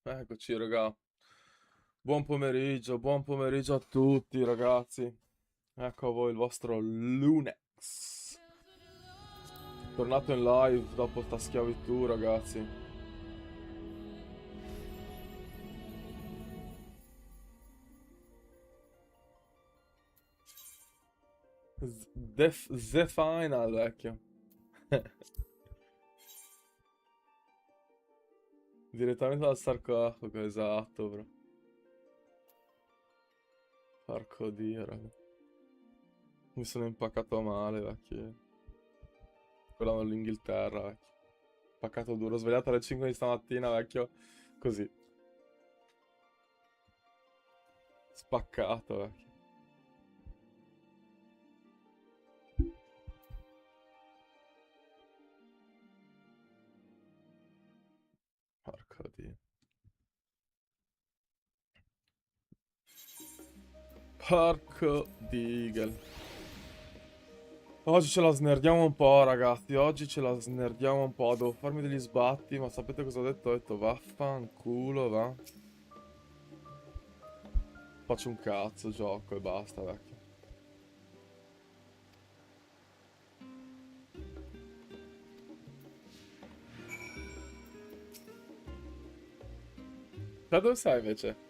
Eccoci, raga. Buon pomeriggio a tutti, ragazzi. Ecco a voi il vostro Lunex. Tornato in live dopo sta schiavitù, ragazzi. The Final, vecchio. Direttamente dal sarcofago, esatto, bro. Porco dio, raga. Mi sono impaccato male, vecchio. Quella dell'Inghilterra, vecchio. Impaccato duro. Svegliato alle 5 di stamattina, vecchio. Così. Spaccato, vecchio. Porco dio. Porco Digel. Oggi ce la snerdiamo un po', ragazzi. Oggi ce la snerdiamo un po'. Devo farmi degli sbatti, ma sapete cosa ho detto? Ho detto vaffanculo, va. Faccio un cazzo, gioco e basta, vecchio. Da dove sei invece?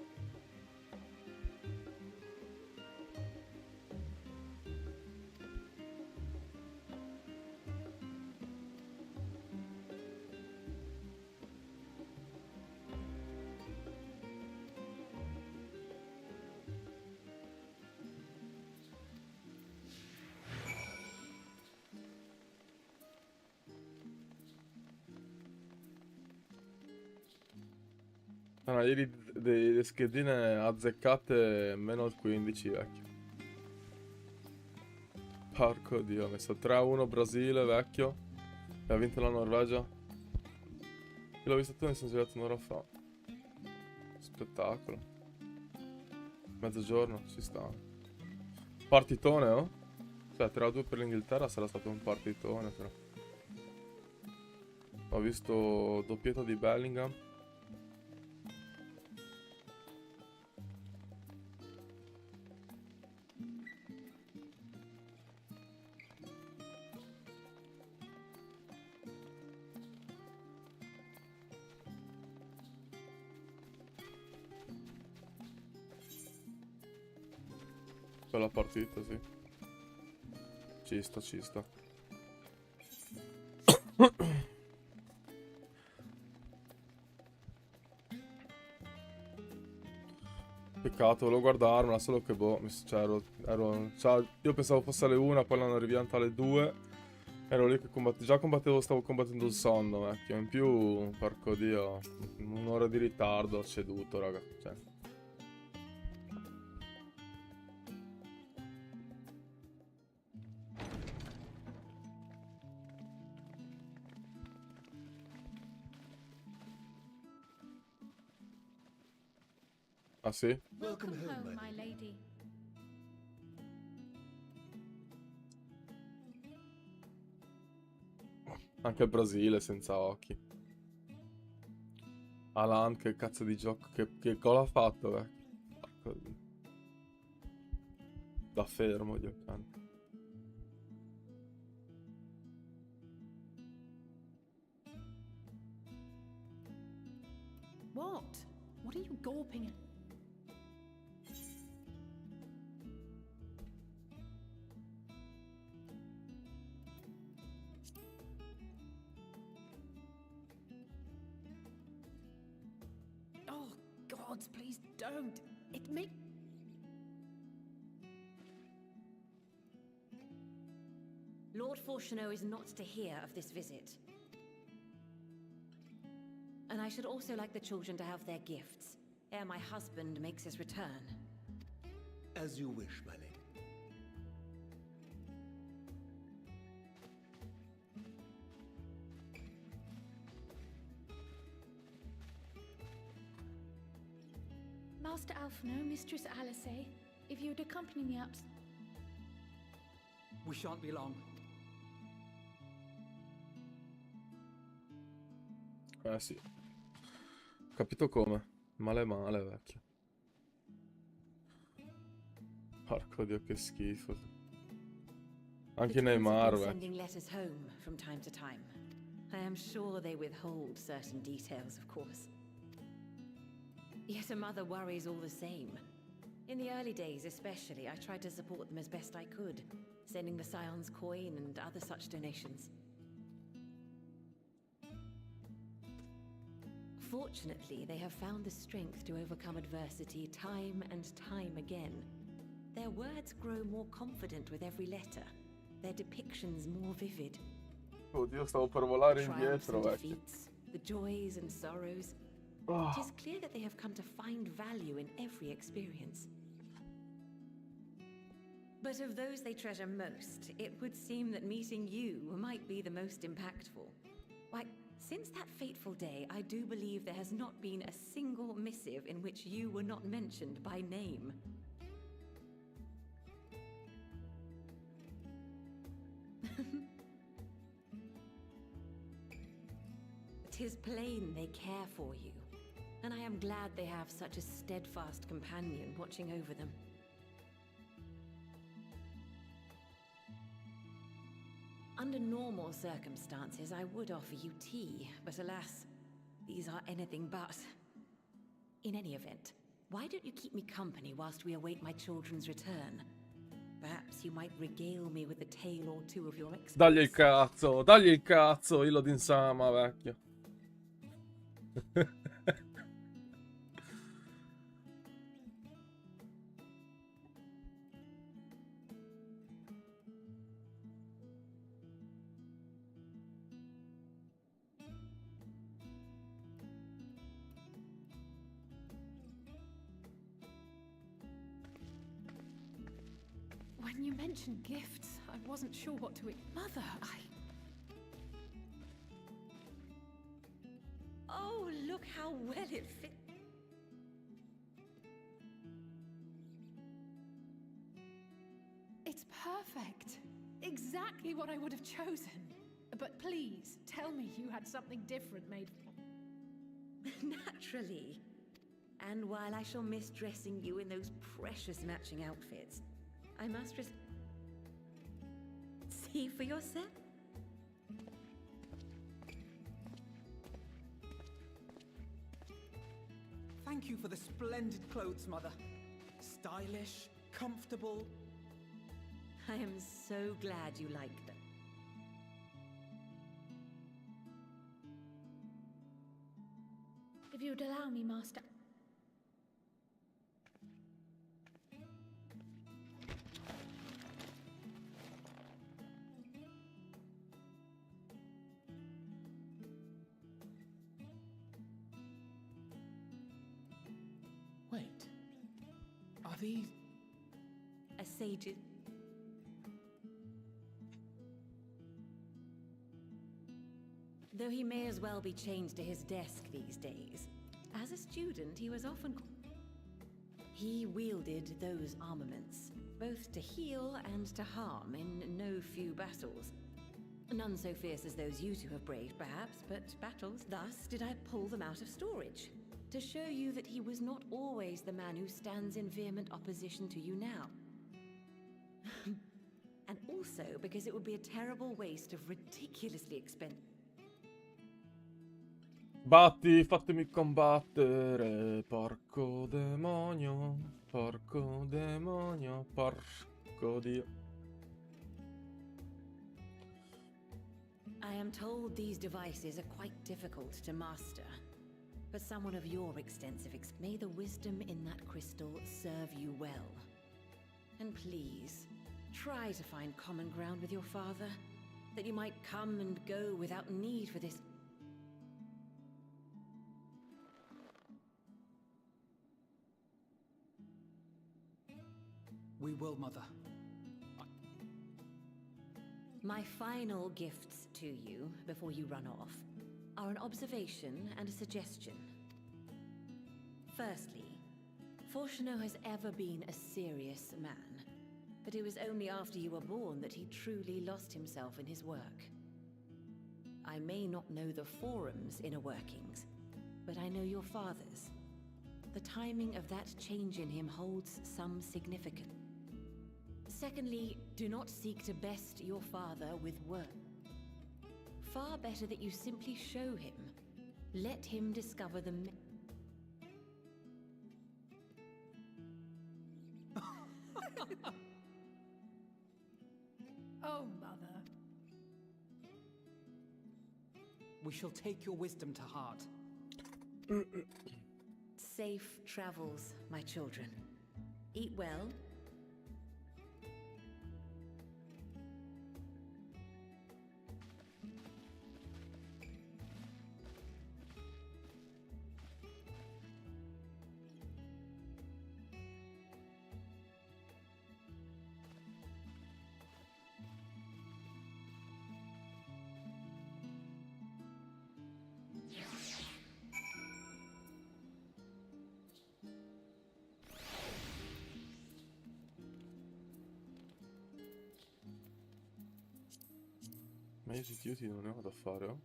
Ah, no, ieri delle schedine azzeccate meno il 15, vecchio. Porco dio, ho messo 3-1 Brasile, vecchio. E ha vinto la Norvegia. Io l'ho visto tu, mi sono svegliato un'ora fa. Spettacolo. Mezzogiorno, si sta. Partitone, oh? Cioè, 3-2 per l'Inghilterra sarà stato un partitone, però. Ho visto doppietta di Bellingham. Bella partita, sì. Ci sta, ci sta. Peccato, volevo guardarmela, solo che boh, cioè, cioè, io pensavo fosse alle 1, poi l'hanno rivianta alle 2. Ero lì che già combattevo, stavo combattendo il sonno, vecchio. In più, porco dio, un'ora di ritardo ho ceduto, raga. Cioè. Ah sì? Welcome home, my lady. Anche il Brasile senza occhi. Alan, che cazzo di gioco, che gol ha fatto, vecchio. Porco dio. Da fermo, Dio canto. What? What are you gawping at? Oh, gods, please don't. It may... Lord Fortuneau is not to hear of this visit. And I should also like the children to have their gifts, ere my husband makes his return. As you wish, my lady. Master Alphino, Mistress Alice, if you would accompany me up... We shan't be long. Eh sì. Capito come? Male male, vecchio. Porco dio, che schifo. Anche The twins have Neymar, been vecchio. sending letters home from time to time. I am sure they withhold certain details, of course. Yet a mother worries all the same. In the early days especially, I tried to support them as best I could, sending the Scion's coin and other such donations. Fortunately, they have found the strength to overcome adversity time and time again. Their words grow more confident with every letter, their depictions more vivid. Oddio, stavo per volare Triumphs indietro, and vecchio. defeats, the joys and sorrows. Oh, It is clear that they have come to find value in every experience. But of those they treasure most, it would seem that meeting you might be the most impactful. Why, since that fateful day, I do believe there has not been a single missive in which you were not mentioned by name. 'Tis plain they care for you, and I am glad they have such a steadfast companion watching over them. Under normal circumstances, I would offer you tea, but alas, these are anything but. In any event, why don't you keep me company whilst we await my children's return? Perhaps you might regale me with a tale or two of your exploits. dagli il cazzo, Illo d'Insama, vecchio. When you mentioned gifts, I wasn't sure what to... Mother, Oh, look how well it fits. It's perfect. Exactly what I would have chosen. But please, tell me you had something different made for... Naturally. And while I shall miss dressing you in those precious matching outfits, I must see for yourself. Thank you for the splendid clothes, Mother. Stylish, comfortable. I am so glad you liked them. If you'd allow me, Master... Wait. Are these... A sage's... Though he may as well be chained to his desk these days, as a student he was often... He wielded those armaments, both to heal and to harm in no few battles. None so fierce as those you two have braved, perhaps, but battles. Thus did I pull them out of storage, to show you that he was not always the man who stands in vehement opposition to you now. And also because it would be a terrible waste of ridiculously expensive... Batti, fatemi combattere, porco demonio, porco demonio, porco dio. I am told these devices are quite difficult to master. For someone of your extensive may the wisdom in that crystal serve you well. And please, try to find common ground with your father, that you might come and go without need for this... We will, Mother. My final gifts to you, before you run off, are an observation and a suggestion. Firstly, Fortuno has ever been a serious man, but it was only after you were born that he truly lost himself in his work. I may not know the forum's inner workings, but I know your father's. The timing of that change in him holds some significance. Secondly, do not seek to best your father with words. Far better that you simply show him. Let him discover the Oh, Mother. We shall take your wisdom to heart. safe travels, my children. Eat well. Magic Duty non ne ho da fare, oh?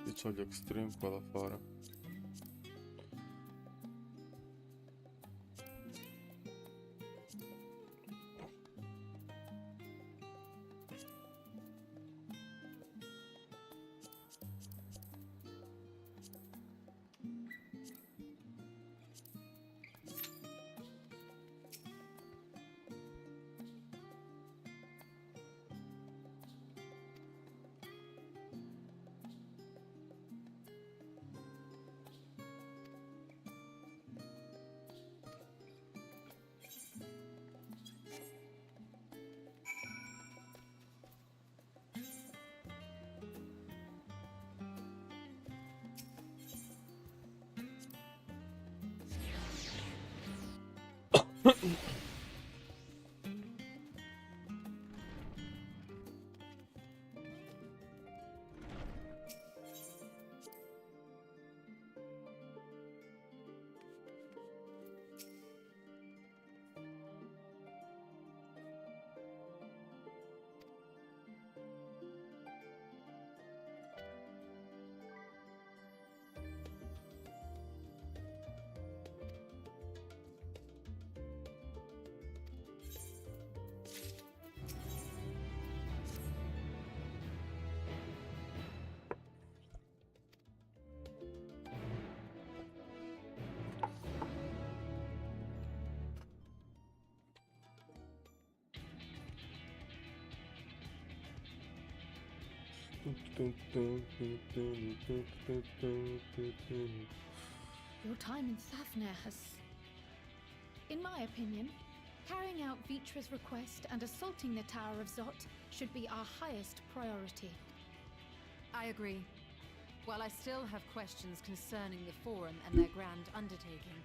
Io c'ho gli extreme qua da fare. Your time in Thafnir has... In my opinion, carrying out Vitra's request and assaulting the Tower of Zot should be our highest priority. I agree. While I still have questions concerning the Forum and their grand undertaking,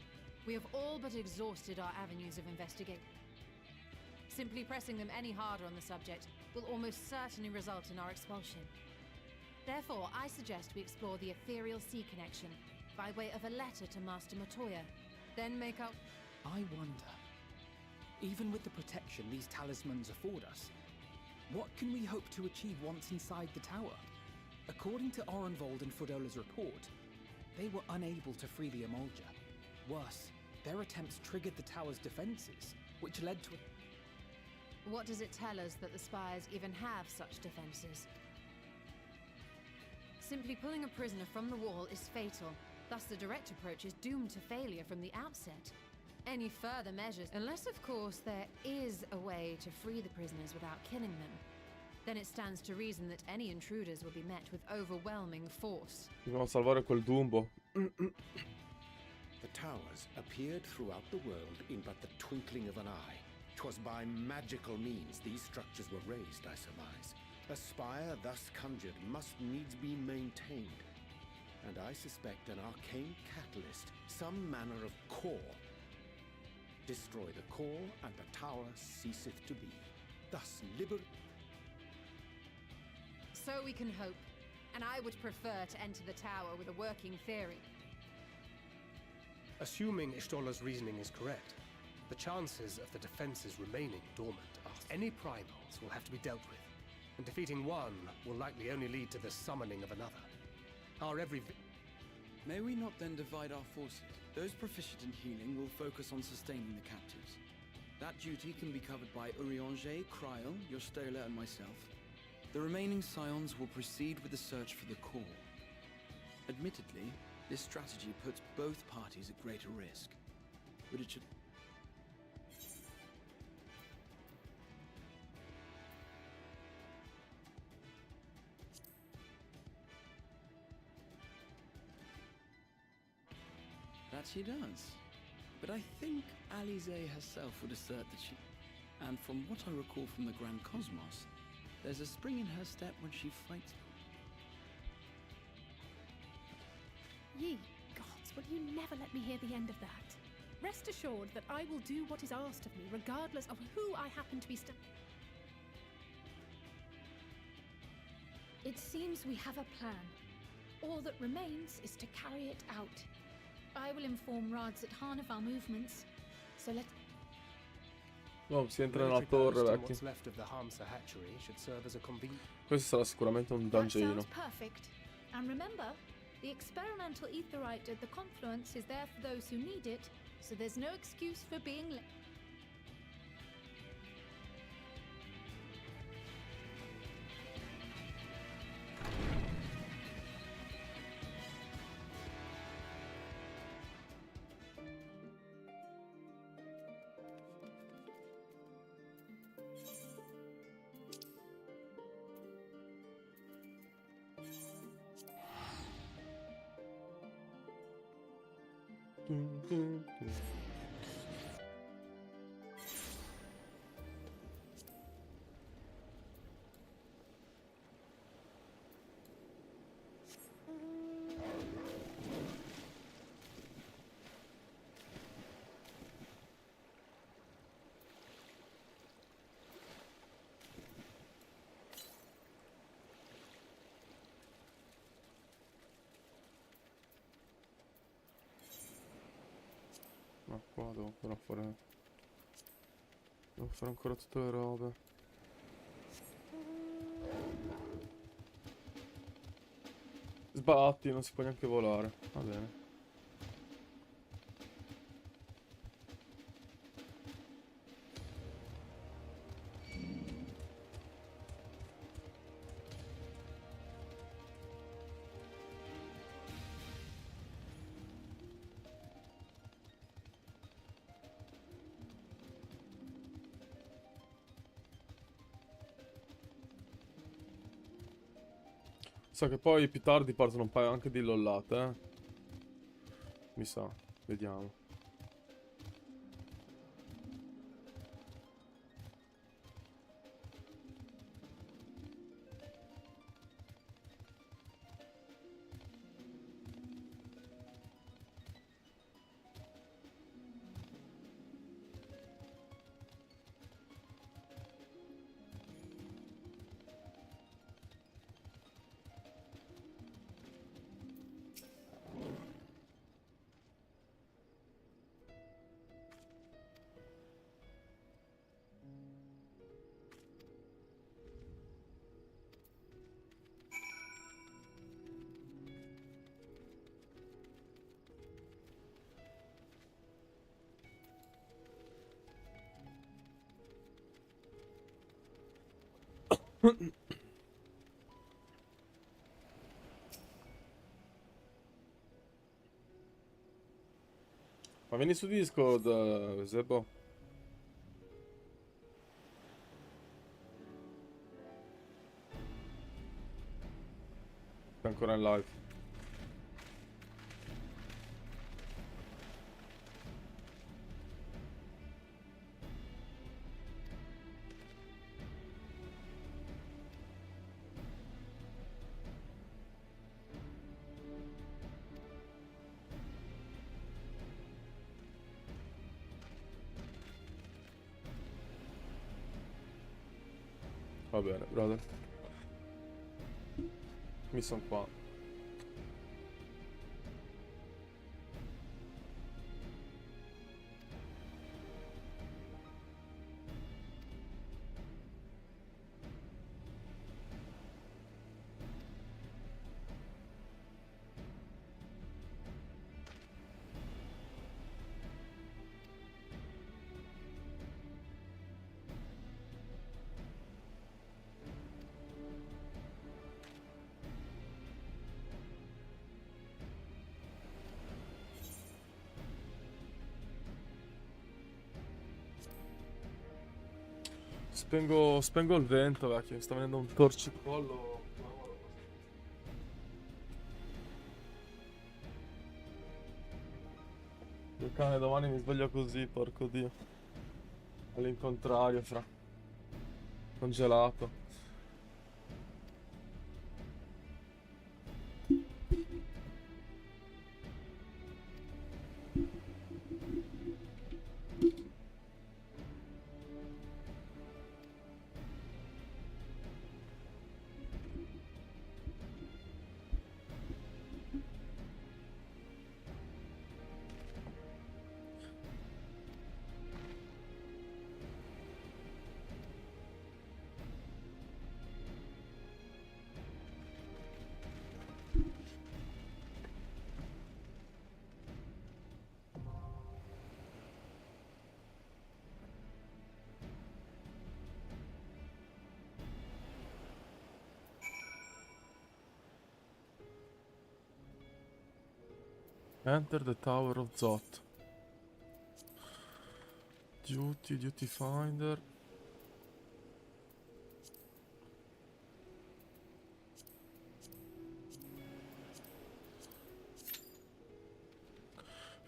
we have all but exhausted our avenues of investigation. Simply pressing them any harder on the subject will almost certainly result in our expulsion. Therefore, I suggest we explore the Ethereal Sea connection by way of a letter to Master Matoya, then make up... I wonder, even with the protection these talismans afford us, what can we hope to achieve once inside the tower? According to Orenvold and Frodola's report, they were unable to free the Emulger. Worse, their attempts triggered the tower's defenses, which led to... What does it tell us that the Spires even have such defenses? Simply pulling a prisoner from the wall is fatal, thus the direct approach is doomed to failure from the outset. Any further measures, unless of course there is a way to free the prisoners without killing them, then it stands to reason that any intruders will be met with overwhelming force. Dobbiamo salvare quel Dumbo. The towers appeared throughout the world in but the twinkling of an eye. 'Twas by magical means these structures were raised, I surmise. A spire thus conjured must needs be maintained, and I suspect an arcane catalyst, some manner of core. Destroy the core, and the tower ceaseth to be. Thus So we can hope, and I would prefer to enter the tower with a working theory. Assuming Ishtola's reasoning is correct, the chances of the defenses remaining dormant are... Any primals will have to be dealt with, and defeating one will likely only lead to the summoning of another. Our every... May we not then divide our forces? Those proficient in healing will focus on sustaining the captives. That duty can be covered by Urianger, Kryl, Yostola, and myself. The remaining Scions will proceed with the search for the core. Admittedly, this strategy puts both parties at greater risk, but it should... That she does. But I think Alize herself would assert that she... And from what I recall from the Grand Cosmos, there's a spring in her step when she fights... Ye gods, will you never let me hear the end of that? Rest assured that I will do what is asked of me, regardless of who I happen to be It seems we have a plan. All that remains is to carry it out. I will inform Rads at Han of our movements, so let... No, si entra nella military torre, post and vecchio. what's left of the Hamsa hatchery should serve as a convenient... Questo sarà sicuramente un That dungeonino. sounds perfect. And remember, the experimental etherite at the confluence is there for those who need it, so there's no excuse for being late. Ma qua devo ancora fare... Devo fare ancora tutte le robe. Sbatti, non si può neanche volare. Va bene. Sa che poi più tardi partono un paio anche di lollate, eh. Mi sa, vediamo. Ma vieni su Discord, Zebo. È ancora in live. Va bene, brother. Mi son qua. Spengo il vento, vecchio. Mi sta venendo un torcicollo. Il cane domani mi sveglio così, porco dio. All'incontrario, fra. Congelato. Enter the Tower of Zot. Duty Finder.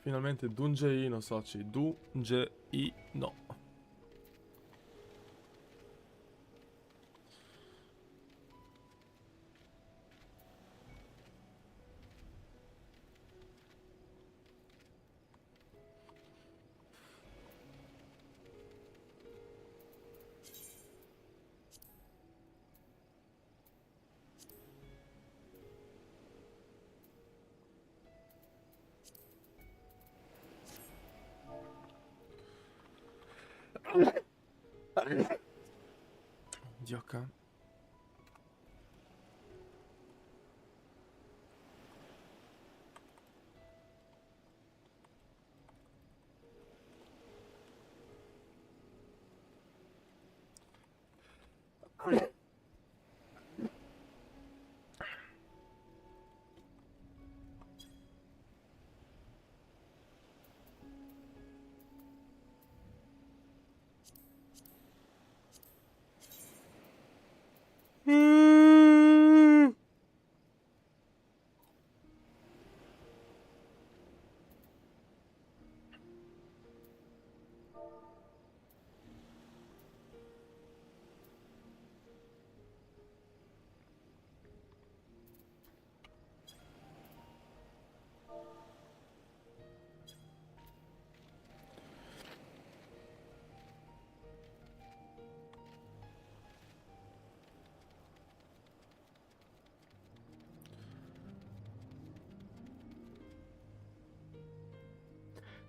Finalmente Dungeino, soci. Dungeino. Gioca.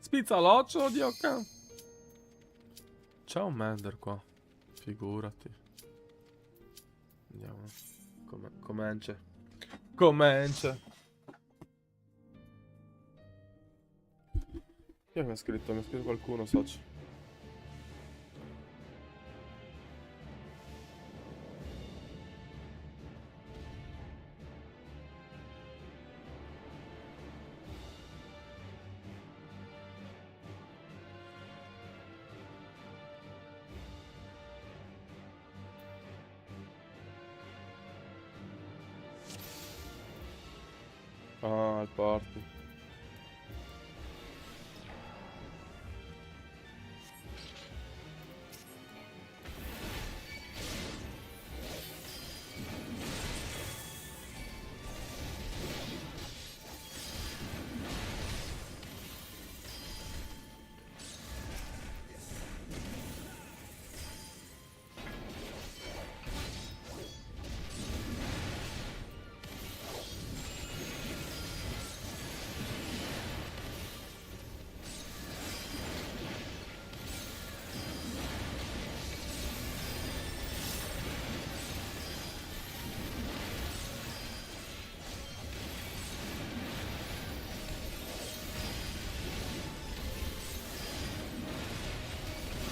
Spizzaloccio, Dioca. C'è un Mender qua. Figurati. Andiamo. Comence. Comence. Chi è che mi ha scritto? Mi ha scritto qualcuno, soci. Ah, il party.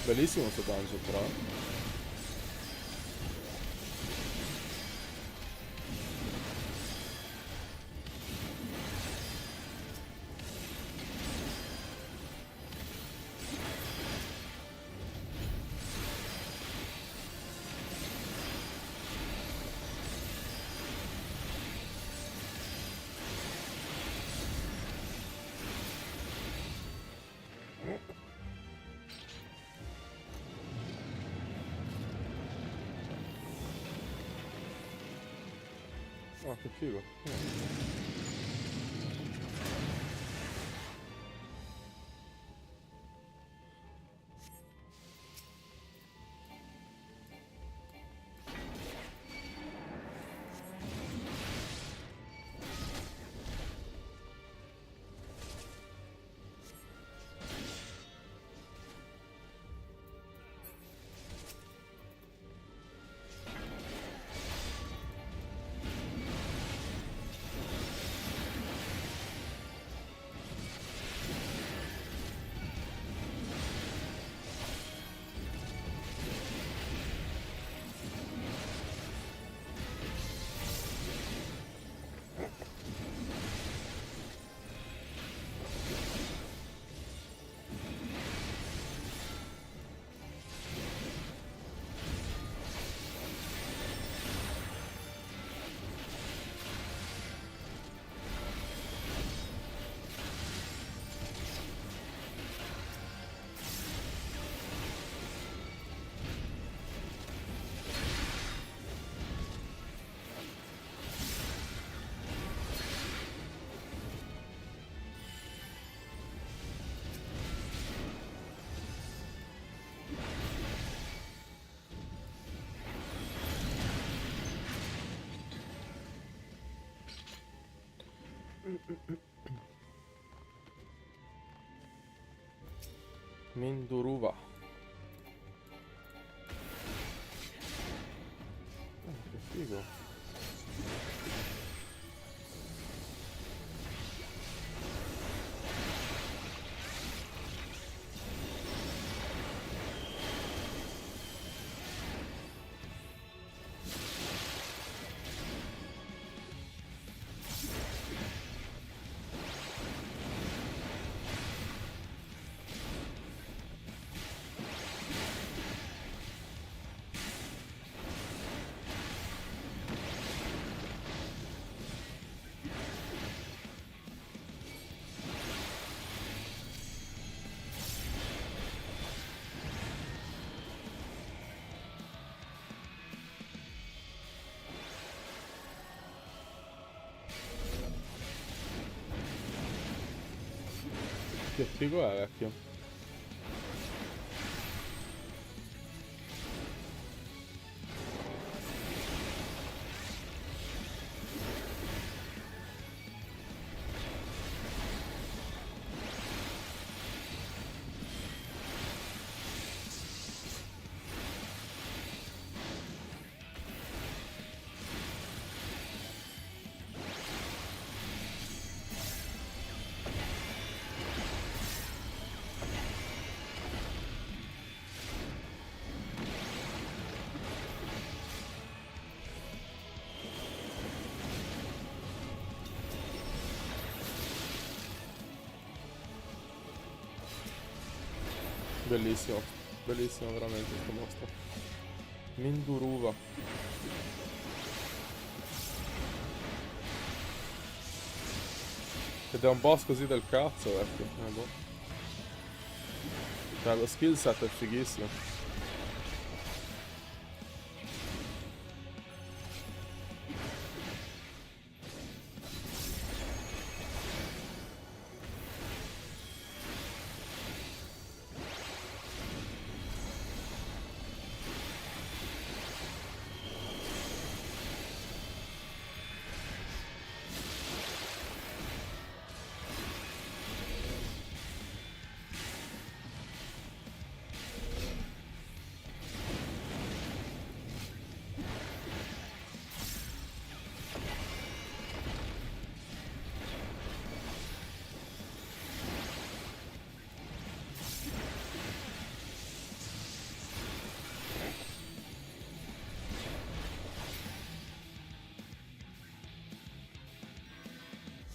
Bellissimo sto dungeon però. Oh, che figo. Minduruva. Che figo. Che figo è, vecchio. Bellissimo, bellissimo veramente questo mostro. Minduruva. Ed è un boss così del cazzo, vecchio. Boh. Cioè, lo skill set è fighissimo.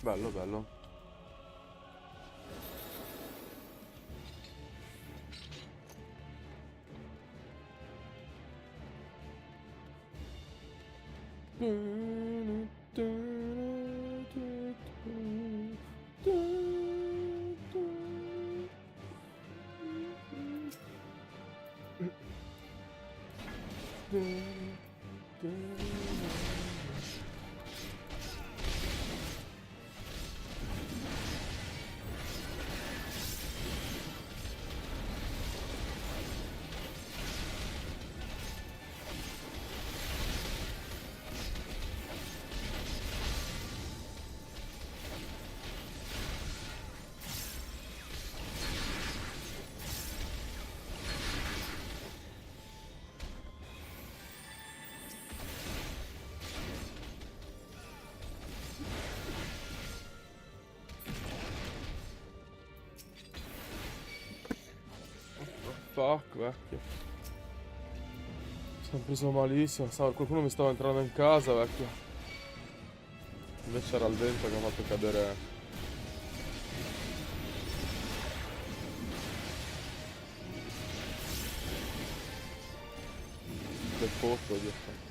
Bello, bello. fuck, vecchio. Sono preso malissimo. Qualcuno mi stava entrando in casa, vecchio. Invece era il vento che mi ha fatto cadere. Che foto, Dio.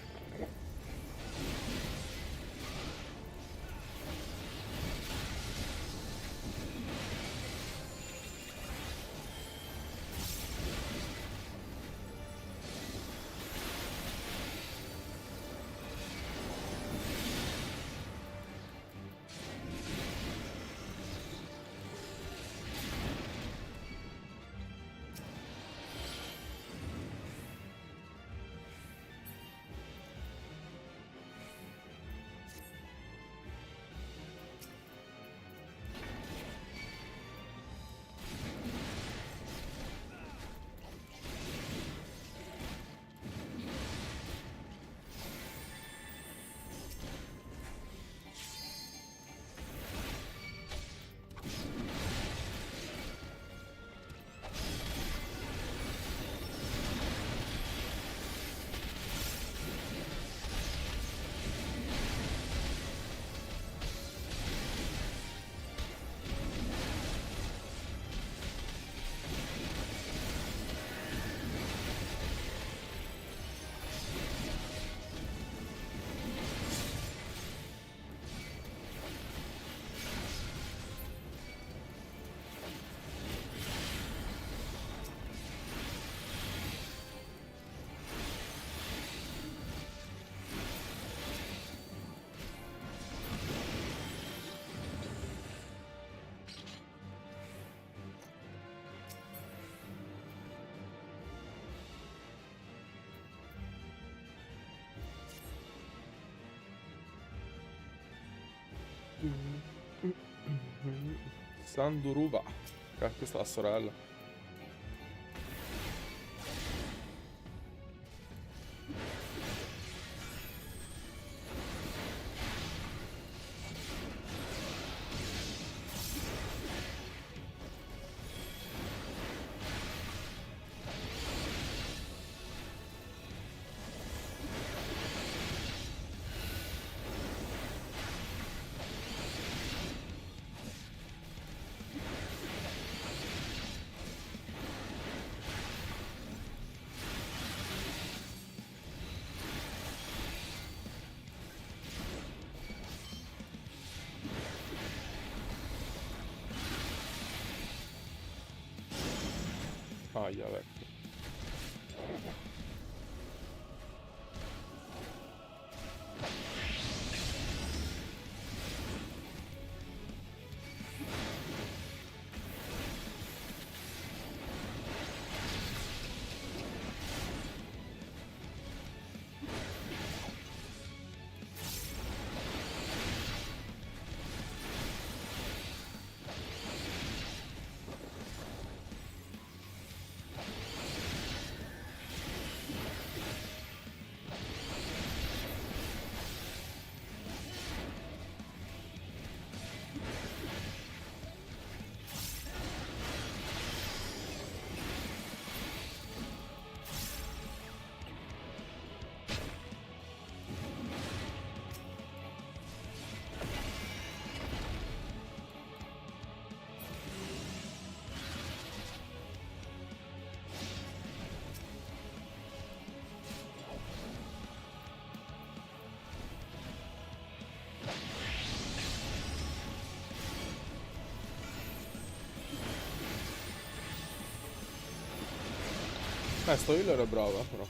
Sanduruba. Questa è la sorella. Aia, vecchio. Sto healer è brava, però.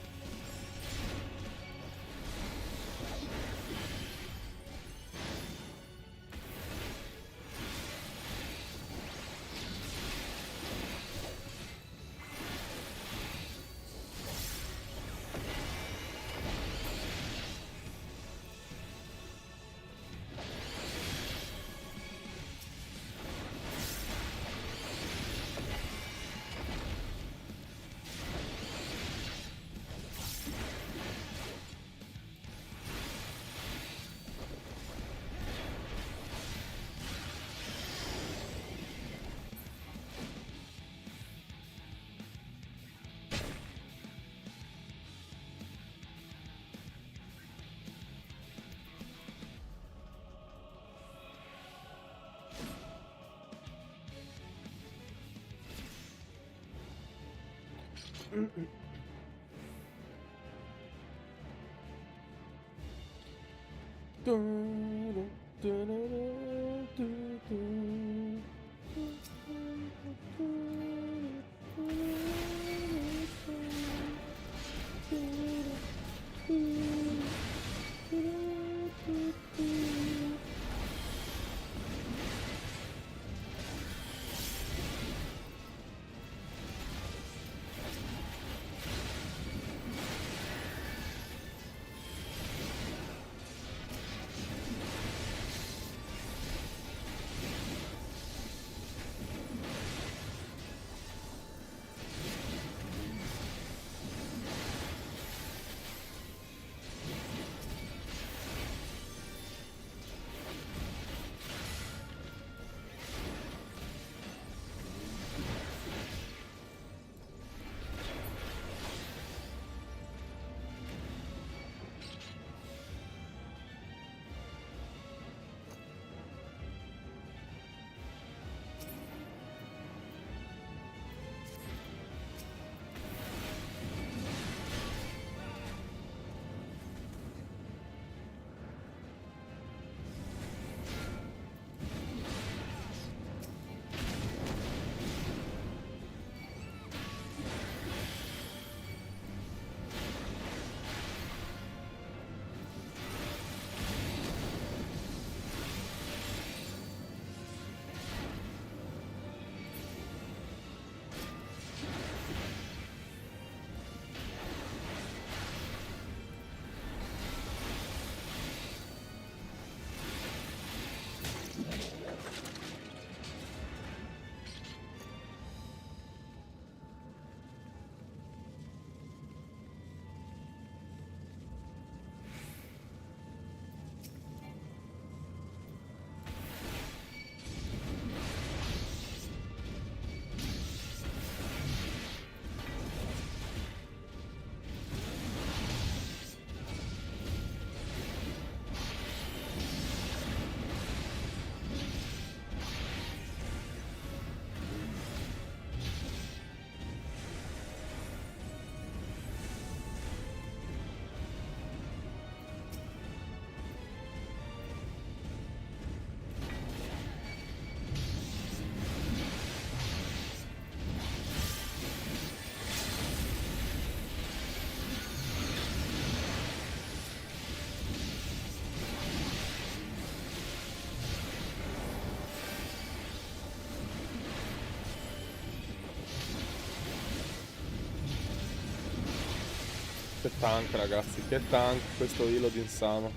Che tank, ragazzi, che tank questo hilo di Insano.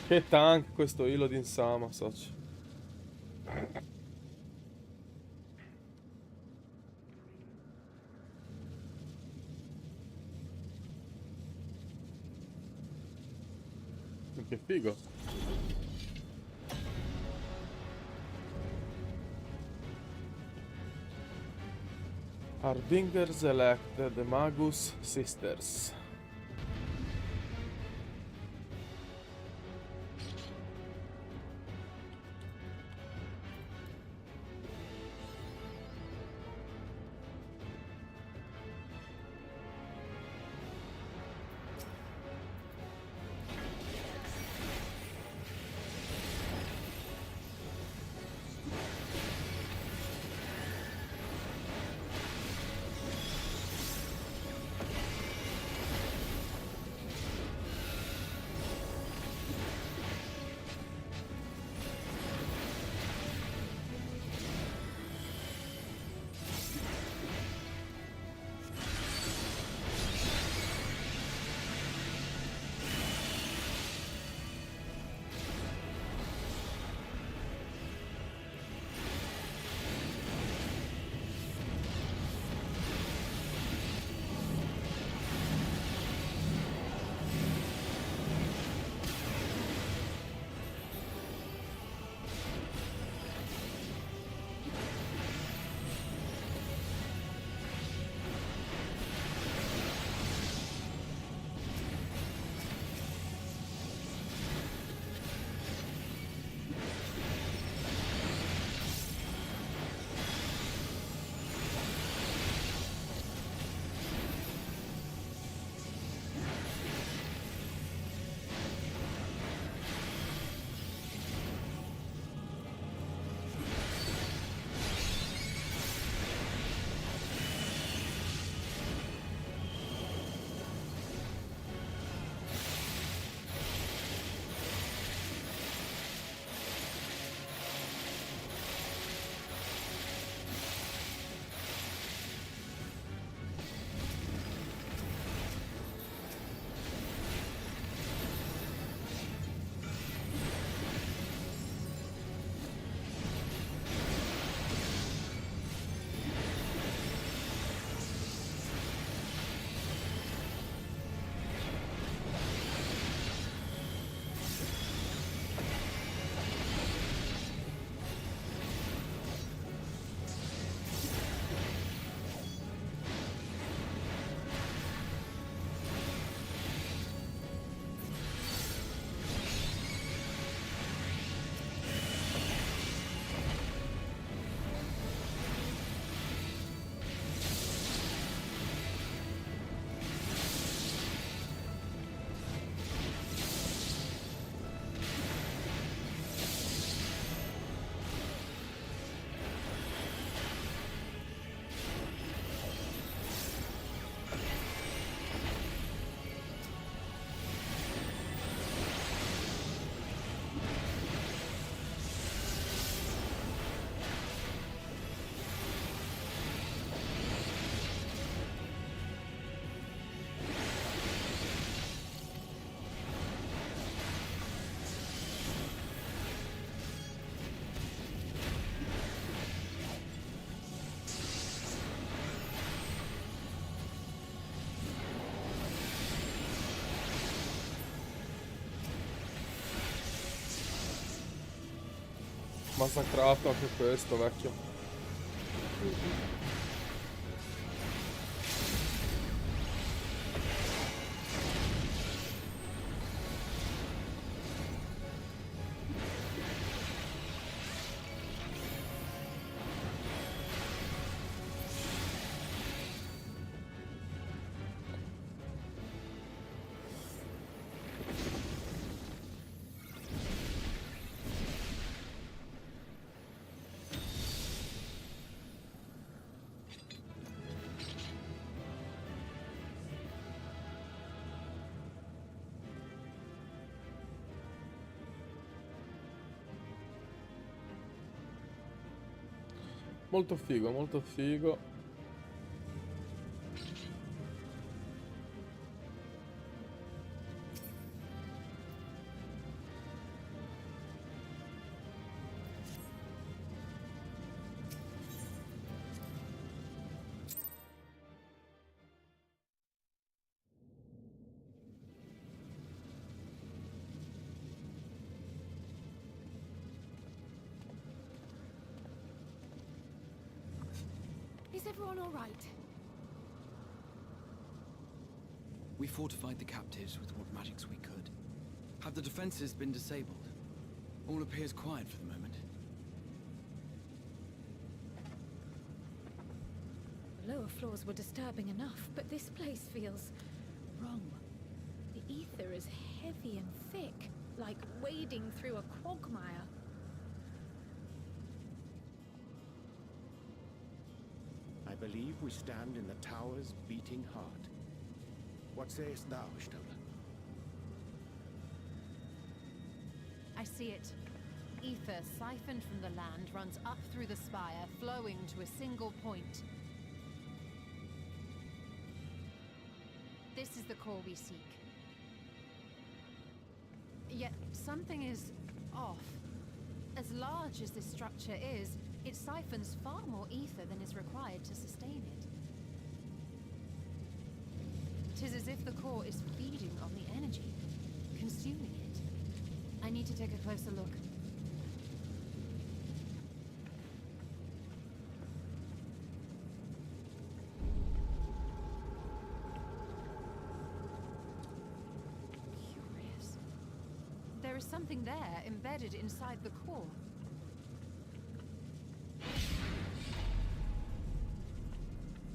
Che tank questo hilo di Insano, socio. Che figo. Harbinger selected the Magus Sisters. massacrato anche questo, vecchio. Molto figo, molto figo. Is everyone all right? We fortified the captives with what magics we could. Have the defenses been disabled? All appears quiet for the moment. The lower floors were disturbing enough, but this place feels wrong. The ether is heavy and thick, like wading through a quagmire. I believe we stand in the tower's beating heart. What sayest thou, Stola? I see it. Ether siphoned from the land runs up through the spire, flowing to a single point. This is the core we seek. Yet something is off. As large as this structure is, it siphons far more ether than is required to sustain it. 'Tis as if the core is feeding on the energy, consuming it. I need to take a closer look. Curious. There is something there embedded inside the core.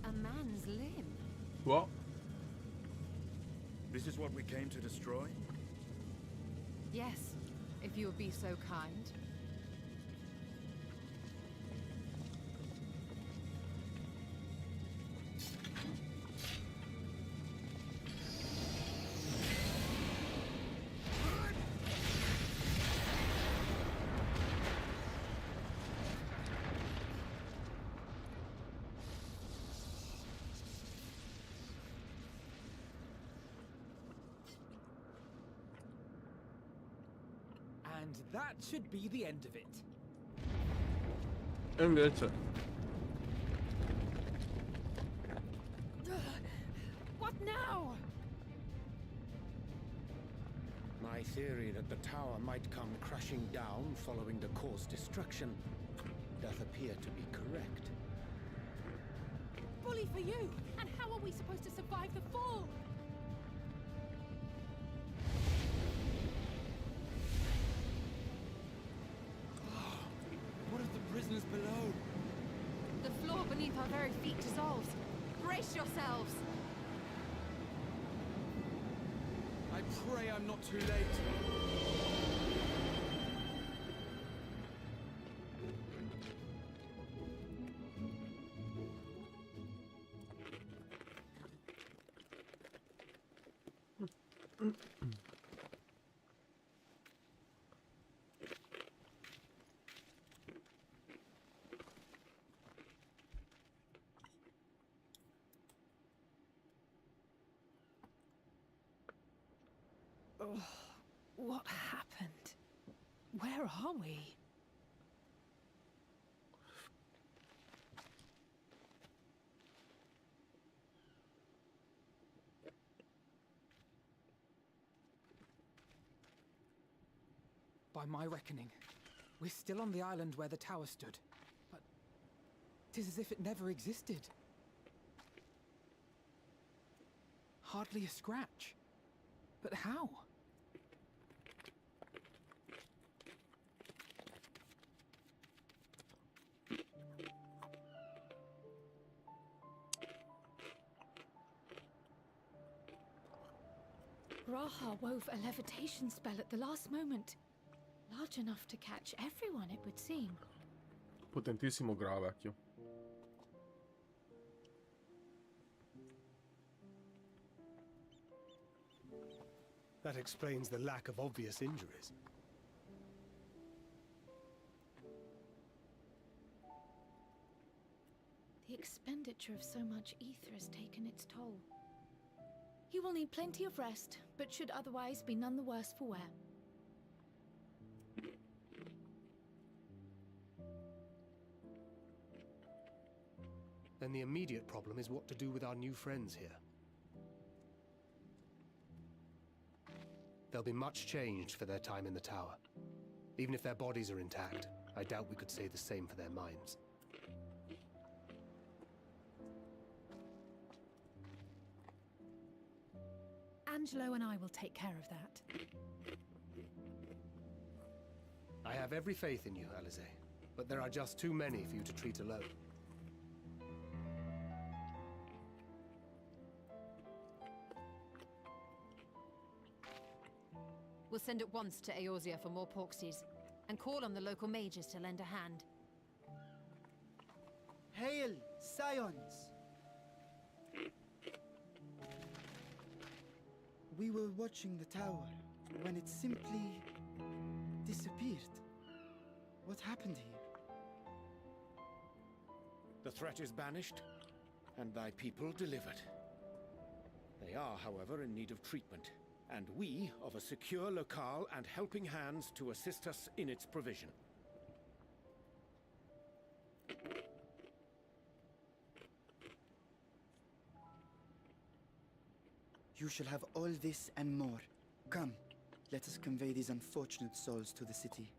A man's limb. What? This is what we came to destroy? Yes, if you would be so kind. And that should be the end of it. E invece... What now? My theory that the tower might come crashing down following the core's destruction doth appear to be correct. Bully for you! And how are we supposed to survive the fall? What of the prisoners below? The floor beneath our very feet dissolves. Brace yourselves! I pray I'm not too late. Oh, what happened? Where are we? By my reckoning, We're still on the island where the tower stood, but 'tis as if it never existed. Hardly a scratch. But how? Raha wove a levitation spell at the last moment. Large enough to catch everyone, it would seem. Potentissimo gra, vecchio. That explains the lack of obvious injuries. The expenditure of so much ether has taken its toll. He will need plenty of rest, but should otherwise be none the worse for wear. Then the immediate problem is what to do with our new friends here. They'll be much changed for their time in the tower. Even if their bodies are intact, I doubt we could say the same for their minds. Angelo and I will take care of that. I have every faith in you, Alize, but there are just too many for you to treat alone. We'll send at once to Eorzea for more Porksies, and call on the local mages to lend a hand. Hail, Scions! We were watching the tower when it simply disappeared. What happened here? The threat is banished, and thy people delivered. They are, however, in need of treatment, and we of a secure locale and helping hands to assist us in its provision. You shall have all this and more. Come, let us convey these unfortunate souls to the city.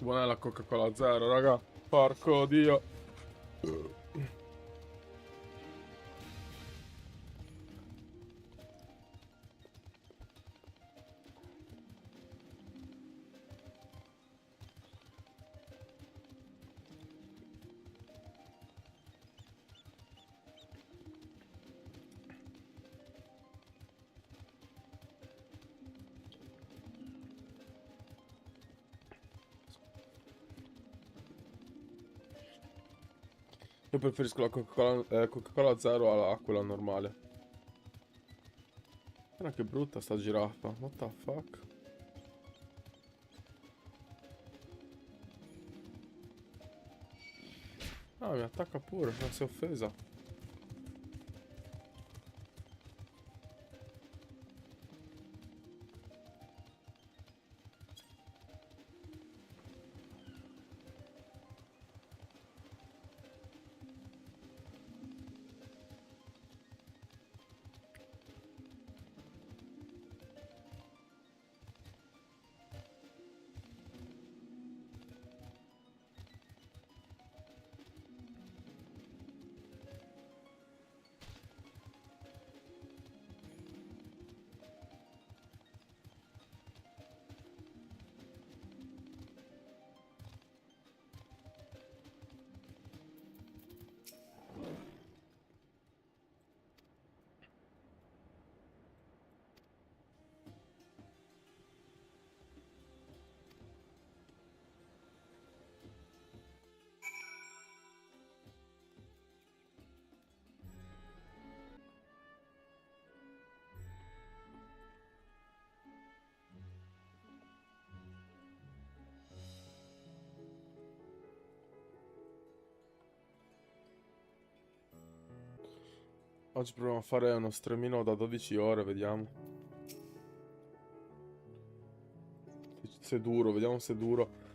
Buona la Coca-Cola zero, raga. Porco dio. Io preferisco la Coca-Cola zero a quella normale. Guarda che brutta sta giraffa. What the fuck? Ah, mi attacca pure, non si è offesa. Oggi proviamo a fare uno streamino da 12 ore, vediamo. Se è duro, vediamo se è duro.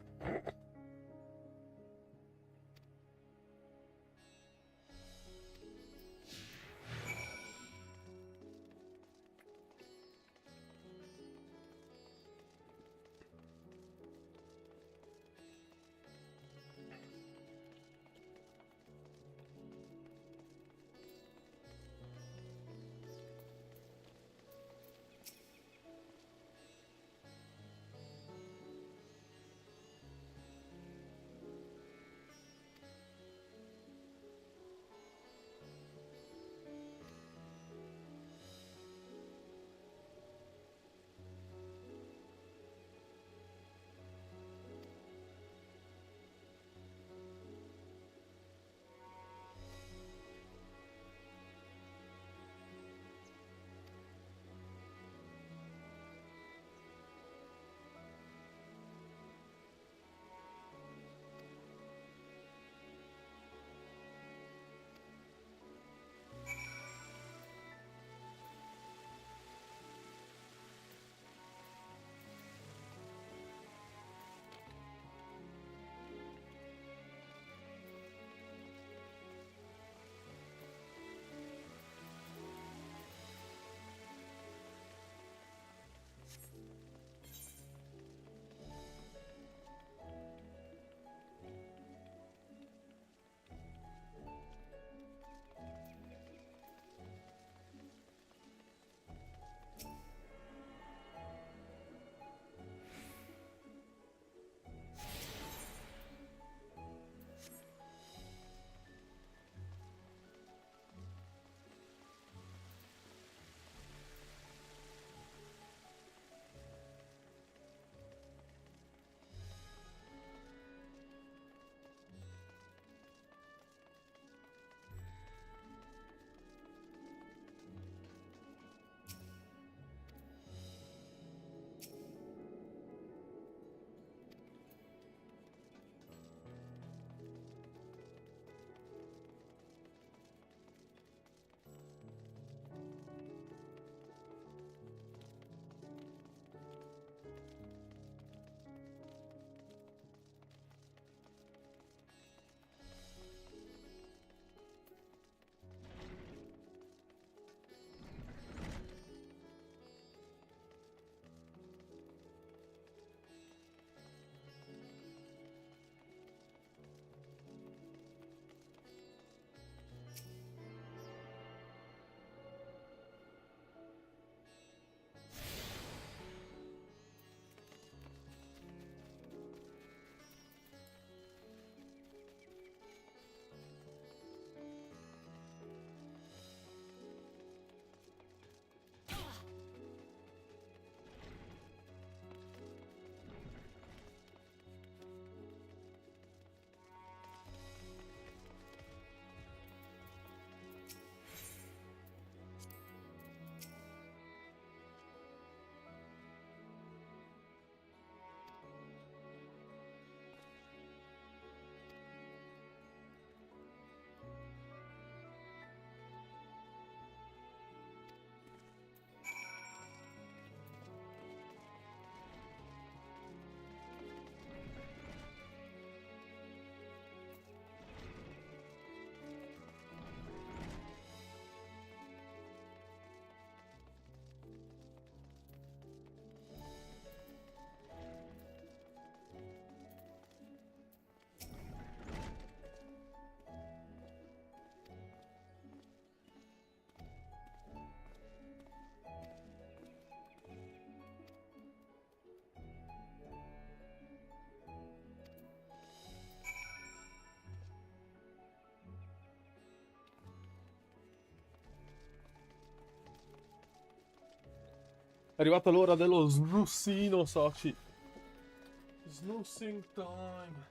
È arrivata l'ora dello snussino, soci. Snussing time.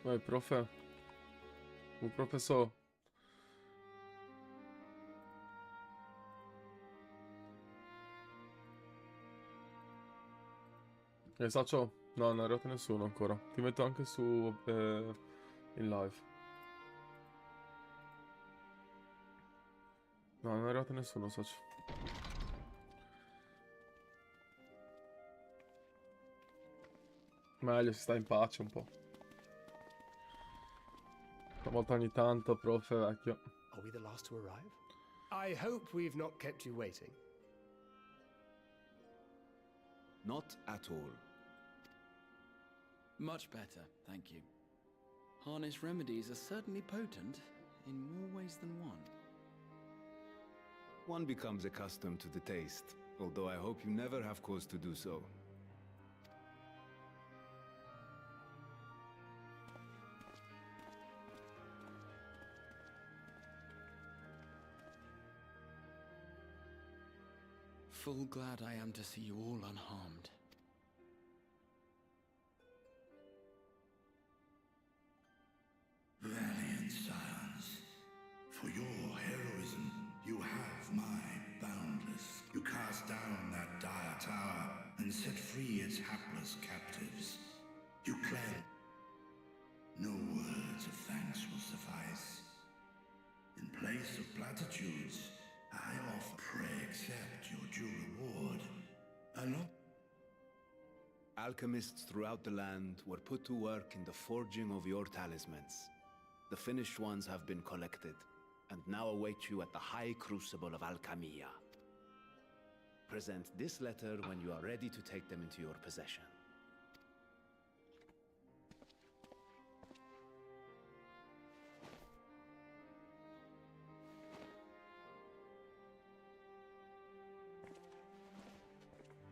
Vai, profe. Un professor. Saccio? No, non è arrivato nessuno ancora. Ti metto anche su in live. No, non è arrivato nessuno, Saccio. Meglio, si sta in pace un po'. Una volta ogni tanto, profe vecchio. Are we the last to arrive? I hope we've not kept you waiting. Not at all. Much better, thank you. Harness remedies are certainly potent, in more ways than one. One becomes accustomed to the taste, although I hope you never have cause to do so. Full glad I am to see you all unharmed. Valiant scions, for your heroism, you have my boundless. You cast down that dire tower and set free its hapless captives. You cleanse. No words of thanks will suffice. In place of platitudes, I offer pray accept your due reward. Alchemists throughout the land were put to work in the forging of your talismans. The finished ones have been collected, and now await you at the High Crucible of Alchemia. Present this letter when you are ready to take them into your possession.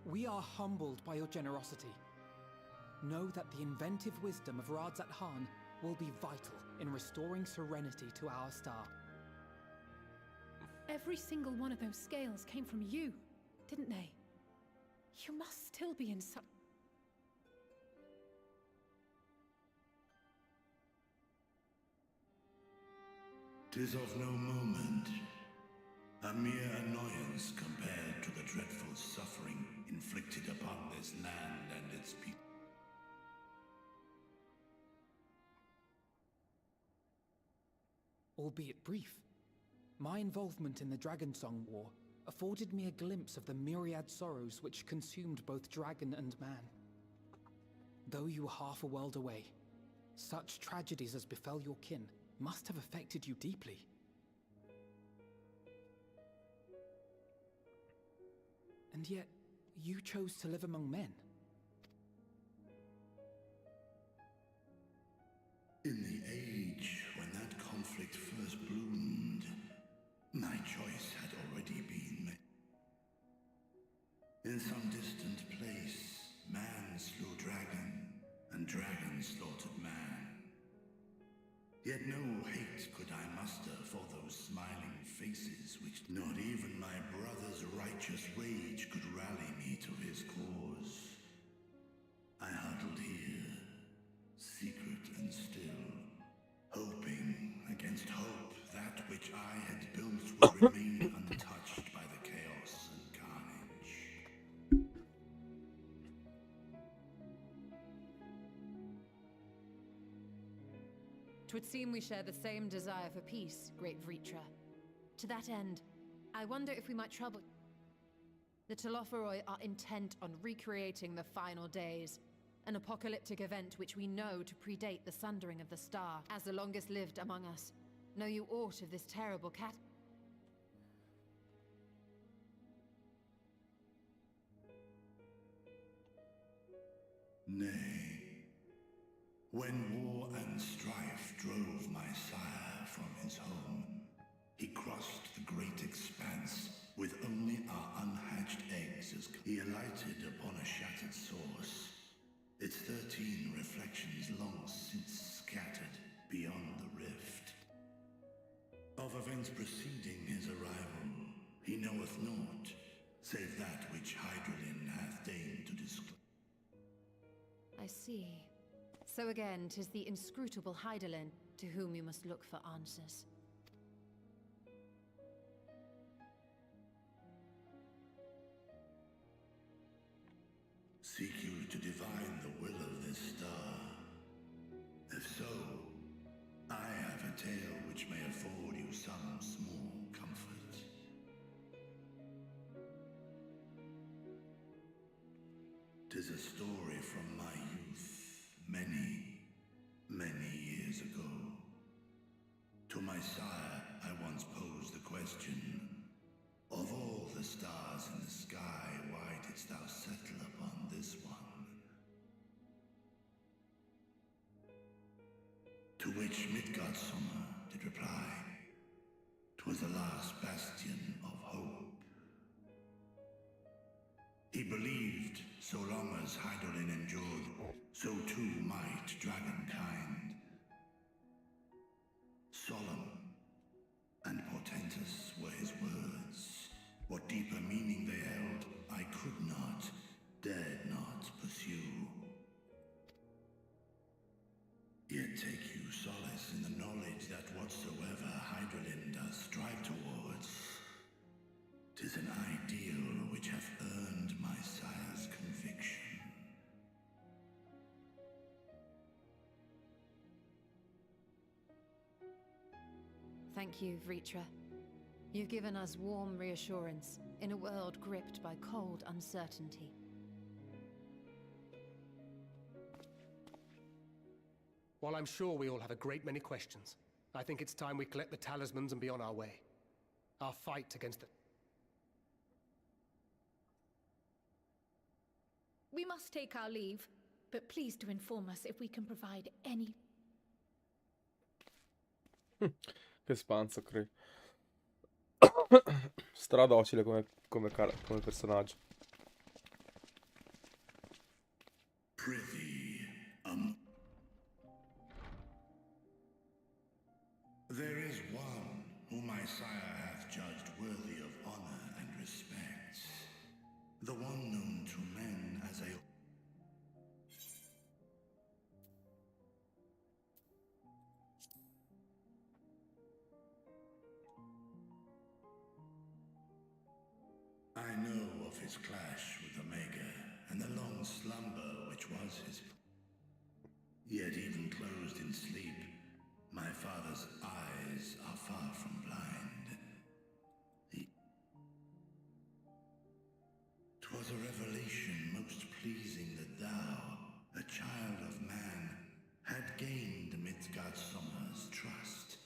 We are humbled by your generosity. Know that the inventive wisdom of Radzat Khan will be vital in restoring serenity to our star. Every single one of those scales came from you, didn't they? You must still be in some... 'Tis of no moment. A mere annoyance compared to the dreadful suffering inflicted upon this land and its people. Albeit brief, my involvement in the Dragonsong War afforded me a glimpse of the myriad sorrows which consumed both dragon and man. Though you were half a world away, such tragedies as befell your kin must have affected you deeply. And yet, you chose to live among men. In the age when that conflict first bloomed, my choice had already been made. In some distant place, man slew dragon, and dragons slaughtered man. Yet no hate could I muster for those smiling faces which not even my brother's righteous rage could rally me to his cause. I huddled here, secret and still, hoping against hope that which I had built would remain untouched by the chaos and carnage. 'Twould seem we share the same desire for peace, great Vritra. To that end, I wonder if we might trouble... The Telophoroi are intent on recreating the final days, an apocalyptic event which we know to predate the sundering of the star. As the longest lived among us, know you aught of this terrible cat? Nay. When war and strife drove my sire from his home, he crossed the great expanse with only our unhatched eggs as he alighted upon a shattered source, its 13 reflections long since scattered beyond the rift. Of events preceding his arrival, he knoweth naught, save that which Hydralin hath deigned to disclose. I see. So again, 'tis the inscrutable Hydaelyn to whom you must look for answers. Seek you to divine the will of this star? If so, I have a tale which may afford you some small comfort. 'Tis a story from my youth, many, many years ago. To my sire, I once posed the question, of all the stars in the sky, why didst thou settle upon this one? To which Midgardsormr did reply, 'twas the last bastion of hope. He believed so long as Hydaelyn endured, so too might dragonkind. Solemn and portentous were his words. What deeper meaning they held, I could not, dared not pursue. Yet take you solace in the knowledge that whatsoever Hydaelyn does strive towards, 'tis an ideal which hath earned my sire's conviction. Thank you, Vritra. You've given us warm reassurance in a world gripped by cold uncertainty. While I'm sure we all have a great many questions, I think it's time we collect the talismans and be on our way. Our fight against the... We must take our leave, but please do inform us if we can provide any... Che spanzo, Cray. Stradocile come personaggio. Prithee, there is one whom my sire hath judged worthy of honor and respect. The one known to men as a... I know of his clash with Omega, and the long slumber which was his... Yet even closed in sleep, my father's eyes are far from blind. 'Twas a revelation most pleasing that thou, a child of man, had gained Midgardsormr's trust.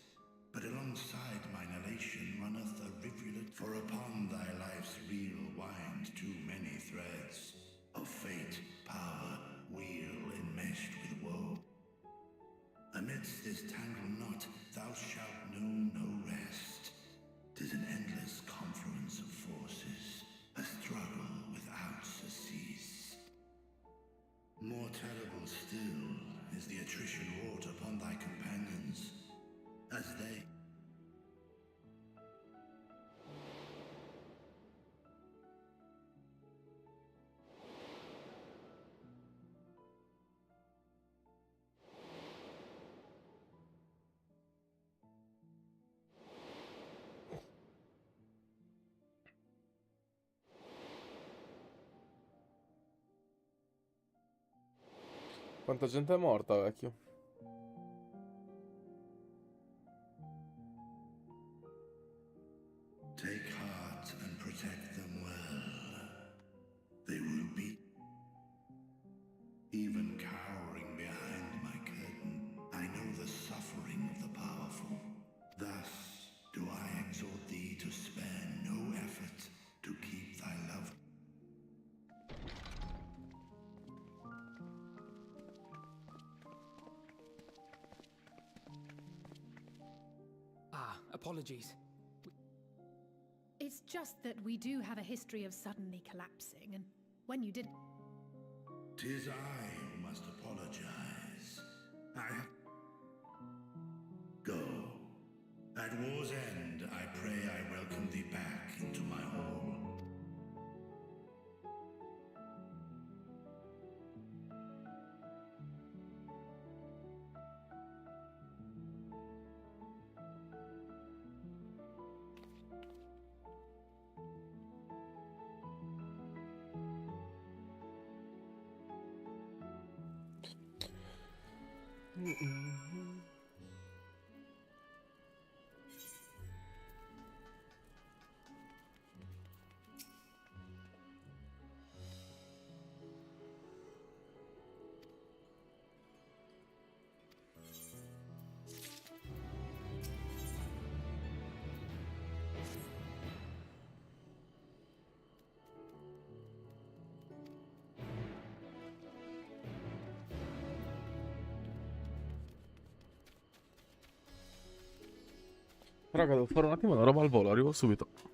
But alongside mine elation runneth a rivulet, for upon thy life's reel wind too many threads of fate, power, wheel enmeshed with woe. Amidst this tangled knot thou shalt know no rest. 'Tis an endless confluence of forces, a struggle without surcease. More terrible still Quanta gente è morta, vecchio. Take heart and protect them well. They will be. Even cowering behind my curtain, I know the suffering of the powerful. Thus do I exhort thee to spare no effort to keep thy love. Ah, apologies. It's just that we do have a history of suddenly collapsing, and when you did. 'Tis I who must apologize. I have. Go. At war's end, I pray I welcome thee back into my hall. Raga, devo fare un attimo una roba al volo, arrivo subito.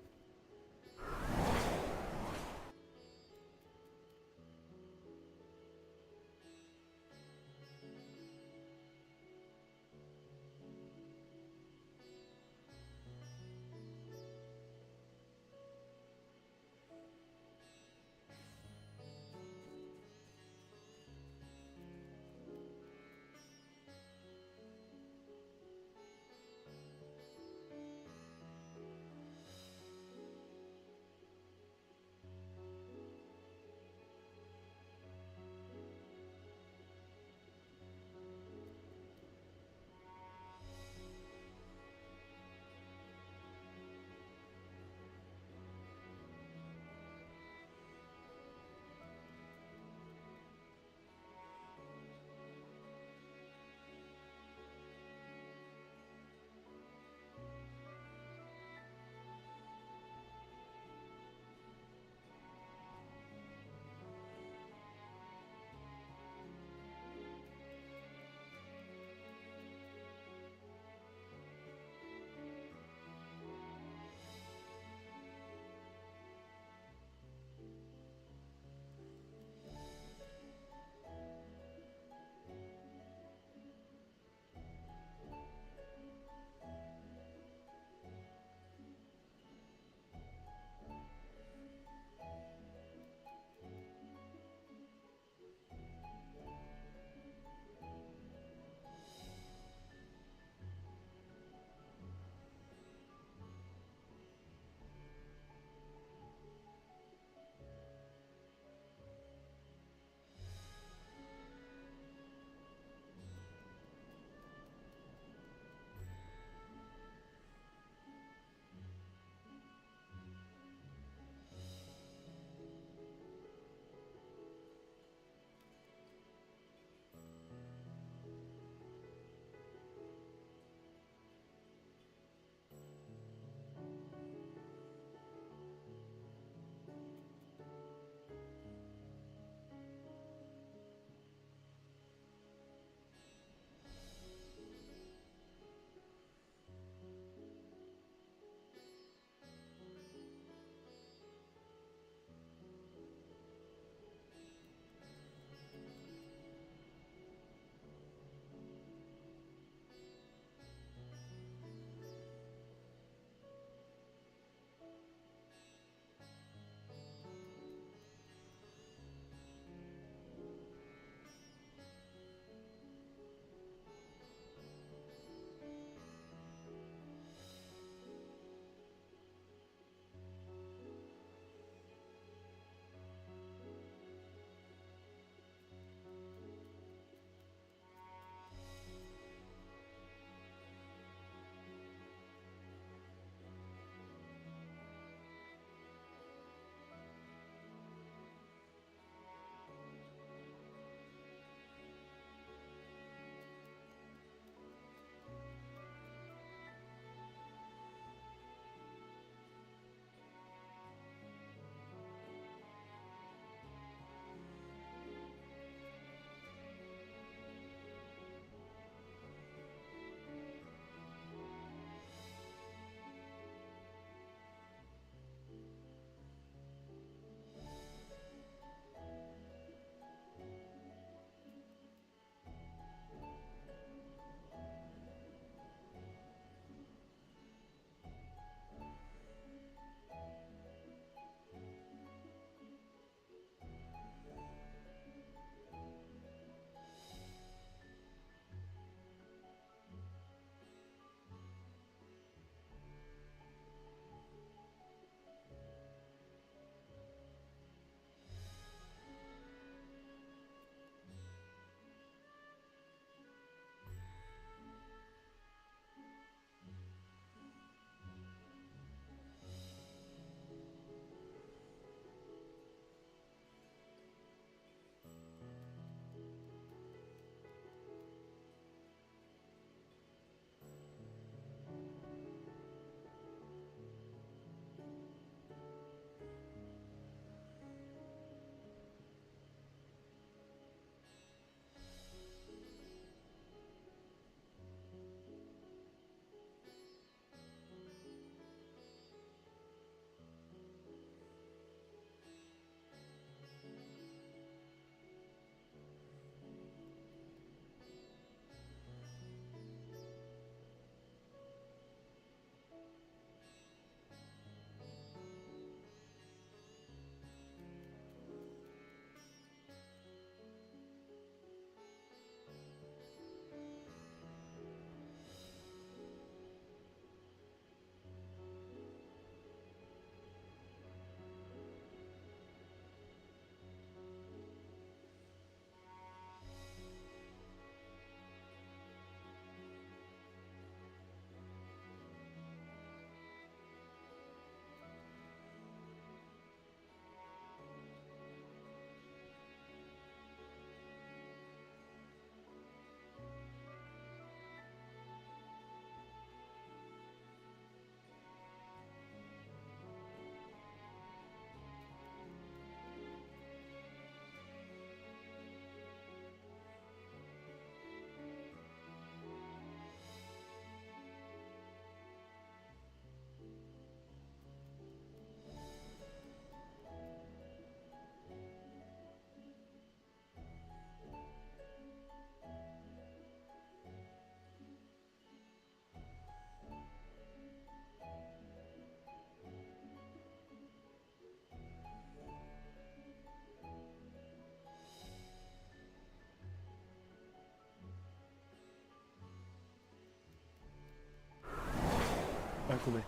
Eccomi.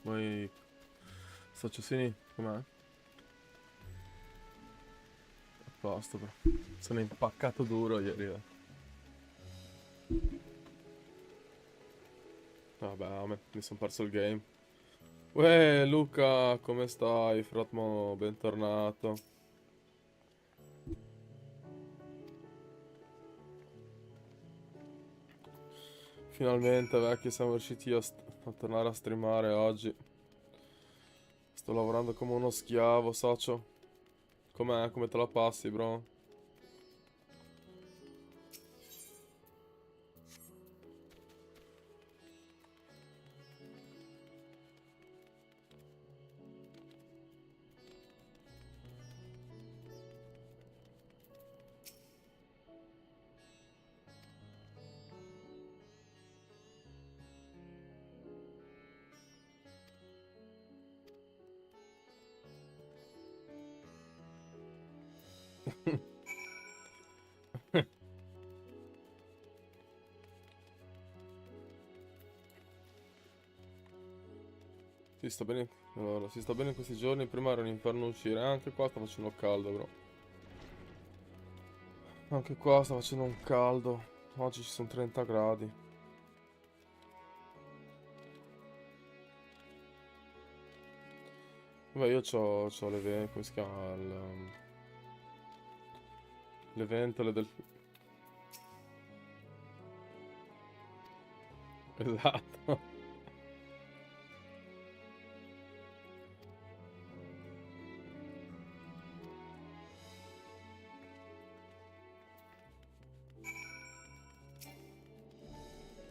Voi sto accessini com'è? A posto però. Sono impaccato duro ieri. Vabbè, mi sono perso il game. Uè, Luca, come stai? Fratmo, bentornato. Finalmente, vecchio, siamo riusciti a tornare a streamare oggi. Sto lavorando come uno schiavo, socio. Com'è? Come te la passi, bro? Si sta bene. Allora, si sta bene in questi giorni. Prima era un inferno uscire. Anche qua sta facendo caldo, bro. Anche qua sta facendo un caldo. Oggi ci sono 30 gradi. Beh, io c'ho le come si chiama? Le ventole del... Esatto.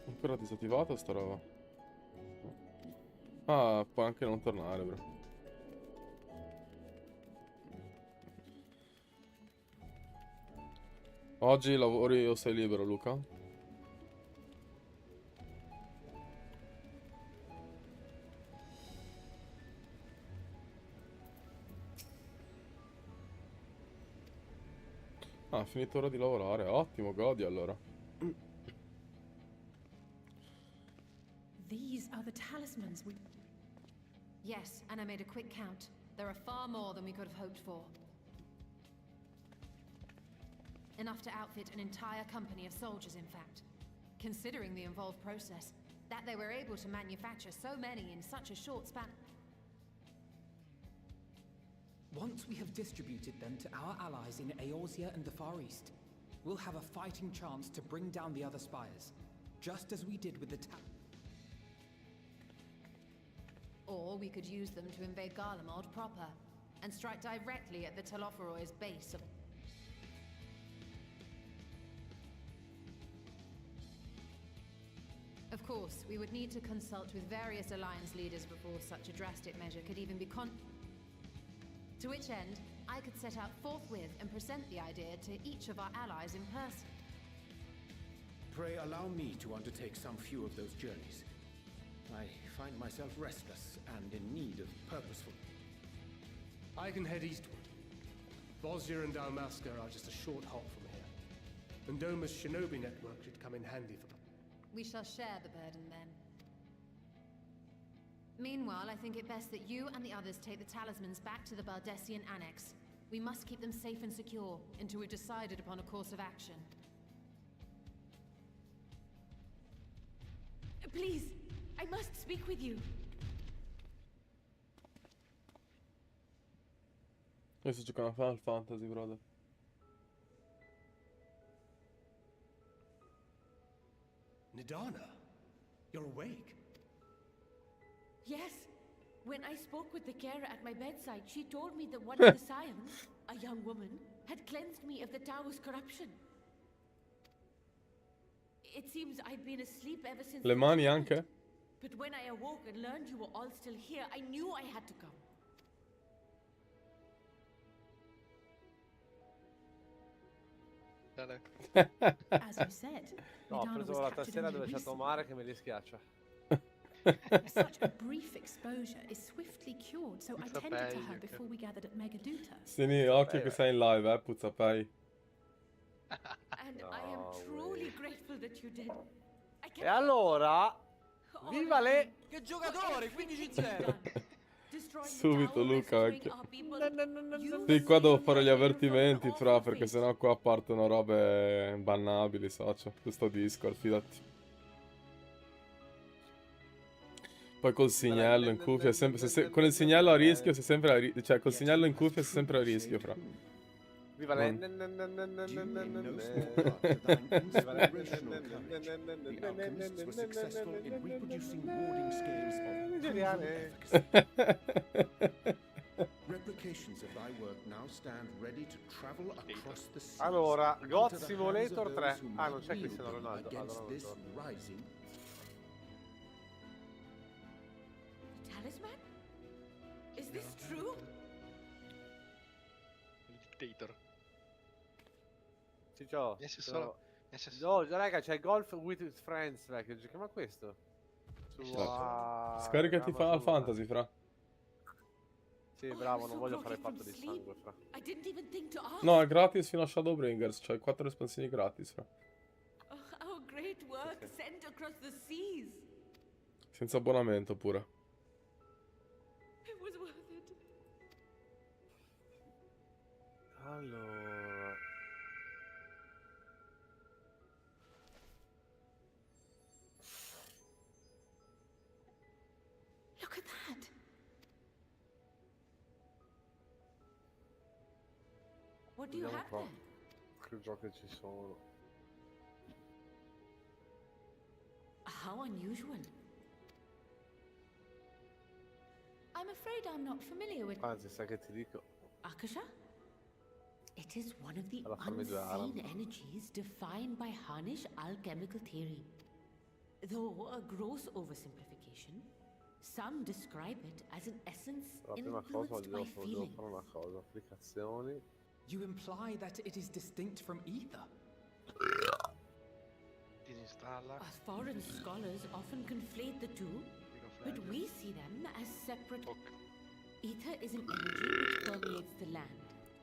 Ancora disattivata sta roba. Ah, può anche non tornare, bro. Oggi lavori o sei libero, Luca? Ah, finito ora di lavorare. Ottimo, godi allora. These are the talismans we... Yes, and I made a quick count. There are far more than we could have hoped for. Enough to outfit an entire company of soldiers, in fact. Considering the involved process, that they were able to manufacture so many in such a short span. Once we have distributed them to our allies in Eorzea and the Far East, we'll have a fighting chance to bring down the other spires, just as we did with the Or we could use them to invade Garlemald proper, and strike directly at the Telophoroid's base. Of course, we would need to consult with various alliance leaders before such a drastic measure could even be to which end, I could set out forthwith and present the idea to each of our allies in person. Pray allow me to undertake some few of those journeys. I find myself restless and in need of purposeful... I can head eastward. Bosnia and Dalmasca are just a short hop from here. And Doma's shinobi network should come in handy for them. We shall share the burden then. Meanwhile, I think it best that you and the others take the talismans back to the Baldessian Annex. We must keep them safe and secure until we've decided upon a course of action. Please, I must speak with you. Io sto giocando a Final Fantasy, brother. Nidana, you're awake. Yes. When I spoke with the carer at my bedside, she told me that one of the scions, a young woman, had cleansed me of the tower's corruption. It seems I've been asleep ever since. Le mani anche? But when I awoke and learned you were all still here, I knew I had to come. As you said, No, ho Nidana preso was la captured tastiera only dove c'è recently. Tomare che me li schiaccia. Such a brief exposure is swiftly cured, so I tended to her before we gathered at Megaduta. Tieni occhio che sei in live, puzzapei. And I am truly grateful that you did. I E allora, viva le... Che giocatore, 15-0. Subito Luca, vecchio. Sì, qua devo fare gli avvertimenti, fra, perché sennò qua partono robe bannabili, socio. Questo Discord, fidati. Poi col segnello in cuffia, con il segnello a rischio, sei sempre a rischio. Cioè, col segnello in cuffia sei sempre a rischio, fra. Viva le... Allora, God Simulator 3. Ah, non c'è Cristiano Ronaldo. Talisman? Is this true? Dictator. Ciccio. Solo. No, raga, c'è Golf with Friends, vecchio. Giochiamo a questo. Scaricati Final Fantasy, fra. Sì, bravo, non voglio fare il patto di sangue, fra. No, è gratis fino a Shadowbringers, cioè 4 espansioni gratis, fra. Our great work sent across the seas. Senza abbonamento pure. It was worth it. Allora... Look at that. What do you have there? Che giochi ci sono? How unusual. I'm afraid I'm not familiar with Anzi, sai che ti dico? Akasha? It is one of the Alla fammi due Aram. unseen energies defined by Harnish alchemical theory. Though a gross oversimplification, some describe it as an essence La prima cosa influenced devo by feeling. fare una cosa, applicazioni. You imply that it is distinct from ether? Disinstalla. Foreign scholars often conflate the two, but we see them as separate. Ether is an energy which permeates the land.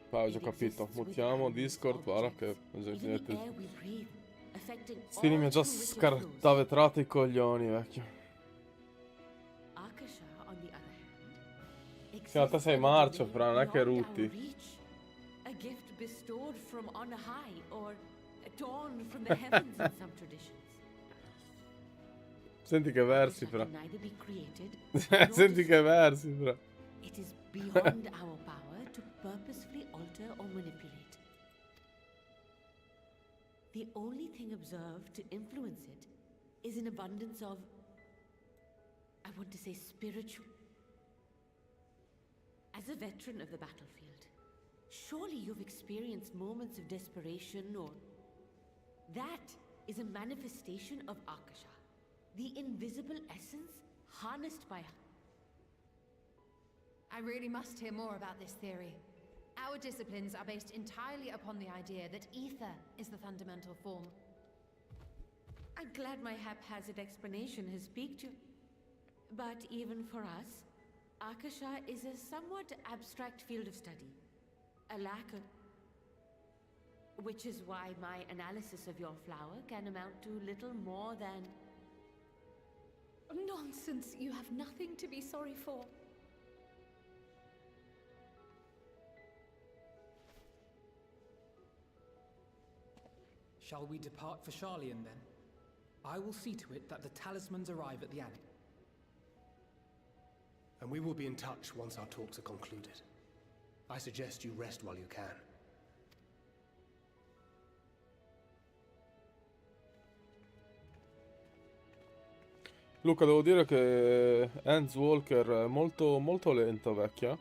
Ah, ho già capito. Mutiamo Discord, guarda che... Even the air we breathe, affecting Stini mi ha già all true ritual flows. scartavetrato i coglioni, vecchio. Akasha, on the other hand, Sì, ma te sei marcio, fra, non è che beyond our rutti. reach. A gift bestowed from on high, or torn from the heavens in some traditions. Senti che versi, fra. Can neither be created, Senti che versi, fra. it is beyond our power to purposefully alter or manipulate. The only thing observed to influence it is an abundance of, I want to say, spiritual. As a veteran of the battlefield, surely you've experienced moments of desperation, or... That is a manifestation of Akasha, the invisible essence harnessed by... I really must hear more about this theory. Our disciplines are based entirely upon the idea that ether is the fundamental form. I'm glad my haphazard explanation has piqued you. But even for us, Akasha is a somewhat abstract field of study. A lack of... Which is why my analysis of your flower can amount to little more than... Nonsense. You have nothing to be sorry for. Shall we depart for Sharlayan then? I will see to it that the talismans arrive at the Abbey. And we will be in touch once our talks are concluded. I suggest you rest while you can. Luca, devo dire che Hans Walker è molto, molto lento, vecchia.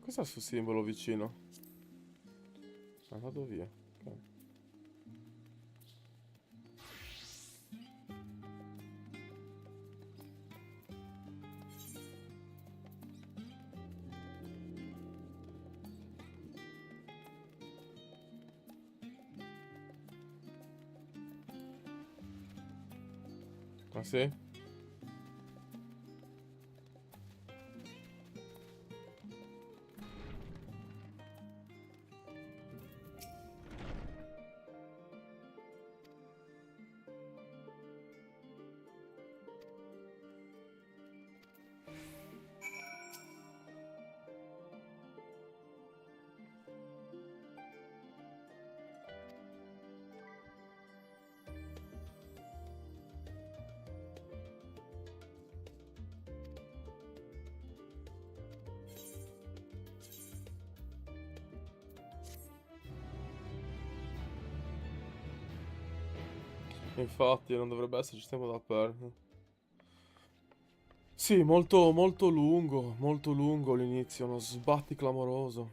Cos'è il suo simbolo vicino? È andato via. Ok. Ah sì? Infatti non dovrebbe esserci tempo da perdere. Sì, molto molto lungo l'inizio, uno sbatti clamoroso.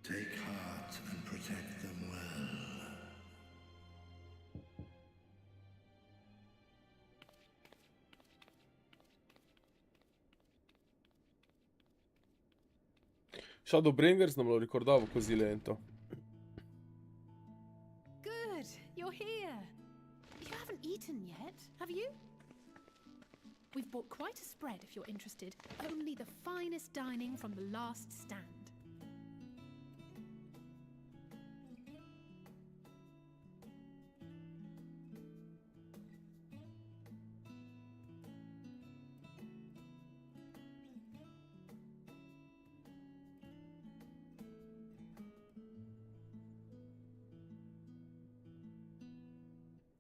Take heart and protect them well. Shadowbringers non me lo ricordavo così lento. Good, you're here. You haven't eaten yet, have you? We've bought quite a spread if you're interested. Only the finest dining from the last stand.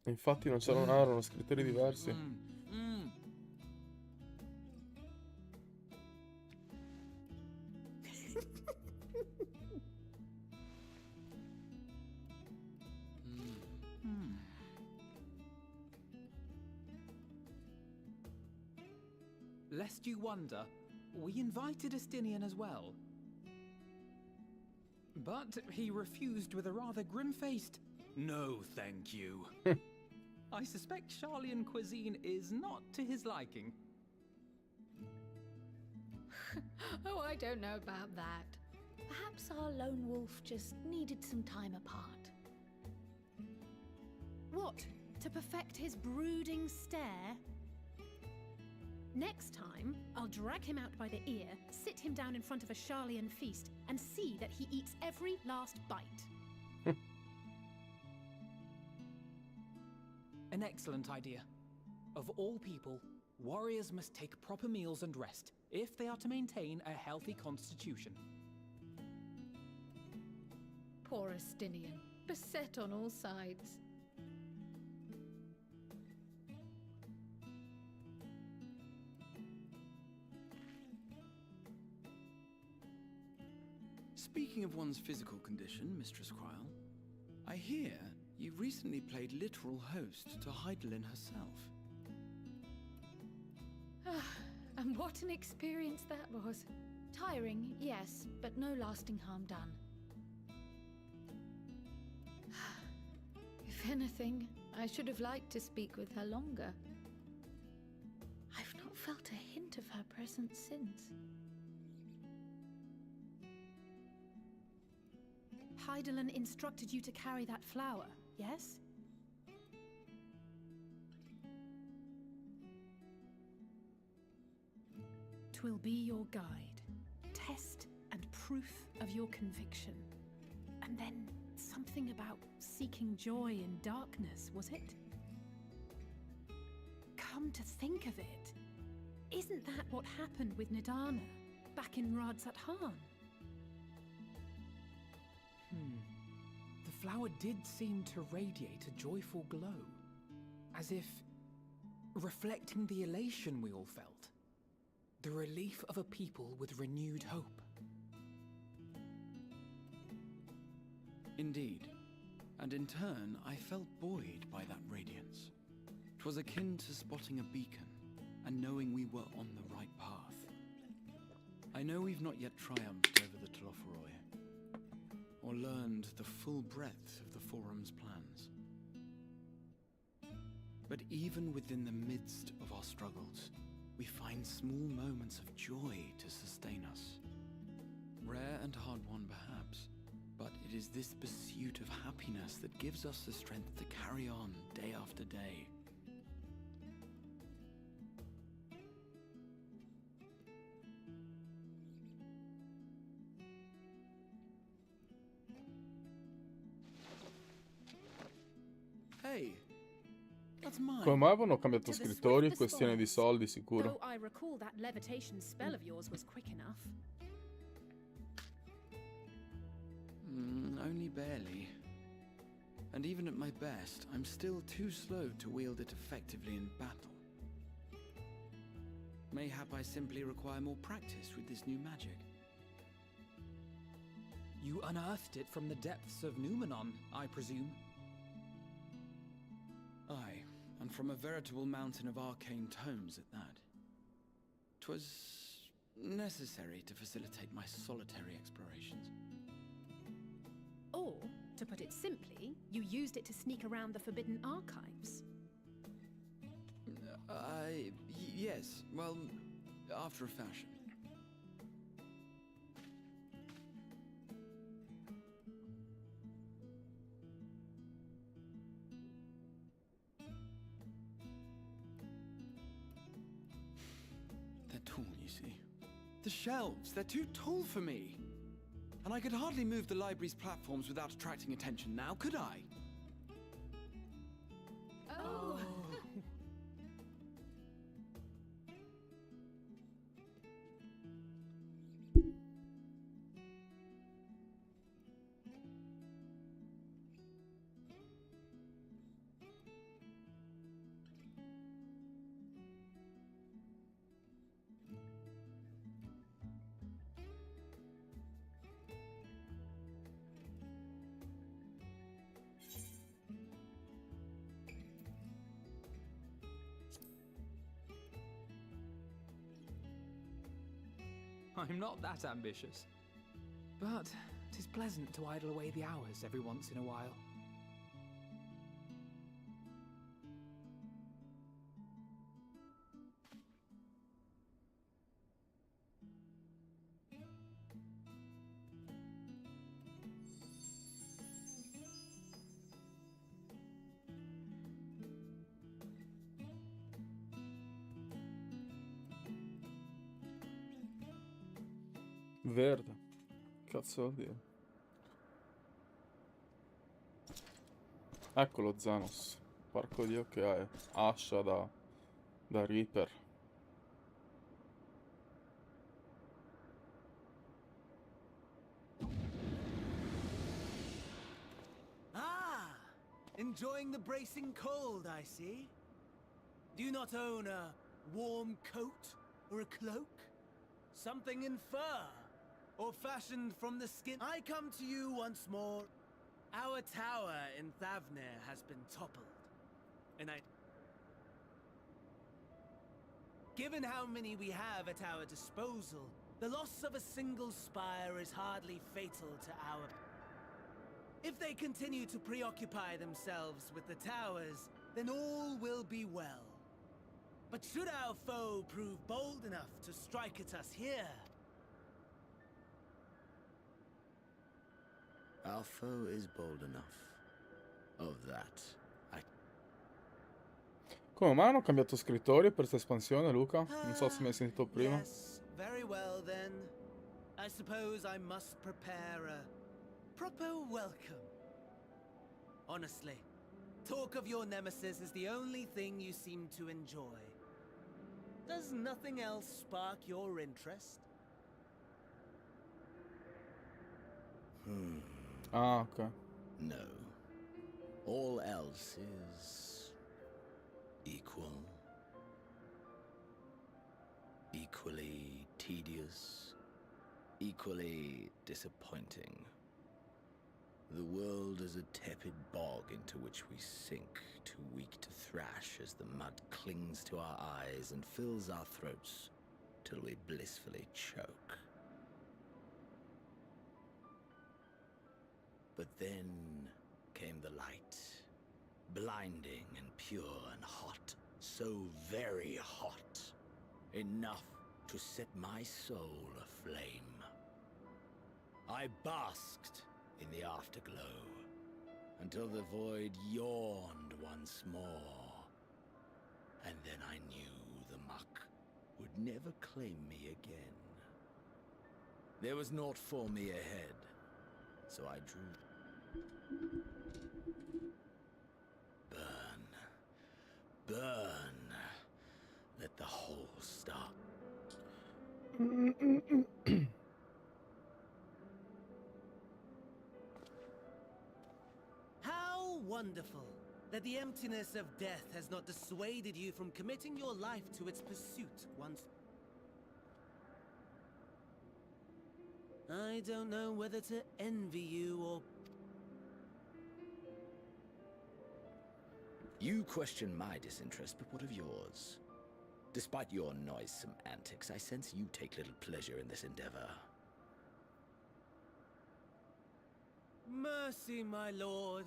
Infatti non c'erano, erano scrittori diversi. Lest you wonder, we invited Estinian as well. But he refused with a rather grim-faced, "No, thank you." I suspect Sharlayan cuisine is not to his liking. Oh, I don't know about that. Perhaps our lone wolf just needed some time apart. What? To perfect his brooding stare? Next time, I'll drag him out by the ear, sit him down in front of a Sharlayan feast, and see that he eats every last bite. An excellent idea. Of all people, warriors must take proper meals and rest if they are to maintain a healthy constitution. Poor Estinian, beset on all sides. Speaking of one's physical condition, Mistress Krile, I hear you recently played literal host to Hydaelyn herself. And what an experience that was. Tiring, yes, but no lasting harm done. If anything, I should have liked to speak with her longer. I've not felt a hint of her presence since. Hydaelyn instructed you to carry that flower, yes? Twill be your guide, test and proof of your conviction. And then something about seeking joy in darkness, was it? Come to think of it, isn't that what happened with Nidana back in Radzat Han? The flower did seem to radiate a joyful glow, as if reflecting the elation we all felt, the relief of a people with renewed hope. Indeed. And in turn, I felt buoyed by that radiance. 'Twas akin to spotting a beacon, and knowing we were on the right path. I know we've not yet triumphed over the Telophoroi, or learned the full breadth of the Forum's plans. But even within the midst of our struggles, we find small moments of joy to sustain us. Rare and hard-won perhaps, but it is this pursuit of happiness that gives us the strength to carry on day after day. Hey, that's mine. Come mai avevano cambiato scrittori? Questione di soldi, sicuro. Though I recall that levitation spell of yours was quick enough. Only barely. And even at my best, I'm still too slow to wield it effectively in battle. Mayhap I simply require more practice with this new magic. You unearthed it from the depths of Numenon, I presume? Aye, and from a veritable mountain of arcane tomes at that. 'Twas necessary to facilitate my solitary explorations. Or, to put it simply, you used it to sneak around the Forbidden Archives. Yes, well, after a fashion. They're tall, you see. The shelves, they're too tall for me. And I could hardly move the library's platforms without attracting attention now, could I? Oh. I'm not that ambitious. But 'tis pleasant to idle away the hours every once in a while. Verde. Cazzo vuol dire? Eccolo Zanos. Porco dio che è. Ascia da Reaper. Ah! Enjoying the bracing cold, I see. Do you not own a warm coat or a cloak? Something in fur? Or fashioned from the skin? I come to you once more. Our tower in Thavnir has been toppled. And given how many we have at our disposal, the loss of a single spire is hardly fatal to our... If they continue to preoccupy themselves with the towers, then all will be well. But should our foe prove bold enough to strike at us here... Our foe is bold enough. Of that, Come mai hanno cambiato scrittori per questa espansione, Luca? Non so se mi hai sentito prima. Yes, very well then. I suppose I must prepare a proper welcome. Honestly, talk of your nemesis is the only thing you seem to enjoy. Does nothing else spark your interest? Ah, ok. No. All else is equal. Equally tedious. Equally disappointing. The world is a tepid bog into which we sink, too weak to thrash as the mud clings to our eyes and fills our throats till we blissfully choke. But then came the light, blinding and pure and hot, so very hot, enough to set my soul aflame. I basked in the afterglow until the void yawned once more, and then I knew the muck would never claim me again. There was naught for me ahead, so I drew. Burn, burn, let the whole stop. How wonderful that the emptiness of death has not dissuaded you from committing your life to its pursuit once. I don't know whether to envy you or... You question my disinterest, but what of yours? Despite your noisome antics, I sense you take little pleasure in this endeavor. Mercy, my lord.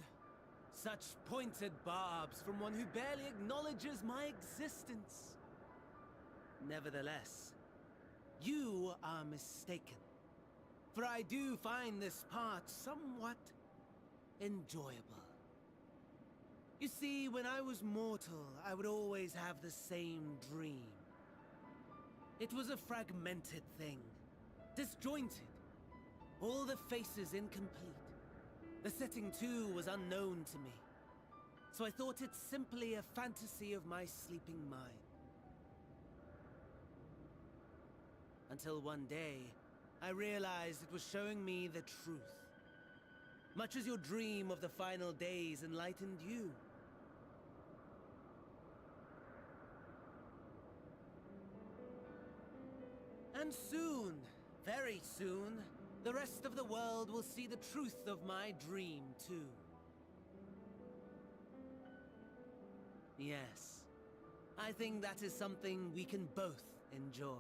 Such pointed barbs from one who barely acknowledges my existence. Nevertheless, you are mistaken. For I do find this part somewhat enjoyable. You see, when I was mortal, I would always have the same dream. It was a fragmented thing, disjointed, all the faces incomplete. The setting, too, was unknown to me, so I thought it simply a fantasy of my sleeping mind. Until one day, I realized it was showing me the truth. Much as your dream of the final days enlightened you. And soon, very soon, the rest of the world will see the truth of my dream, too. Yes, I think that is something we can both enjoy.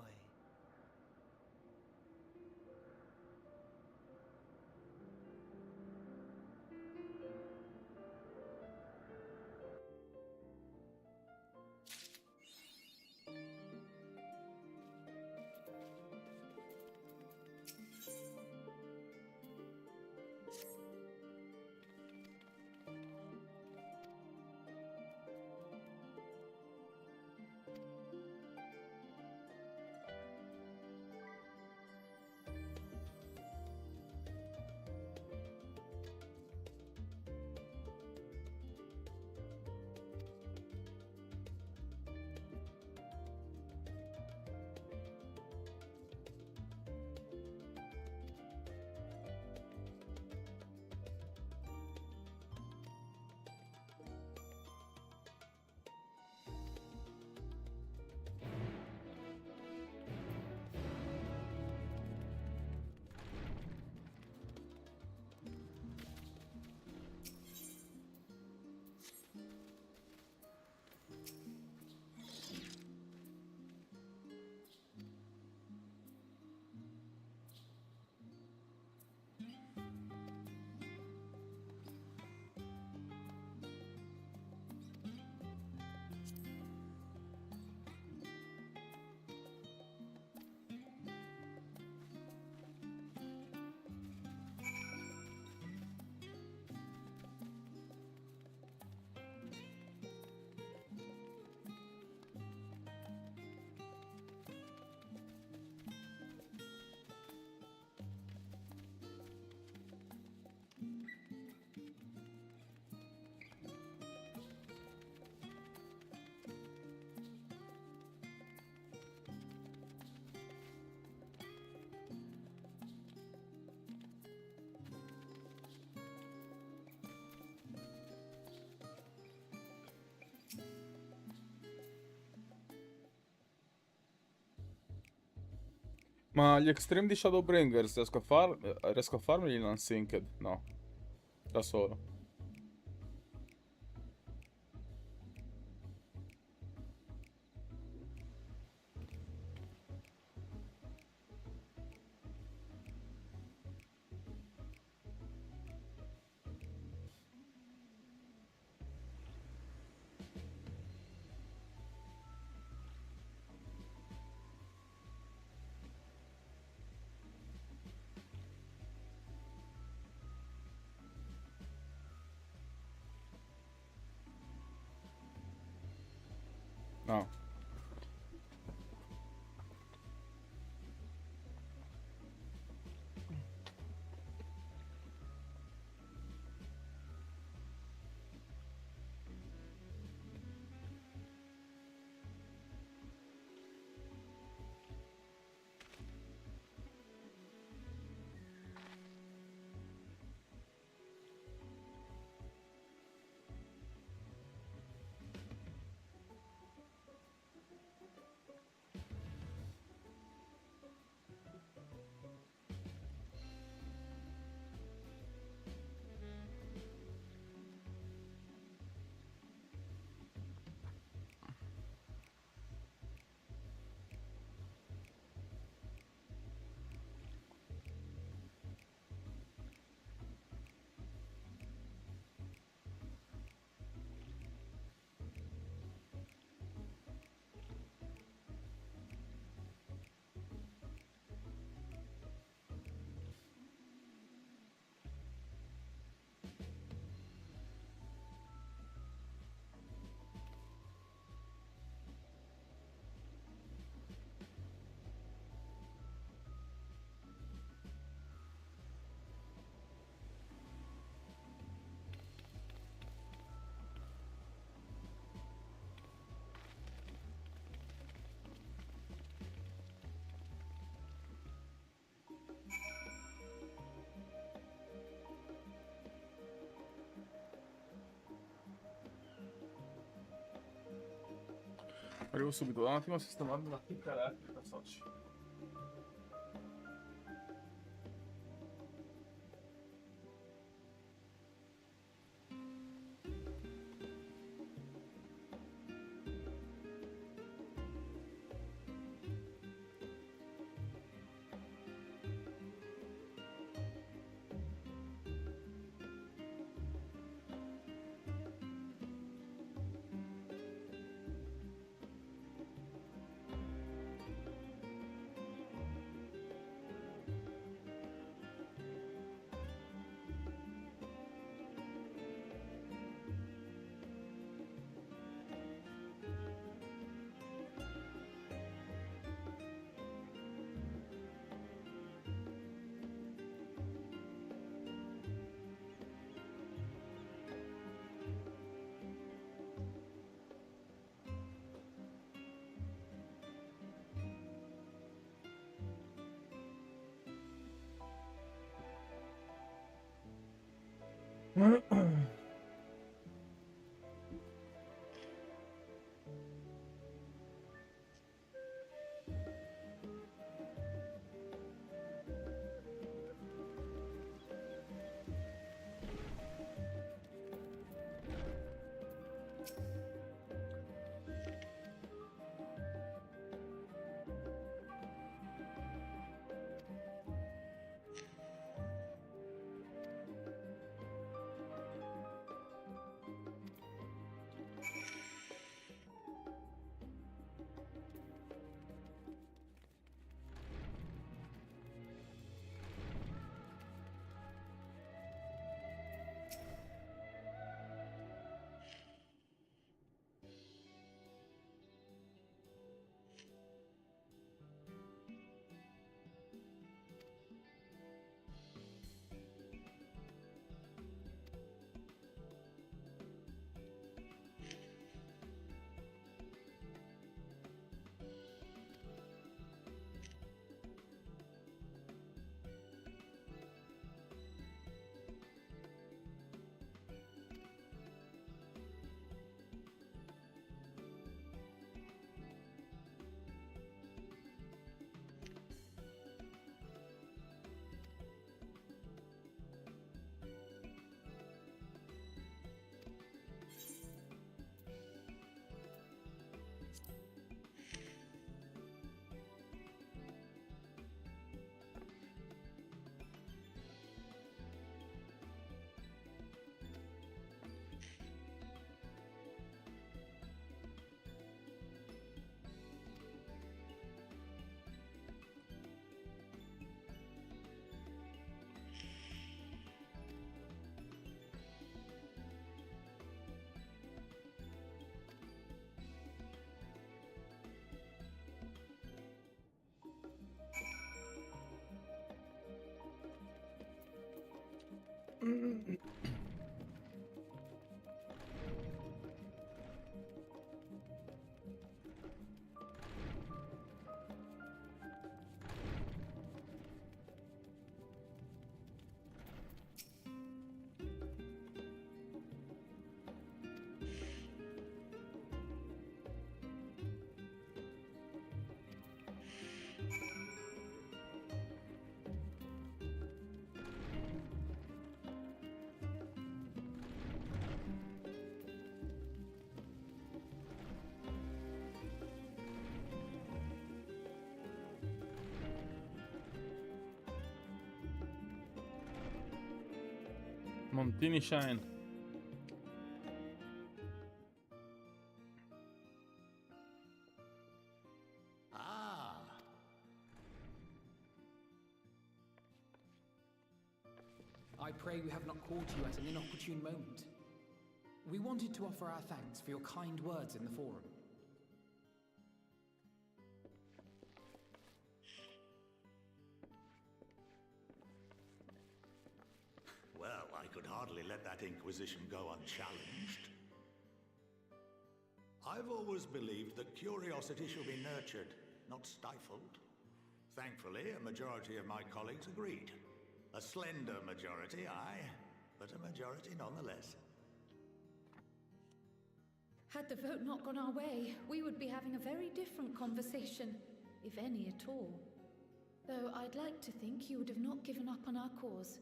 Ma gli extreme di Shadowbringers riesco a farmeli in unsynced? No. Da solo. No. Arrivo subito, un attimo sistemando la chicca elettrica, soci. Montini Shine. I pray we have not called you at an inopportune moment. We wanted to offer our thanks for your kind words in the forum. Well, I could hardly let that Inquisition go unchallenged. I've always believed that curiosity should be nurtured, not stifled. Thankfully, a majority of my colleagues agreed. A slender majority, aye, but a majority nonetheless. Had the vote not gone our way, we would be having a very different conversation, if any at all. Though I'd like to think you would have not given up on our cause.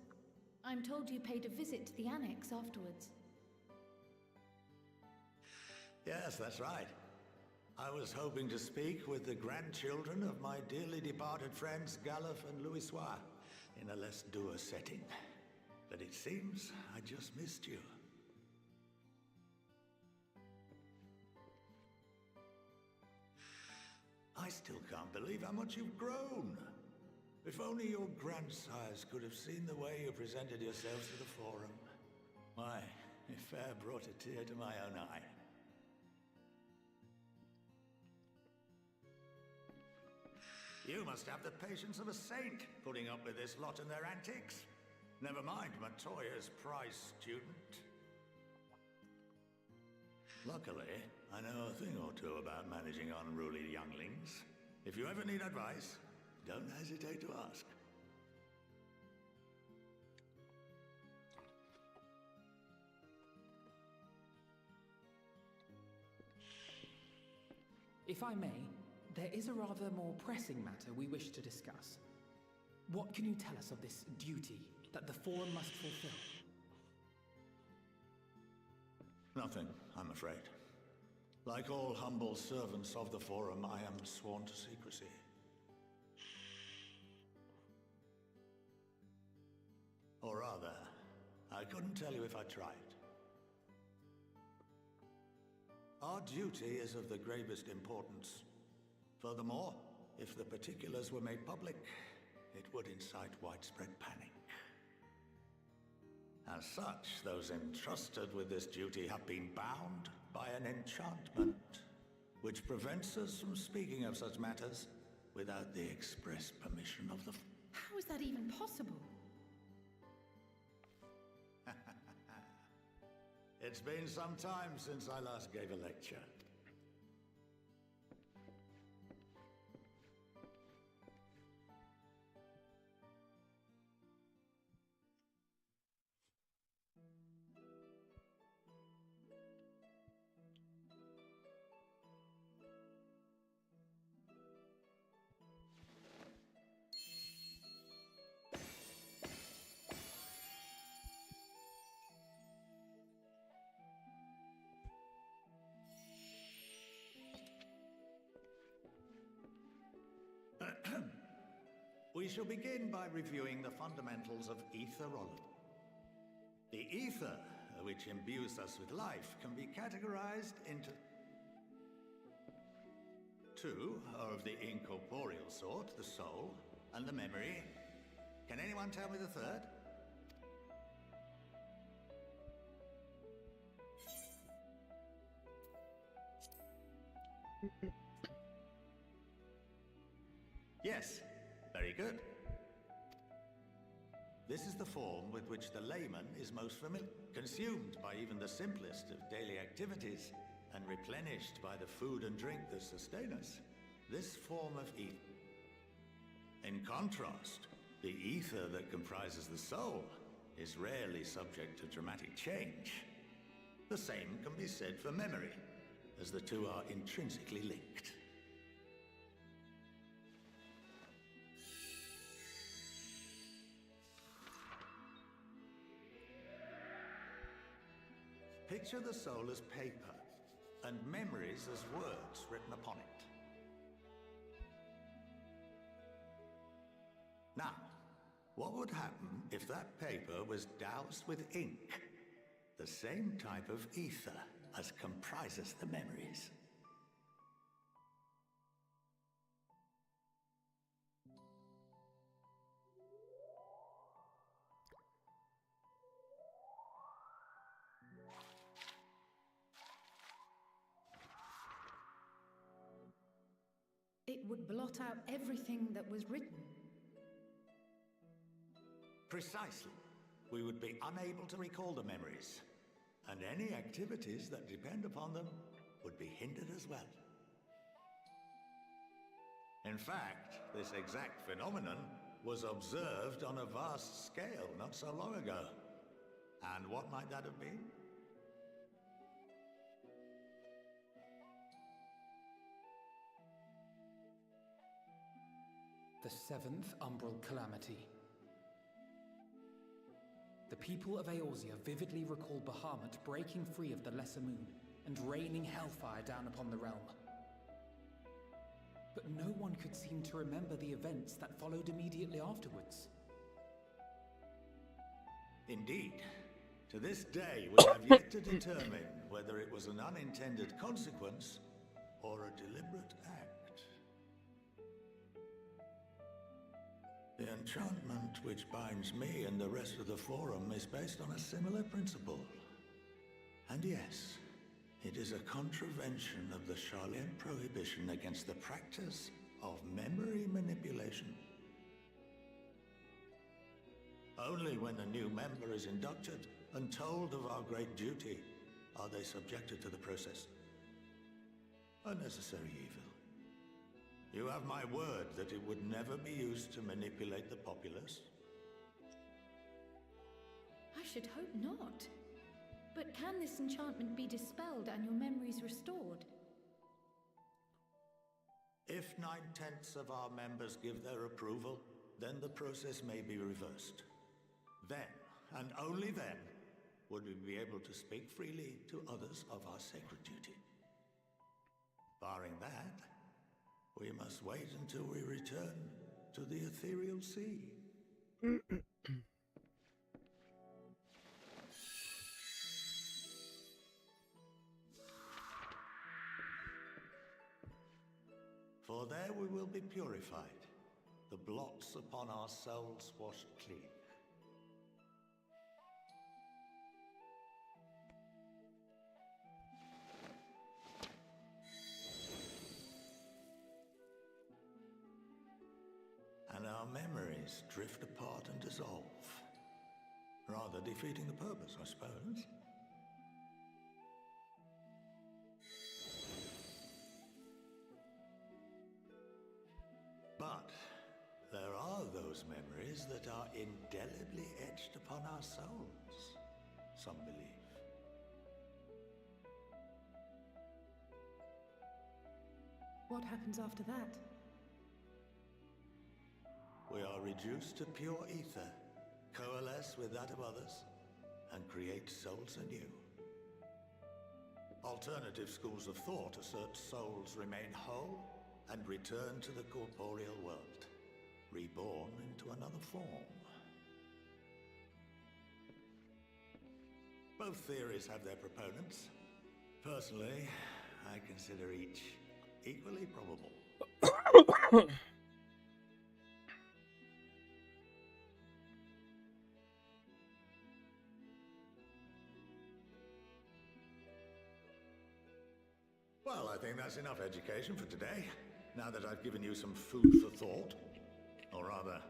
I'm told you paid a visit to the Annex afterwards. Yes, that's right. I was hoping to speak with the grandchildren of my dearly departed friends Galuf and Louisoix in a less dour setting. But it seems I just missed you. I still can't believe how much you've grown. If only your grandsires could have seen the way you presented yourselves to the Forum. Why, it fair brought a tear to my own eye. You must have the patience of a saint, putting up with this lot and their antics. Never mind Matoya's prize student. Luckily, I know a thing or two about managing unruly younglings. If you ever need advice, don't hesitate to ask. If I may, there is a rather more pressing matter we wish to discuss. What can you tell us of this duty that the Forum must fulfill? Nothing, I'm afraid. Like all humble servants of the Forum, I am sworn to secrecy. Or rather, I couldn't tell you if I tried. Our duty is of the gravest importance. Furthermore, if the particulars were made public, it would incite widespread panic. As such, those entrusted with this duty have been bound by an enchantment, which prevents us from speaking of such matters without the express permission of the... How is that even possible? It's been some time since I last gave a lecture. We shall begin by reviewing the fundamentals of Aetherology. The ether, which imbues us with life, can be categorized into two are of the incorporeal sort, the soul, and the memory. Can anyone tell me the third? Yes, very good. This is the form with which the layman is most familiar, consumed by even the simplest of daily activities, and replenished by the food and drink that sustain us. This form of ether. In contrast, the ether that comprises the soul is rarely subject to dramatic change. The same can be said for memory, as the two are intrinsically linked. Picture the soul as paper, and memories as words written upon it. Now, What would happen if that paper was doused with ink? The same type of ether as comprises the memories. It would blot out everything that was written. Precisely. We would be unable to recall the memories, and any activities that depend upon them would be hindered as well. In fact, this exact phenomenon was observed on a vast scale not so long ago. And what might that have been? The seventh Umbral Calamity. The people of Eorzea vividly recall Bahamut breaking free of the Lesser Moon and raining hellfire down upon the realm. But no one could seem to remember the events that followed immediately afterwards. Indeed. To this day, we have yet to determine whether it was an unintended consequence or a deliberate act. The enchantment which binds me and the rest of the Forum is based on a similar principle. And yes, it is a contravention of the Sharlayan prohibition against the practice of memory manipulation. Only when a new member is inducted and told of our great duty are they subjected to the process. A necessary evil. You have my word that it would never be used to manipulate the populace? I should hope not. But can this enchantment be dispelled and your memories restored? If 9/10 of our members give their approval, then the process may be reversed. Then, and only then, would we be able to speak freely to others of our sacred duty. Barring that, we must wait until we return to the ethereal sea. For there we will be purified, the blots upon our souls washed clean. And our memories drift apart and dissolve, rather defeating the purpose, I suppose. But there are those memories that are indelibly etched upon our souls, some believe. What happens after that? We are reduced to pure ether, coalesce with that of others, and create souls anew. Alternative schools of thought assert souls remain whole and return to the corporeal world, reborn into another form. Both theories have their proponents. Personally, I consider each equally probable. Well, I think that's enough education for today, now that I've given you some food for thought. Or rather,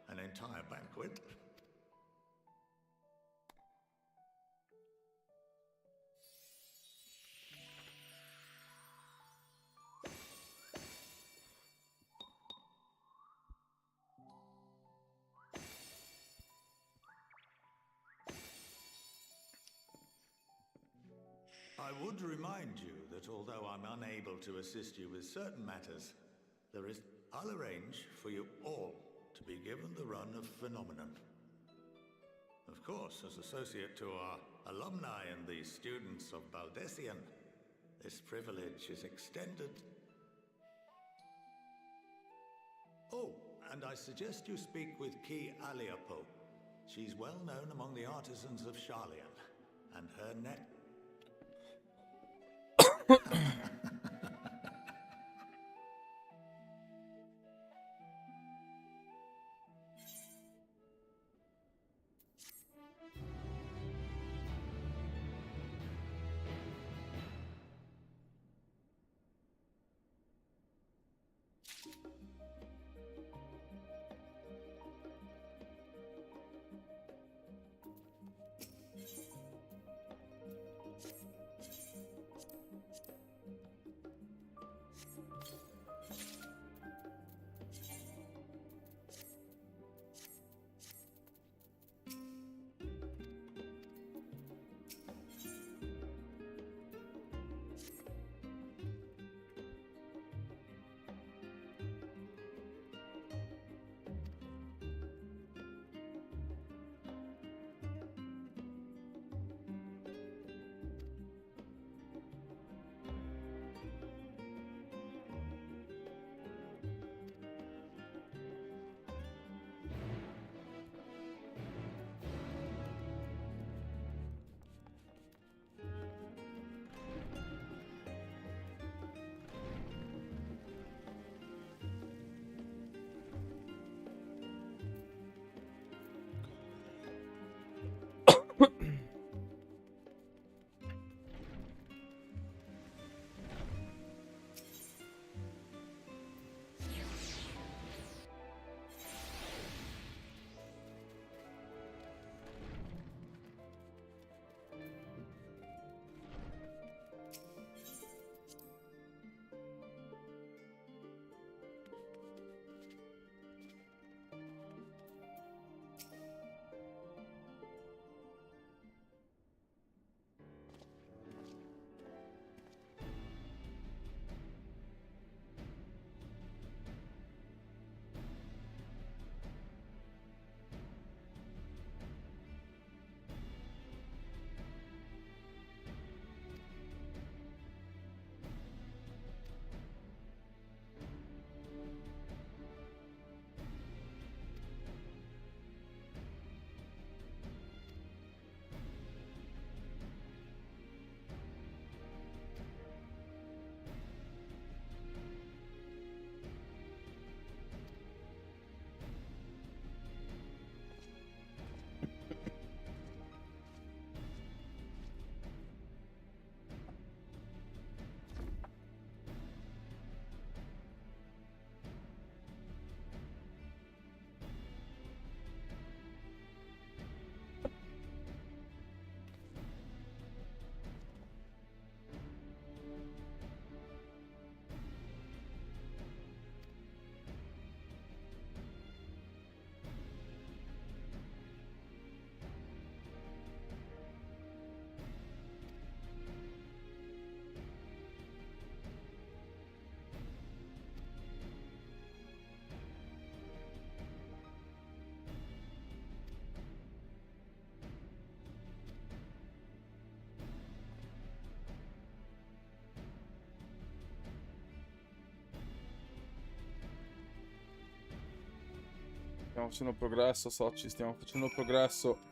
an entire banquet. I would remind you that although I'm unable to assist you with certain matters, I'll arrange for you all to be given the run of Phenomenon. Of course, as associate to our alumni and the students of Baldesion, this privilege is extended. Oh, and I suggest you speak with Ki Aliapo. She's well known among the artisans of Sharlayan, and her net... Stiamo facendo progresso, soci, stiamo facendo progresso.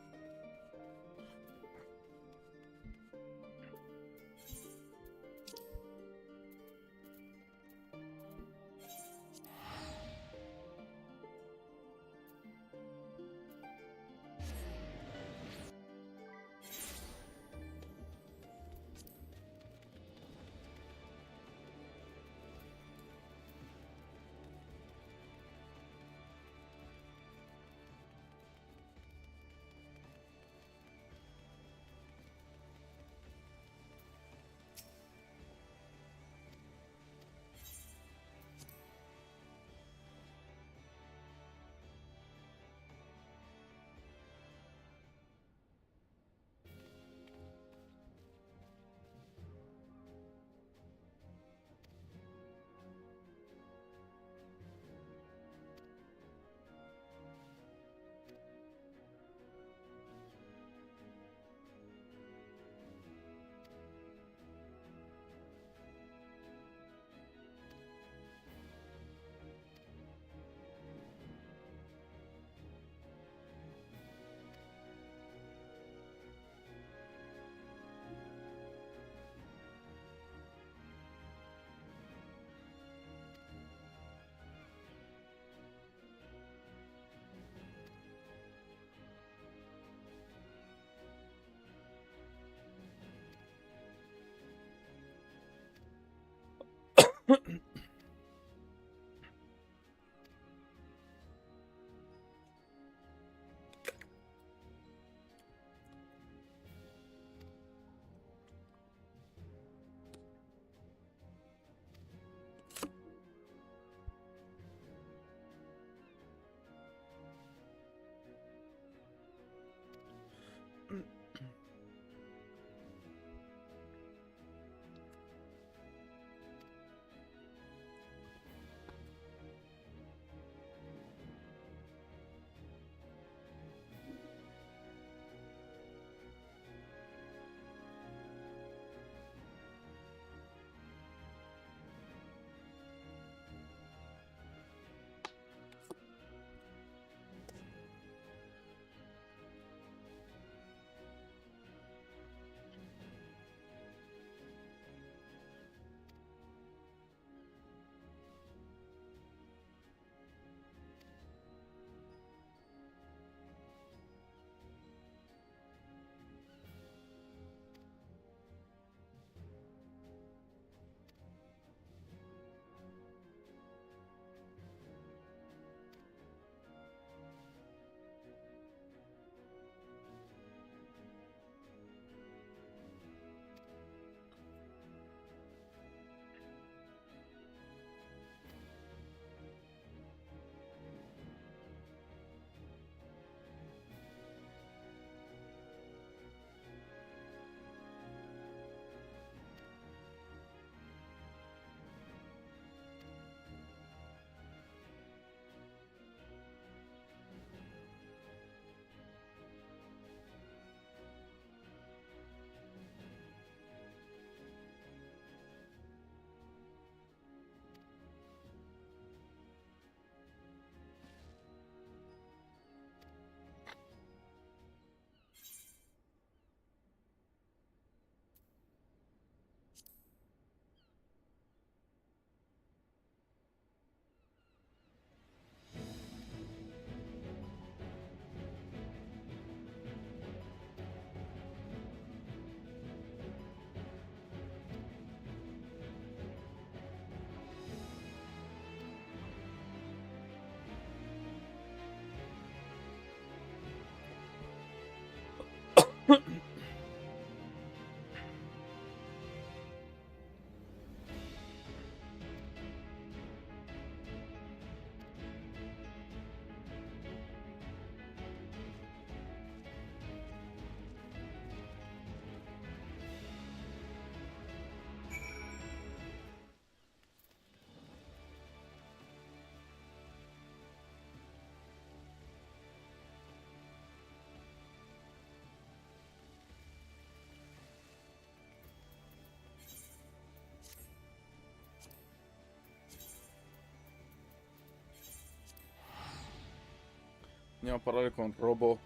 Andiamo a parlare con Robot.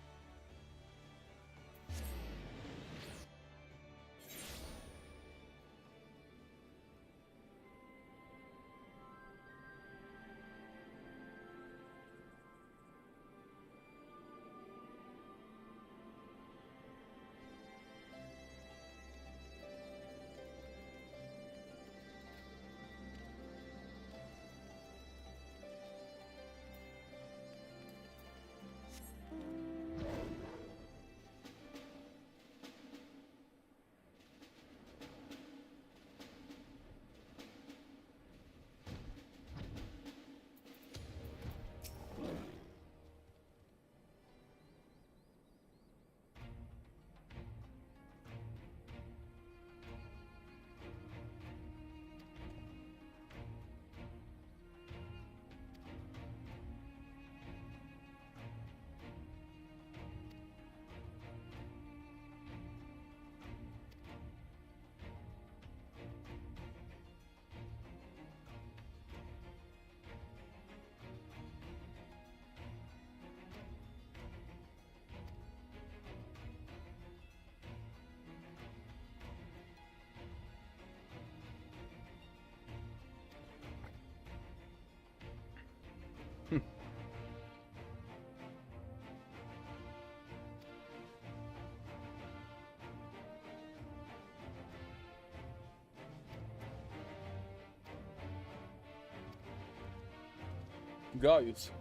Gaius.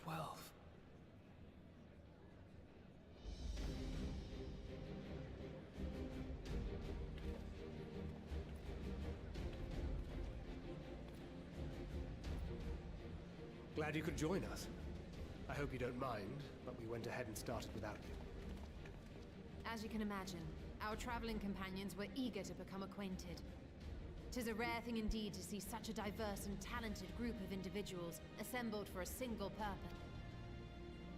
12. Glad you could join us. I hope you don't mind, but we went ahead and started without you. As you can imagine, our traveling companions were eager to become acquainted. 'Tis a rare thing indeed to see such a diverse and talented group of individuals assembled for a single purpose.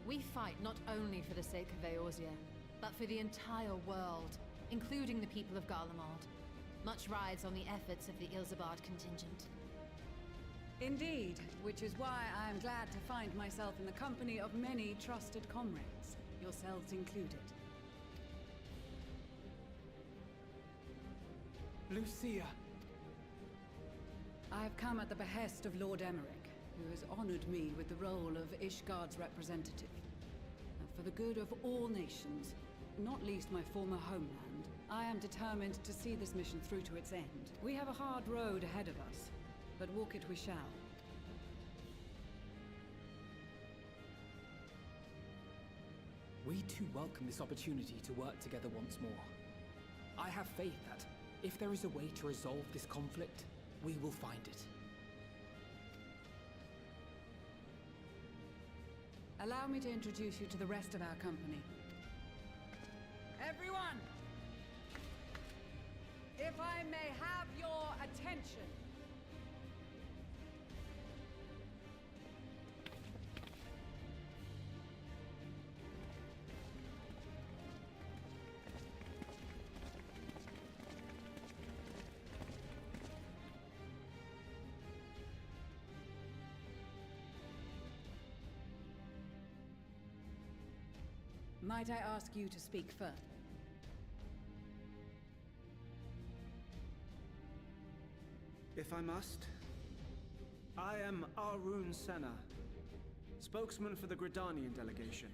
We fight not only for the sake of Eorzea, but for the entire world, including the people of Garlemald. Much rides on the efforts of the Ilsabard contingent. Indeed, which is why I am glad to find myself in the company of many trusted comrades, yourselves included. Lucia. I have come at the behest of Lord Emmerich, who has honored me with the role of Ishgard's representative. For the good of all nations, not least my former homeland, I am determined to see this mission through to its end. We have a hard road ahead of us, but walk it we shall. We too welcome this opportunity to work together once more. I have faith that, if there is a way to resolve this conflict, we will find it. Allow me to introduce you to the rest of our company. Everyone! If I may have your attention. Might I ask you to speak first? If I must. I am Arun Senna, spokesman for the Gridanian delegation.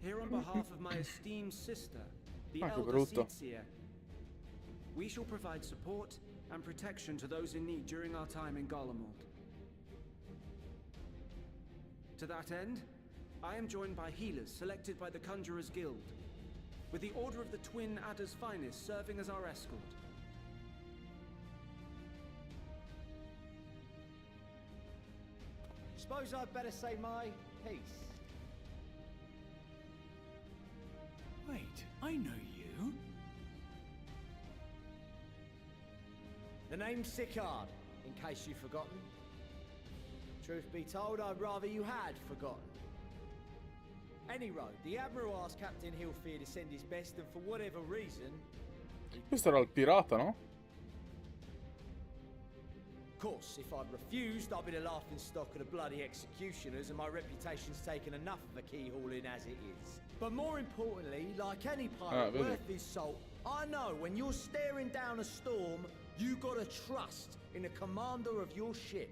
Here on behalf of my esteemed sister, the Elder Sietsia. We shall provide support and protection to those in need during our time in Garlemald. To that end, I am joined by healers selected by the Conjurers Guild, with the Order of the Twin Adder's Finest serving as our escort. Suppose I'd better say my piece. Wait, I know you. The name's Sicard, in case you've forgotten. Truth be told, I'd rather you had forgotten. Any road, the Admiral asked Captain Hilfear to send his best, and for whatever reason... Questo era il pirata, no? Of course, if I'd refused, I'd be the laughing stock of the bloody executioners, and my reputation's taken enough of a keyhauling as it is. But more importantly, like any pilot worth his salt, I know when you're staring down a storm, you gotta trust in the commander of your ship.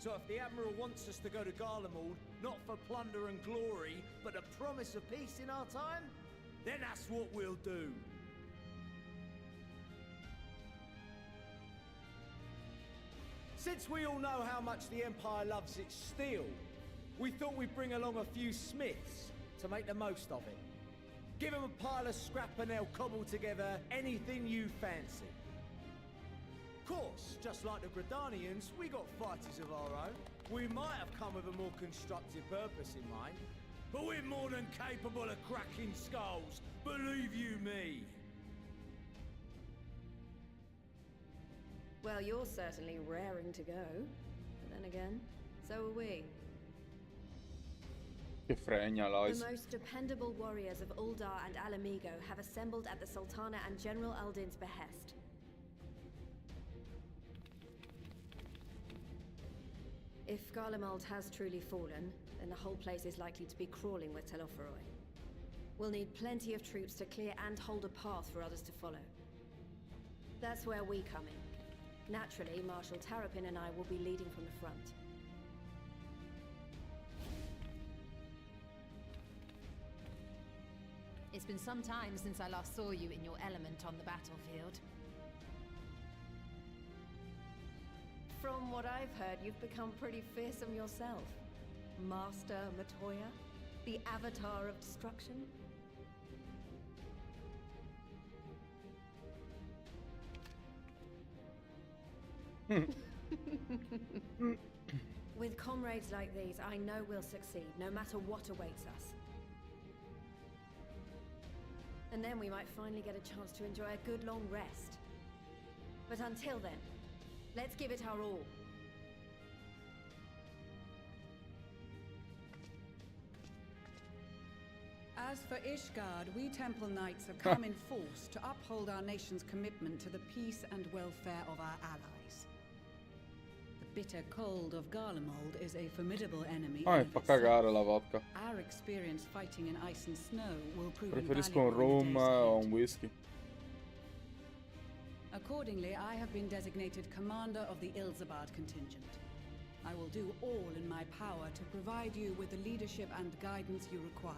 So if the Admiral wants us to go to Garlemald, not for plunder and glory, but the promise of peace in our time, then that's what we'll do. Since we all know how much the Empire loves its steel, we thought we'd bring along a few smiths to make the most of it. Give them a pile of scrap and they'll cobble together anything you fancy. Of course, just like the Gridanians, we got fighters of our own. We might have come with a more constructive purpose in mind, but we're more than capable of cracking skulls, believe you me. Well, you're certainly raring to go. But then again, so are we. Che fregna, Lois. The most dependable warriors of Uldar and Alamigo have assembled at the Sultana and General Aldin's behest. If Garlemald has truly fallen, then the whole place is likely to be crawling with Telophoroi. We'll need plenty of troops to clear and hold a path for others to follow. That's where we come in. Naturally, Marshal Tarapin and I will be leading from the front. It's been some time since I last saw you in your element on the battlefield. From what I've heard, you've become pretty fearsome yourself. Master Matoya, the avatar of destruction. With comrades like these, I know we'll succeed, no matter what awaits us. And then we might finally get a chance to enjoy a good long rest. But until then, let's give it our all. As for Ishgard, we Temple Knights have come in force to uphold our nation's commitment to the peace and welfare of our allies. The bitter cold of Garlemald is a formidable enemy. Ah, mi fa cagare la vodka. Our experience fighting in ice and snow will prove Preferisco un invaluable in rum the days o ahead. un whisky. Accordingly, I have been designated commander of the Ilzabard contingent. I will do all in my power to provide you with the leadership and guidance you require.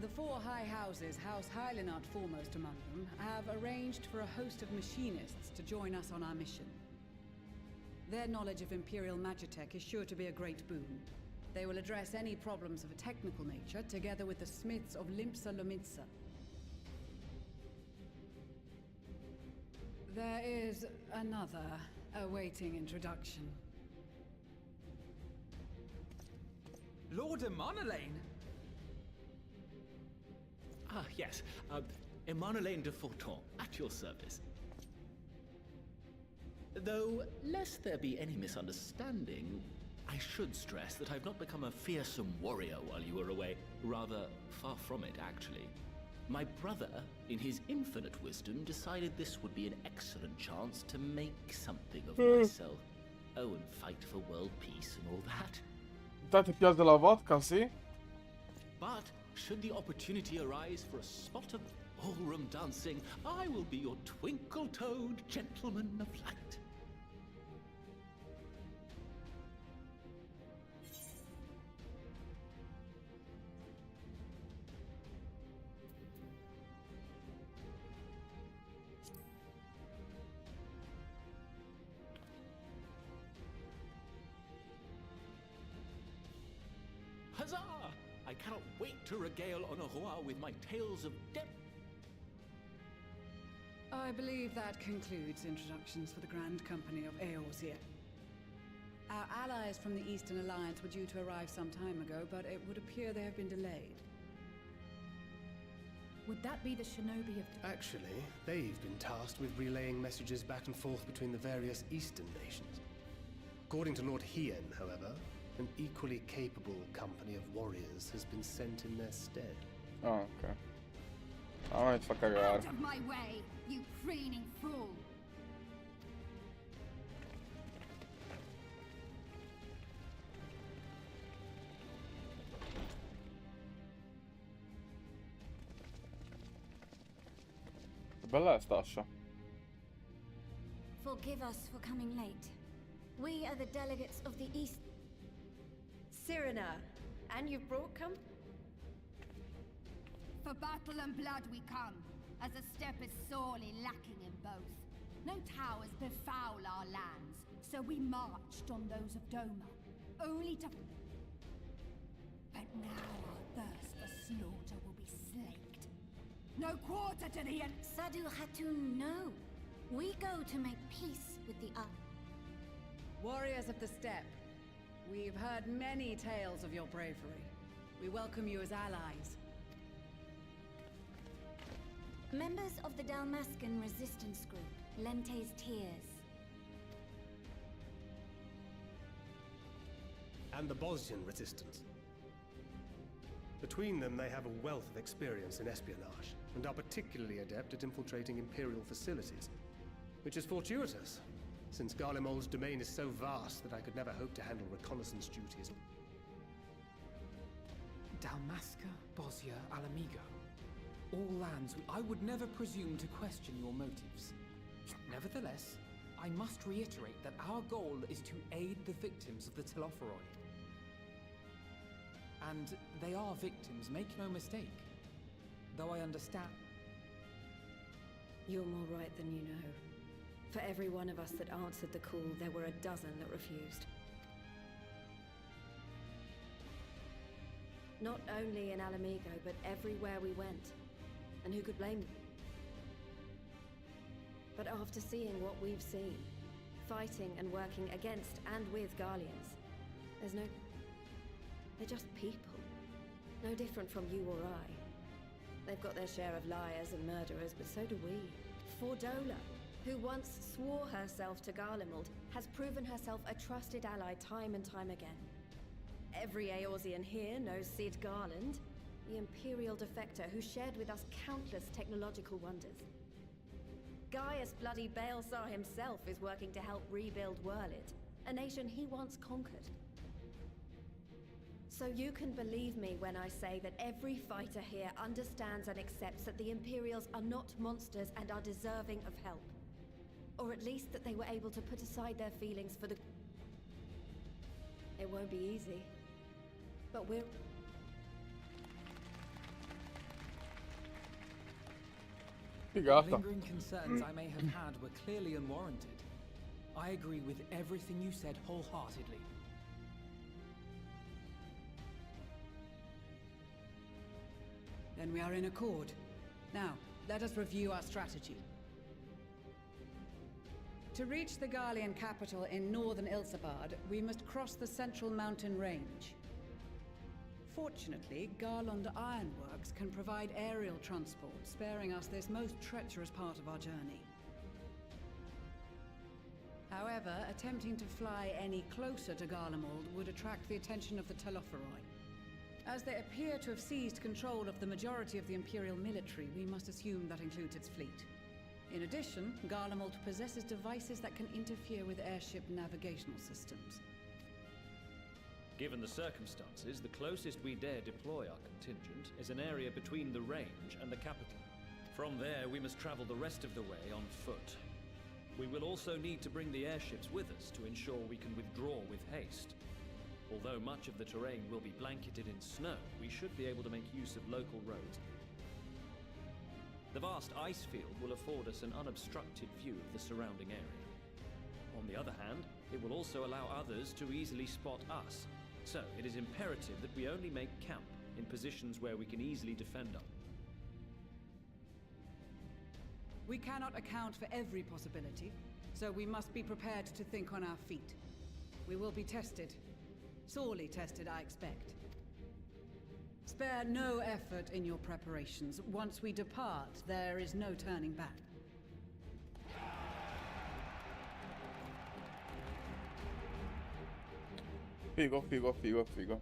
The four high houses, House Hylinart foremost among them, have arranged for a host of machinists to join us on our mission. Their knowledge of Imperial Magitech is sure to be a great boon. They will address any problems of a technical nature, together with the smiths of Limpsa Lomitsa. There is another awaiting introduction. Lord Emanolain? Ah, yes. Emanolain de Forton, at your service. Though, lest there be any misunderstanding, I should stress that I've not become a fearsome warrior while you were away. Rather, far from it, actually. My brother, in his infinite wisdom, decided this would be an excellent chance to make something of myself. Oh, and fight for world peace and all that. Date piace la vodka, sì? But should the opportunity arise for a spot of ballroom dancing, I will be your twinkle-toed gentleman of light. Huzzah! I cannot wait to regale Honoroa with my tales of death. I believe that concludes introductions for the Grand Company of Eorzea. Our allies from the Eastern Alliance were due to arrive some time ago, but it would appear they have been delayed. Would that be the shinobi of... Actually, they've been tasked with relaying messages back and forth between the various Eastern nations. According to Lord Hien, however, an equally capable company of warriors has been sent in their stead. Ah, ok. Ah, mi fa cagare. Out of my way, you preening fool! Bella è Stasha. Forgive us for coming late. We are the delegates of the East. Cyrena, and you've brought For battle and blood we come, as a step is sorely lacking in both. No towers befoul our lands, so we marched on those of Doma, only to... But now our thirst for slaughter will be slaked. No quarter to the end. Sadu Hatun, no. We go to make peace with the Warriors of the Steppe, we've heard many tales of your bravery. We welcome you as allies. Members of the Dalmascan resistance group, Lente's Tears. And the Bosnian resistance. Between them, they have a wealth of experience in espionage, and are particularly adept at infiltrating Imperial facilities. Which is fortuitous, since Garlemald's domain is so vast that I could never hope to handle reconnaissance duties. Dalmasca, Bosnia, Alamigo. All lands I would never presume to question your motives. Nevertheless, I must reiterate that our goal is to aid the victims of the Telophoroi. And they are victims, make no mistake. Though I understand... You're more right than you know. For every one of us that answered the call, there were a dozen that refused. Not only in Alamigo, but everywhere we went. And who could blame them? But after seeing what we've seen, fighting and working against and with Garleans, there's no... They're just people. No different from you or I. They've got their share of liars and murderers, but so do we. Fordola, who once swore herself to Garlemald, has proven herself a trusted ally time and time again. Every Eorzean here knows Cid Garland, the Imperial defector who shared with us countless technological wonders. Gaius bloody Baelsar himself is working to help rebuild Wurlid, a nation he once conquered. So you can believe me when I say that every fighter here understands and accepts that the Imperials are not monsters and are deserving of help. Or at least that they were able to put aside their feelings for the... It won't be easy, but we're... Figata. Lingering concerns I may have had were clearly unwarranted. I agree with everything you said wholeheartedly. Then we are in accord. Now, let us review our strategy. To reach the Garlean capital in northern Ilsabard, we must cross the central mountain range. Fortunately, Garlond Ironworks can provide aerial transport, sparing us this most treacherous part of our journey. However, attempting to fly any closer to Garlemald would attract the attention of the Telophoroi. As they appear to have seized control of the majority of the Imperial military, we must assume that includes its fleet. In addition, Garlemald possesses devices that can interfere with airship navigational systems. Given the circumstances, the closest we dare deploy our contingent is an area between the range and the capital. From there, we must travel the rest of the way on foot. We will also need to bring the airships with us to ensure we can withdraw with haste. Although much of the terrain will be blanketed in snow, we should be able to make use of local roads. The vast ice field will afford us an unobstructed view of the surrounding area. On the other hand, it will also allow others to easily spot us. So, it is imperative that we only make camp in positions where we can easily defend us. We cannot account for every possibility, so we must be prepared to think on our feet. We will be tested. Sorely tested, I expect. Spare no effort in your preparations. Once we depart, there is no turning back. Figo, figo, figo, figo.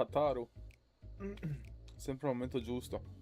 Tataru. Sempre al momento giusto.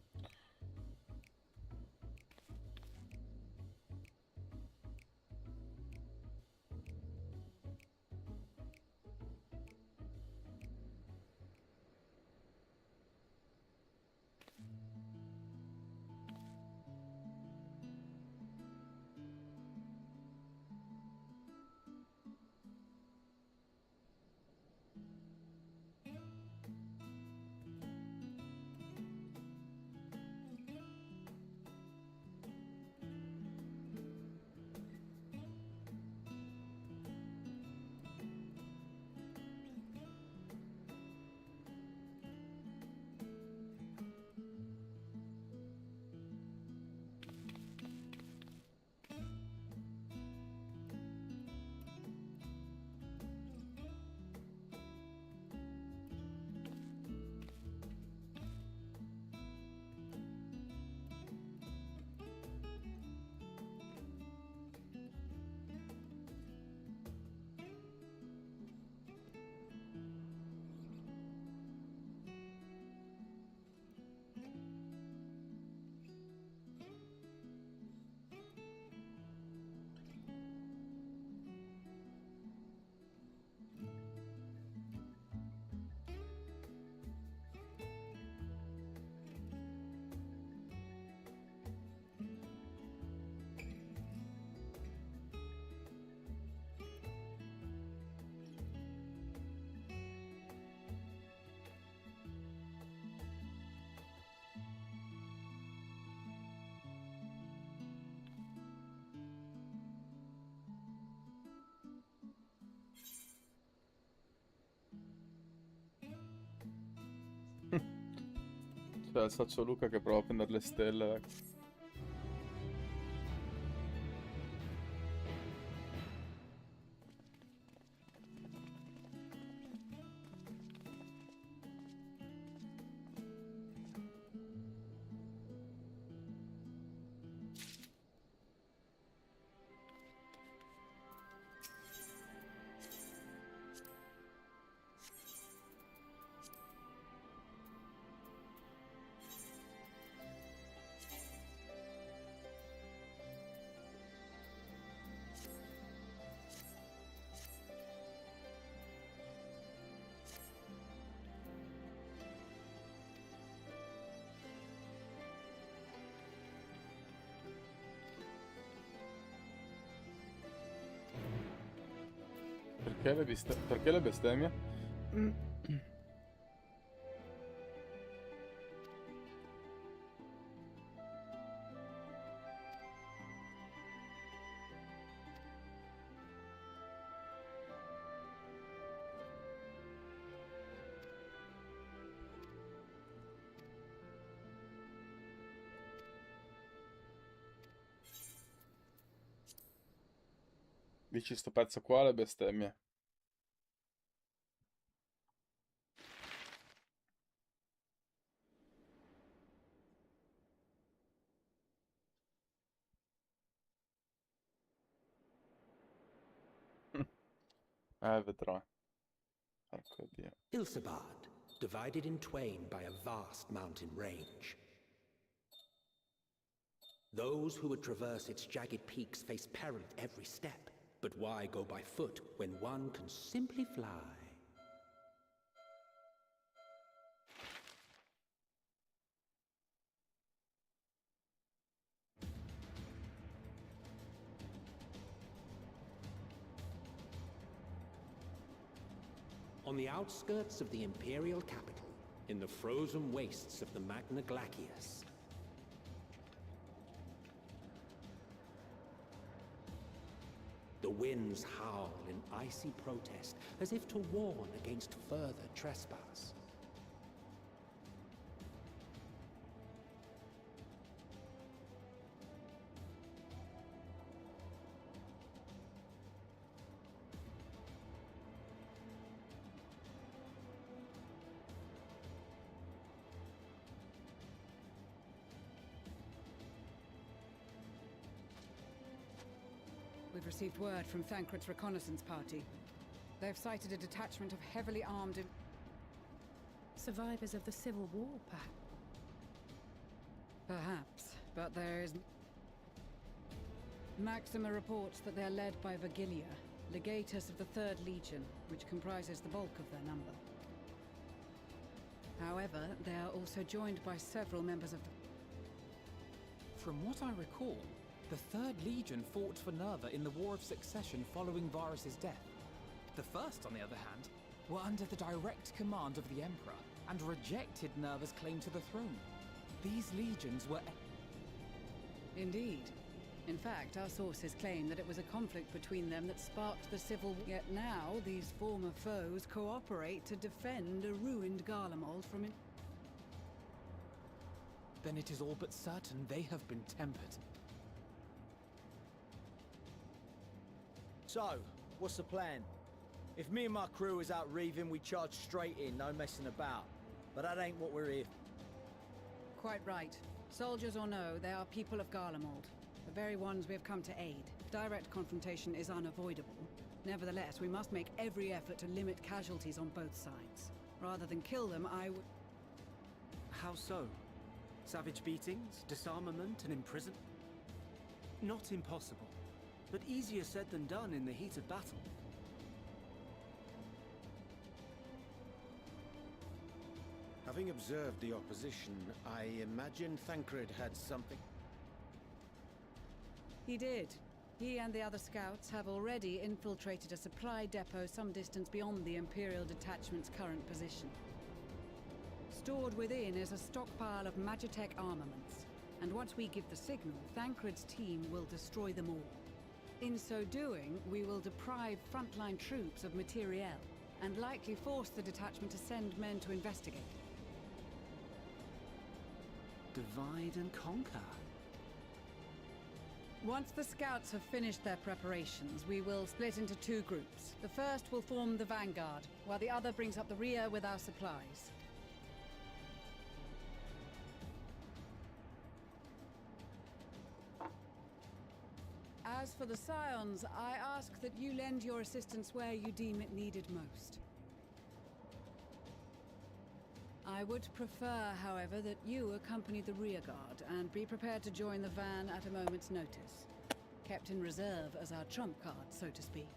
Cioè, il Saccio Luca che prova a prendere le stelle, ecco. Perché le bestemmie? Dici sto pezzo qua le bestemmie. Vedrò. Porco Dio. Ilsabad, divided in twain by a vast mountain range. Those who would traverse its jagged peaks face peril at every step. But why go by foot when one can simply fly? On the outskirts of the Imperial capital, in the frozen wastes of the Magna Glacius, the winds howl in icy protest, as if to warn against further trespass. We've received word from Thancred's reconnaissance party. They've sighted a detachment of heavily armed... survivors of the Civil War, Perhaps, but there is... Maxima reports that they're led by Vergilia, legatus of the 3rd Legion, which comprises the bulk of their number. However, they are also joined by several members of the... From what I recall, the 3rd Legion fought for Nerva in the War of Succession following Varus's death. The 1st, on the other hand, were under the direct command of the Emperor and rejected Nerva's claim to the throne. These legions were... Indeed. In fact, our sources claim that it was a conflict between them that sparked the civil war. Yet now, these former foes cooperate to defend a ruined Garlemald from it. Then it is all but certain they have been tempered. So, what's the plan? If me and my crew is out reaving, we charge straight in, no messing about. But that ain't what we're here for. Quite right. Soldiers or no, they are people of Garlemald. The very ones we have come to aid. Direct confrontation is unavoidable. Nevertheless, we must make every effort to limit casualties on both sides. Rather than kill them, I would... How so? Savage beatings, disarmament, and imprisonment? Not impossible, but easier said than done in the heat of battle. Having observed the opposition, I imagine Thancred had something... He did. He and the other scouts have already infiltrated a supply depot some distance beyond the Imperial Detachment's current position. Stored within is a stockpile of Magitech armaments, and once we give the signal, Thancred's team will destroy them all. In so doing, we will deprive frontline troops of materiel, and likely force the detachment to send men to investigate. Divide and conquer. Once the scouts have finished their preparations, we will split into 2 groups. The first will form the vanguard, while the other brings up the rear with our supplies. As for the Scions, I ask that you lend your assistance where you deem it needed most. I would prefer, however, that you accompany the rearguard and be prepared to join the van at a moment's notice. Kept in reserve as our trump card, so to speak.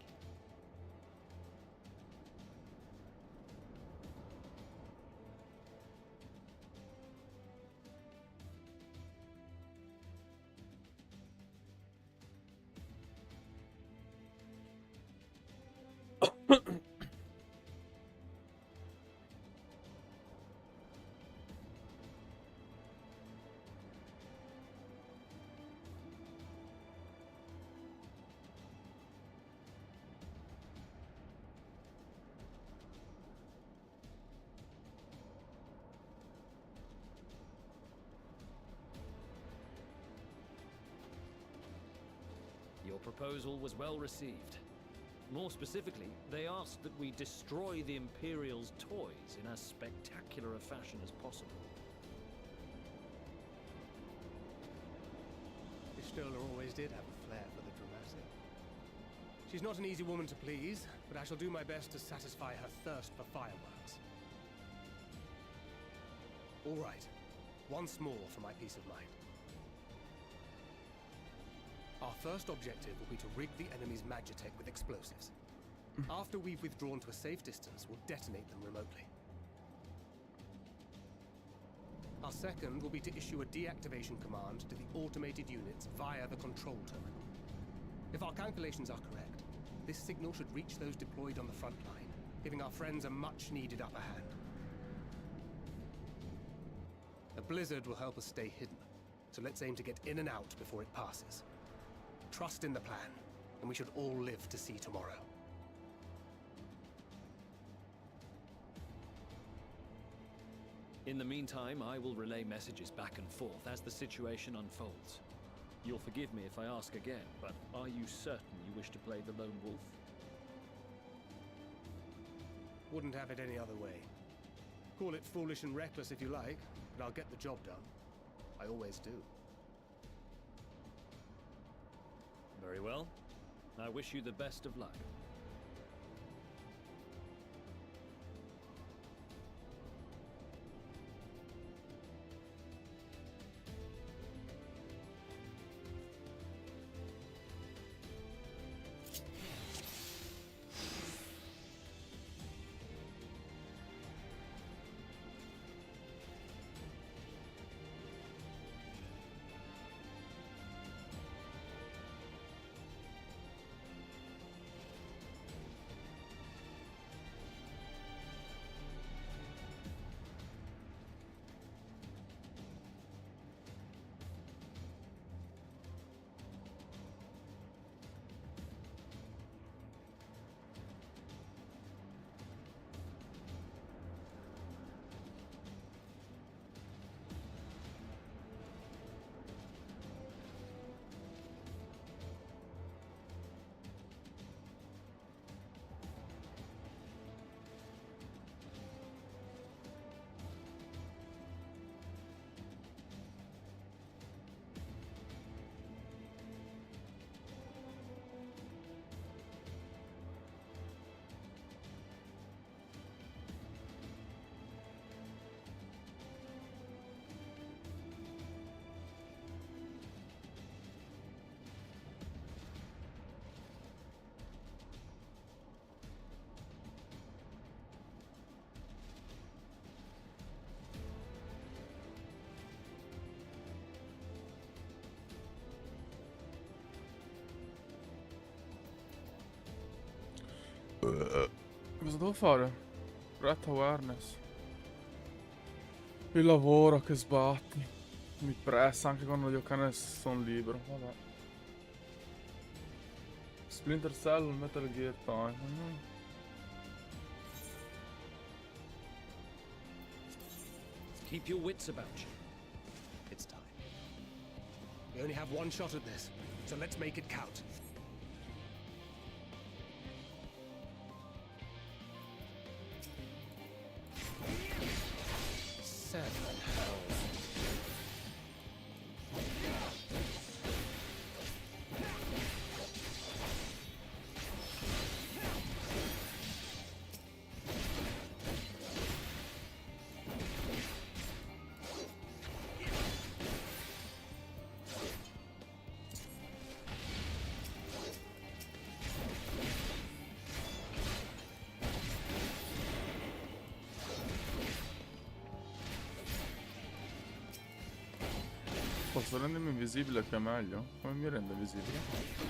Your proposal was well received. More specifically, they asked that we destroy the Imperial's toys in as spectacular a fashion as possible. Y'shtola always did have a flair for the dramatic. She's not an easy woman to please, but I shall do my best to satisfy her thirst for fireworks. All right, once more for my peace of mind. Our first objective will be to rig the enemy's Magitech with explosives. After we've withdrawn to a safe distance, we'll detonate them remotely. Our second will be to issue a deactivation command to the automated units via the control terminal. If our calculations are correct, this signal should reach those deployed on the front line, giving our friends a much-needed upper hand. A blizzard will help us stay hidden, so let's aim to get in and out before it passes. Trust in the plan, and we should all live to see tomorrow. In the meantime, I will relay messages back and forth as the situation unfolds. You'll forgive me if I ask again, but are you certain you wish to play the lone wolf? Wouldn't have it any other way. Call it foolish and reckless if you like, but I'll get the job done. I always do. Very well. I wish you the best of luck. cosa devo fare? Threat awareness. Il lavoro che sbatti. Mi pressa anche quando gli cane sono libero. Vabbè. Splinter Cell, Metal Gear Time. Keep your wits about you. It's time. We only have one shot at this, so let's make it count. Seven hells. Posso rendermi invisibile che è meglio? Come mi rende invisibile?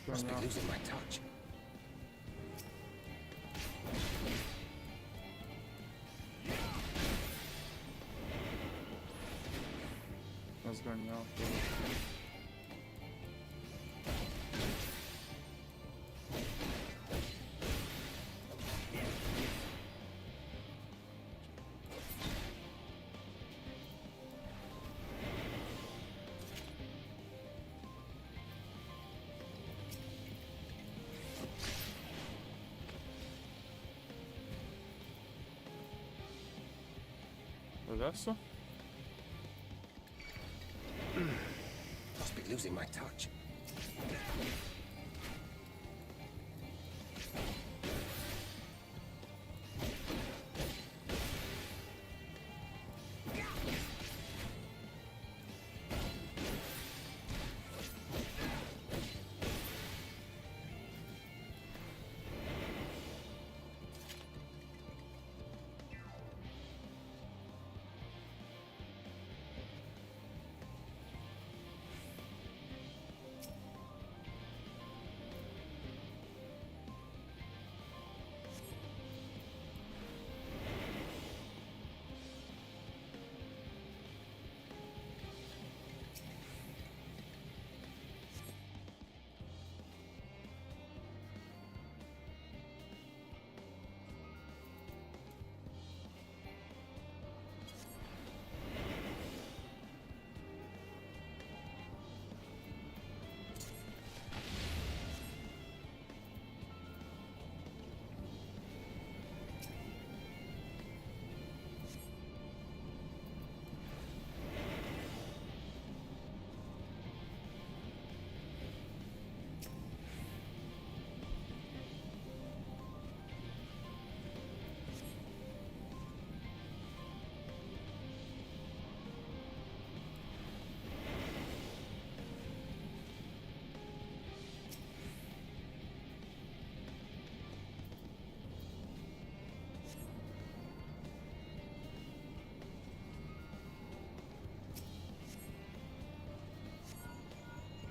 Must be losing my touch. Ho sgagnato. Adesso? Must be losing my touch.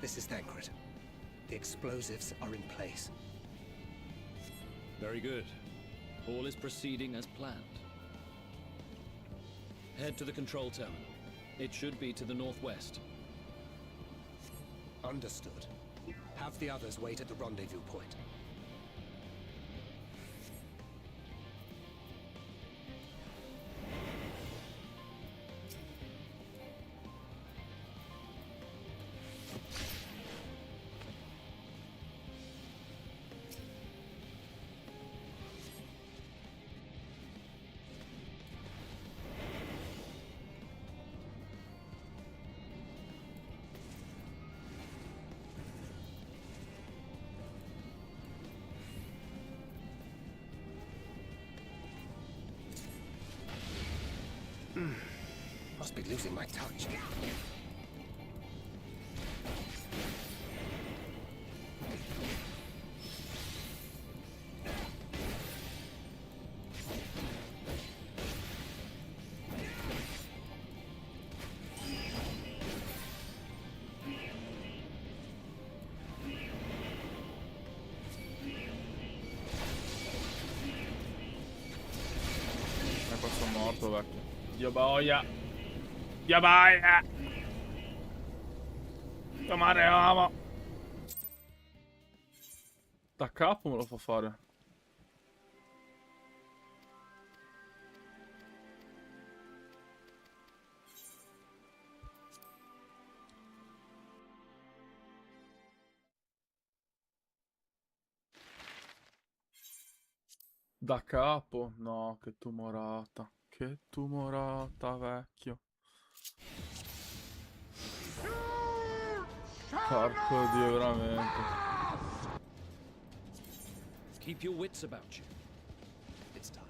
This is Thancred. The explosives are in place. Very good. All is proceeding as planned. Head to the control terminal. It should be to the northwest. Understood. Have the others wait at the rendezvous point. Must be losing my touch. Qua sono morto, vecchio. Dio boia. Dio boia. Dio mare, amo. Da capo me lo fa fare. Da capo? No, che tumorata. Che tumorata, vecchio. Porco Dio, veramente. Keep your wits about you. It's time.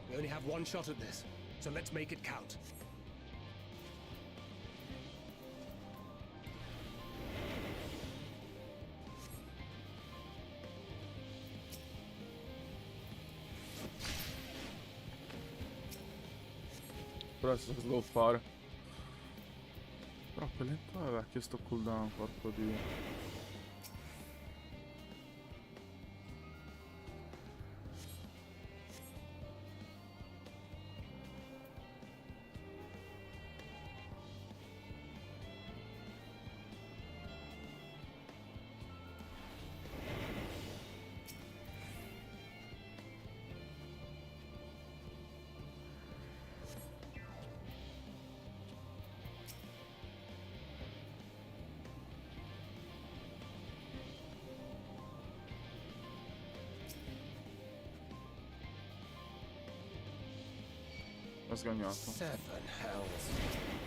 We only have one shot at this, so let's make it count. Però adesso cosa devo fare? Troppo lento è vecchio sto cooldown, porco Dio. Ho sgagnato. Seven hells.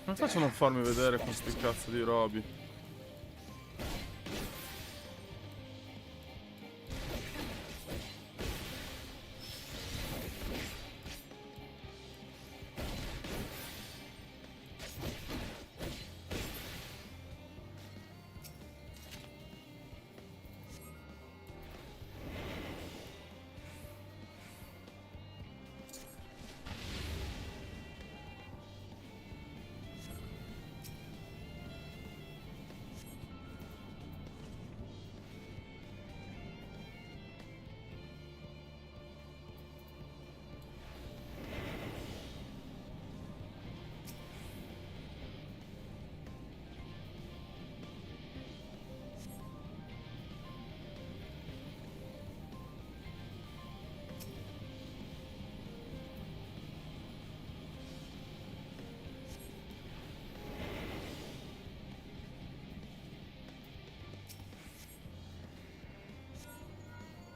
Come faccio a non farmi vedere con sti cazzo di robi?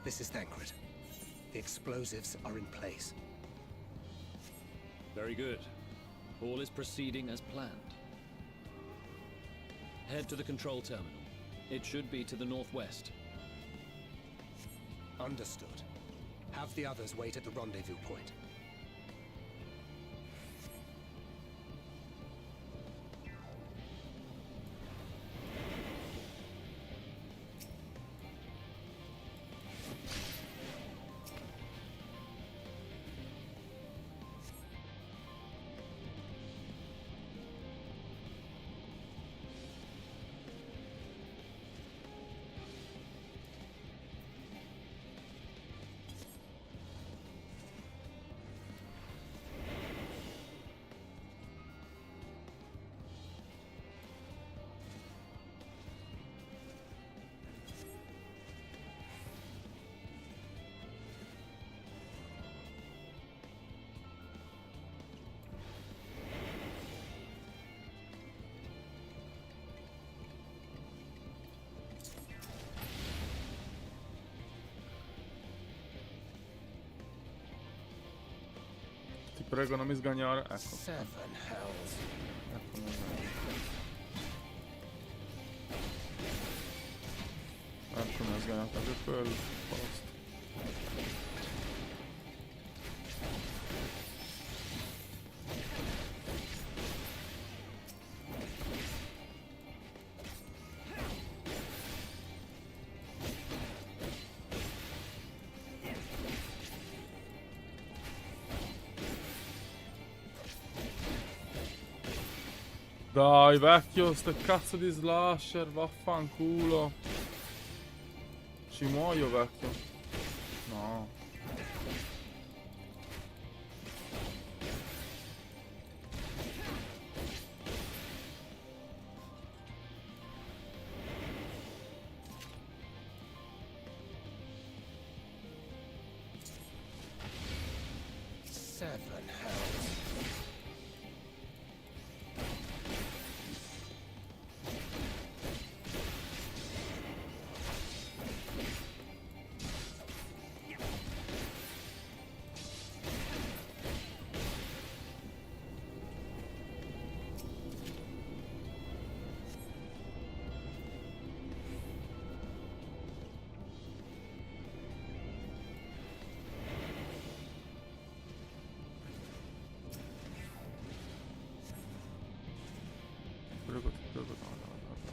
This is Thancred. The explosives are in place. Very good. All is proceeding as planned. Head to the control terminal. It should be to the northwest. Understood. Have the others wait at the rendezvous point. Ti prego, non mi sgagnare. Ecco. Seven hells. Ecco, non ecco, mi ha sganato anche quello. Posto. Dai vecchio, ste cazzo di slasher, vaffanculo. Ci muoio vecchio. No. Seven hells. Prego, ti prego, no, no, no, no.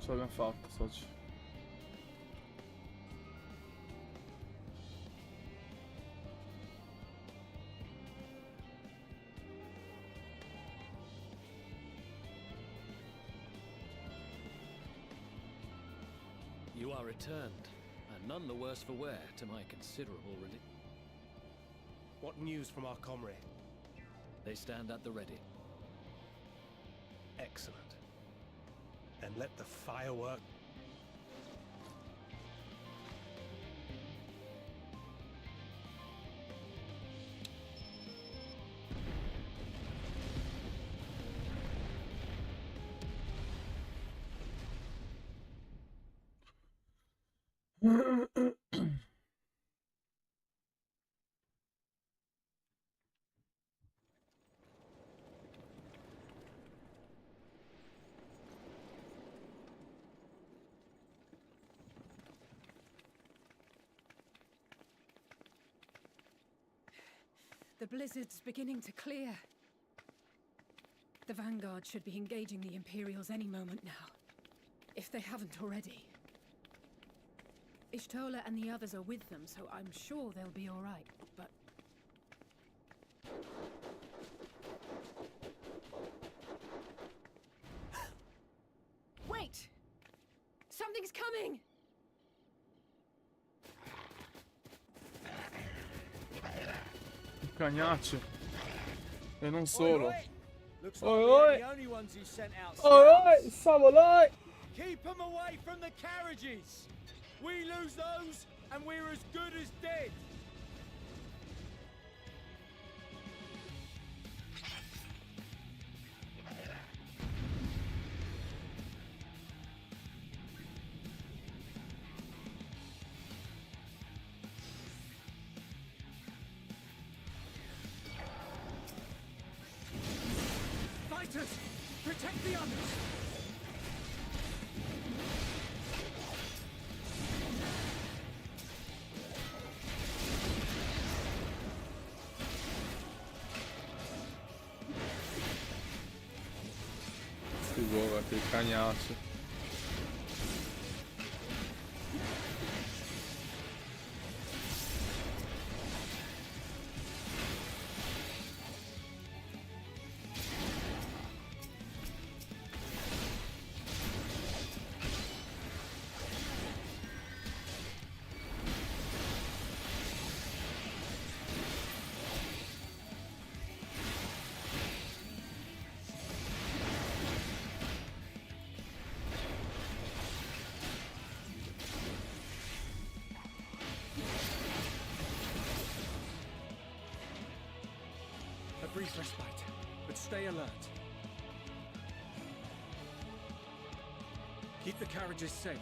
Ce l'abbiamo fatto, soci. You are returned, and none the worse for wear, to my considerable relief. What news from our comrade? They stand at the ready. Excellent. Then let the firework... The blizzard's beginning to clear. The Vanguard should be engaging the Imperials any moment now, if they haven't already. Ishtola and the others are with them, so I'm sure they'll be all right, but... Wait! Something's coming! Cagnacci. E non solo. Looks Oi, like we're oi. the only ones who sent out Oi, oi, scouts. Savolai. Keep them away from the carriages! We lose those, and we're as good as dead! Fighters! Protect the others! Figura, che cagnaccio. A brief respite, but stay alert. Keep the carriages safe.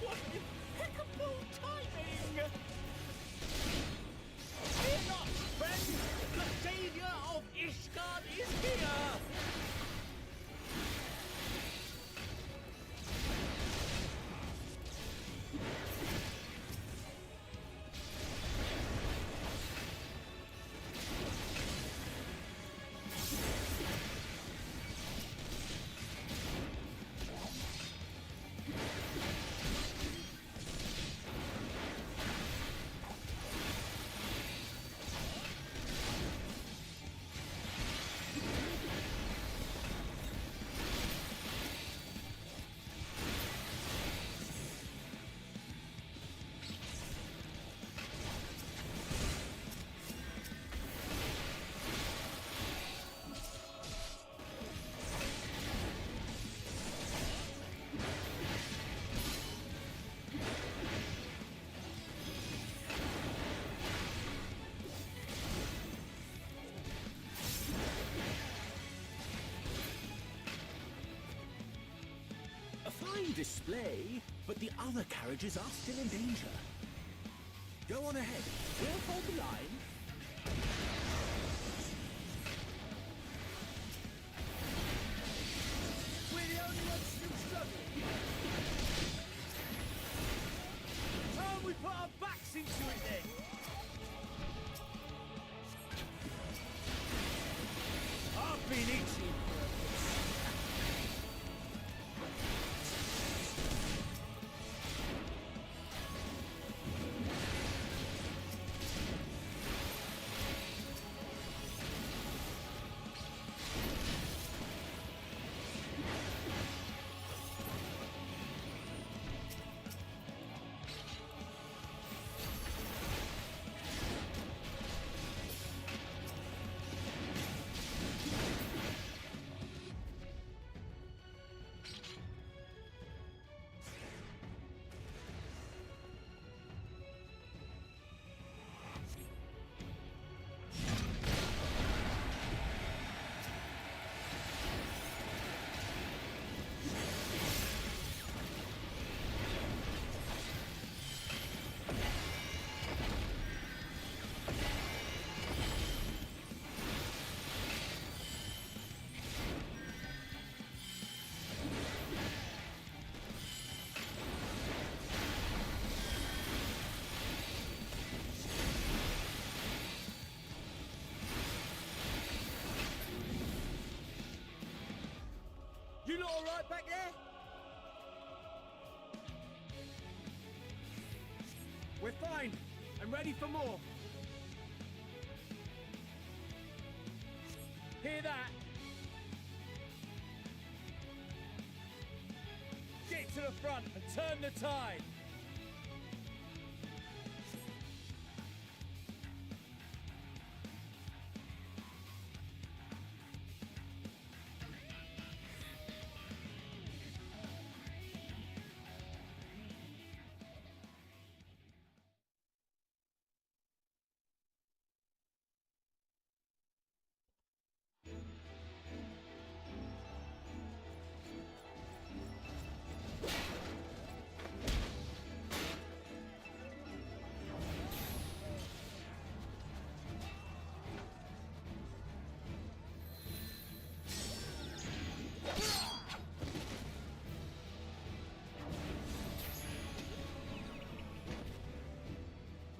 What impeccable timing! Fear not, friends! The savior of Ishgard is here! A fine display, but the other carriages are still in danger. Go on ahead. We'll hold the line. We're the only ones still struggling. Time we put our backs into it then. I've been itching for a You lot all right back there? We're fine and ready for more. Hear that? Get to the front and turn the tide!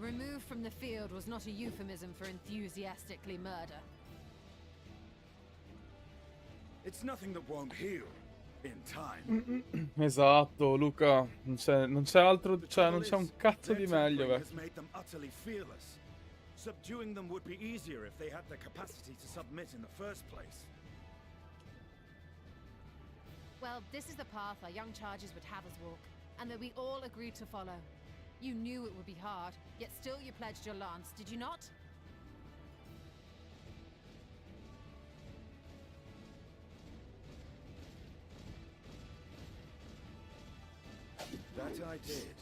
Removed from the field was not a euphemism for enthusiastically murder. It's nothing that won't heal in time. Esatto, Luca, non c'è altro, cioè non c'è un cazzo di meglio, has made them utterly fearless. Subduing them would be easier if they had the capacity to submit in the first place. Well, this is the path our young charges would have us walk, and that we all agreed to follow. You knew it would be hard, yet still you pledged your lance, did you not? That I did.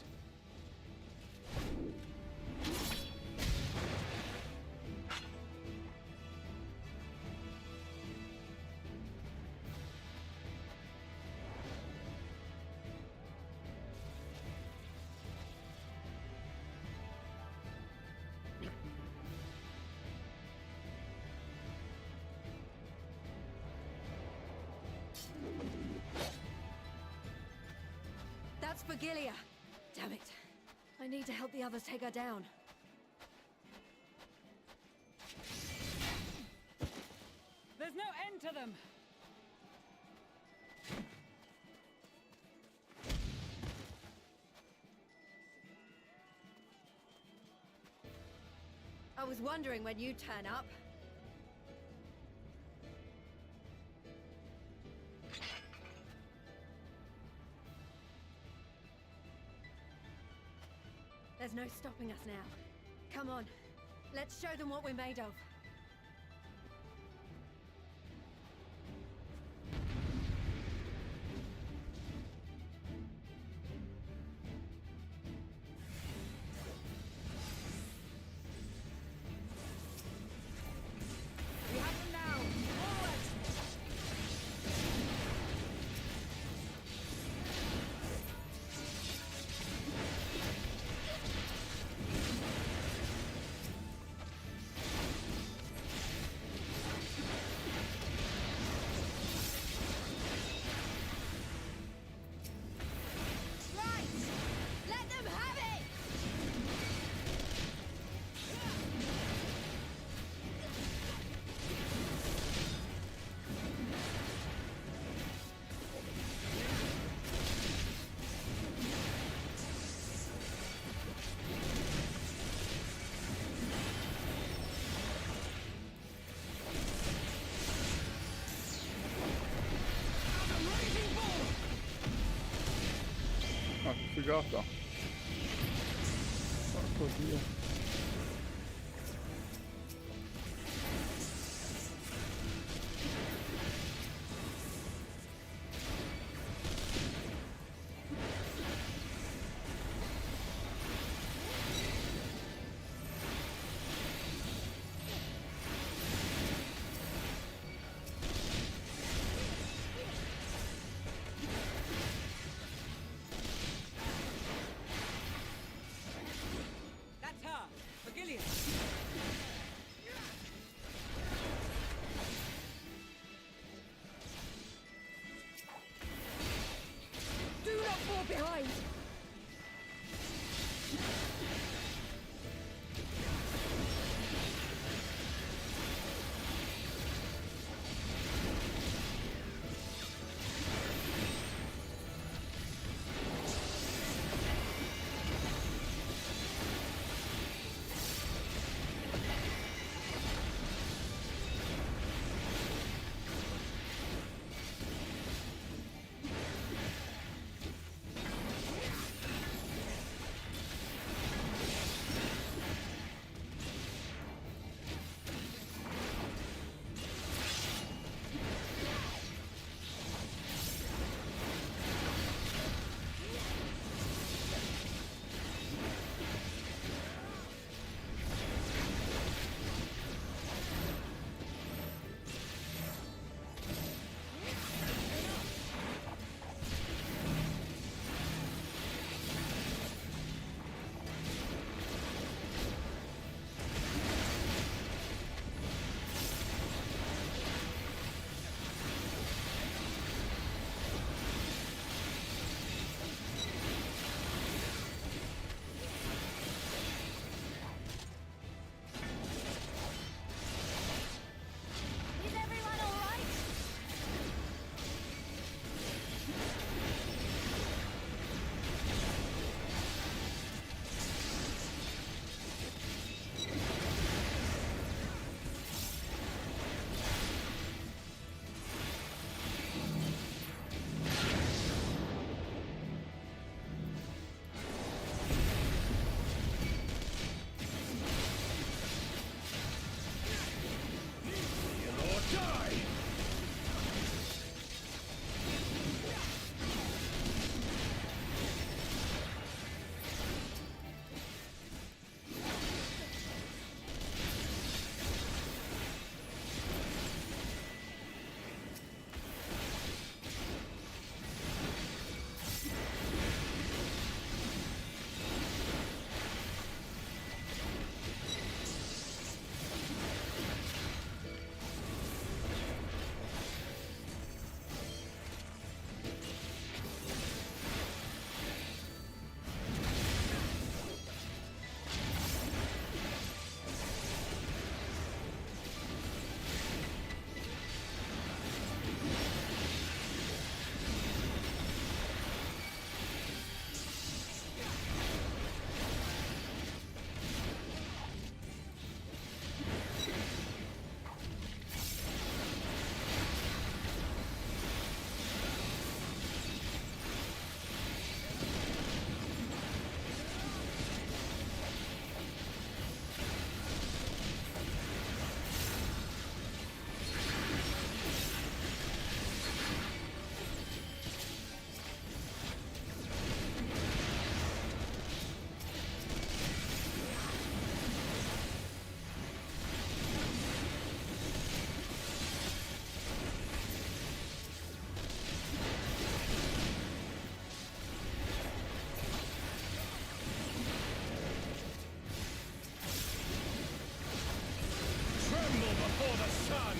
That's Vergilia. Damn it. I need to help the others take her down. There's no end to them! I was wondering when you'd turn up. There's no stopping us now. Come on, let's show them what we're made of. We have them now! Forward! Ah, che figata. Porco Dio. That's her! For the sun!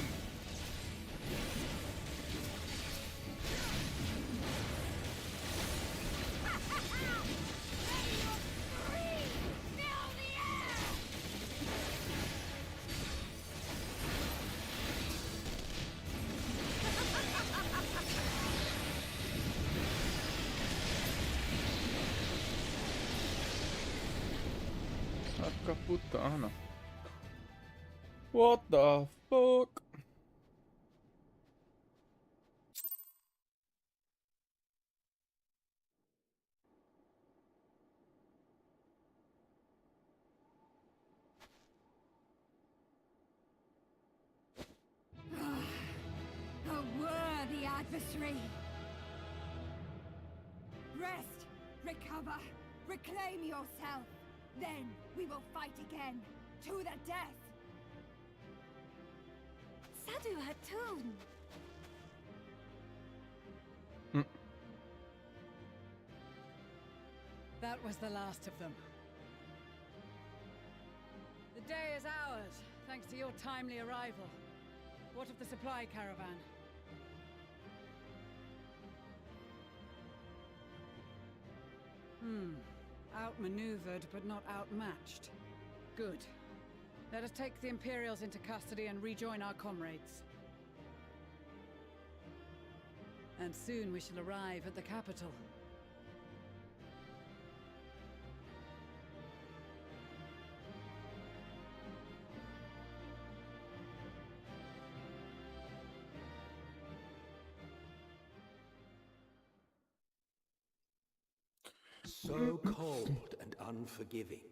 Porca puttana. What the fuck? A worthy adversary. Rest, recover, reclaim yourself. Then we will fight again, to the death. Sadu Hatun! That was the last of them. The day is ours, thanks to your timely arrival. What of the supply caravan? Outmaneuvered, but not outmatched. Good. Let us take the Imperials into custody and rejoin our comrades. And soon we shall arrive at the capital. So cold and unforgiving.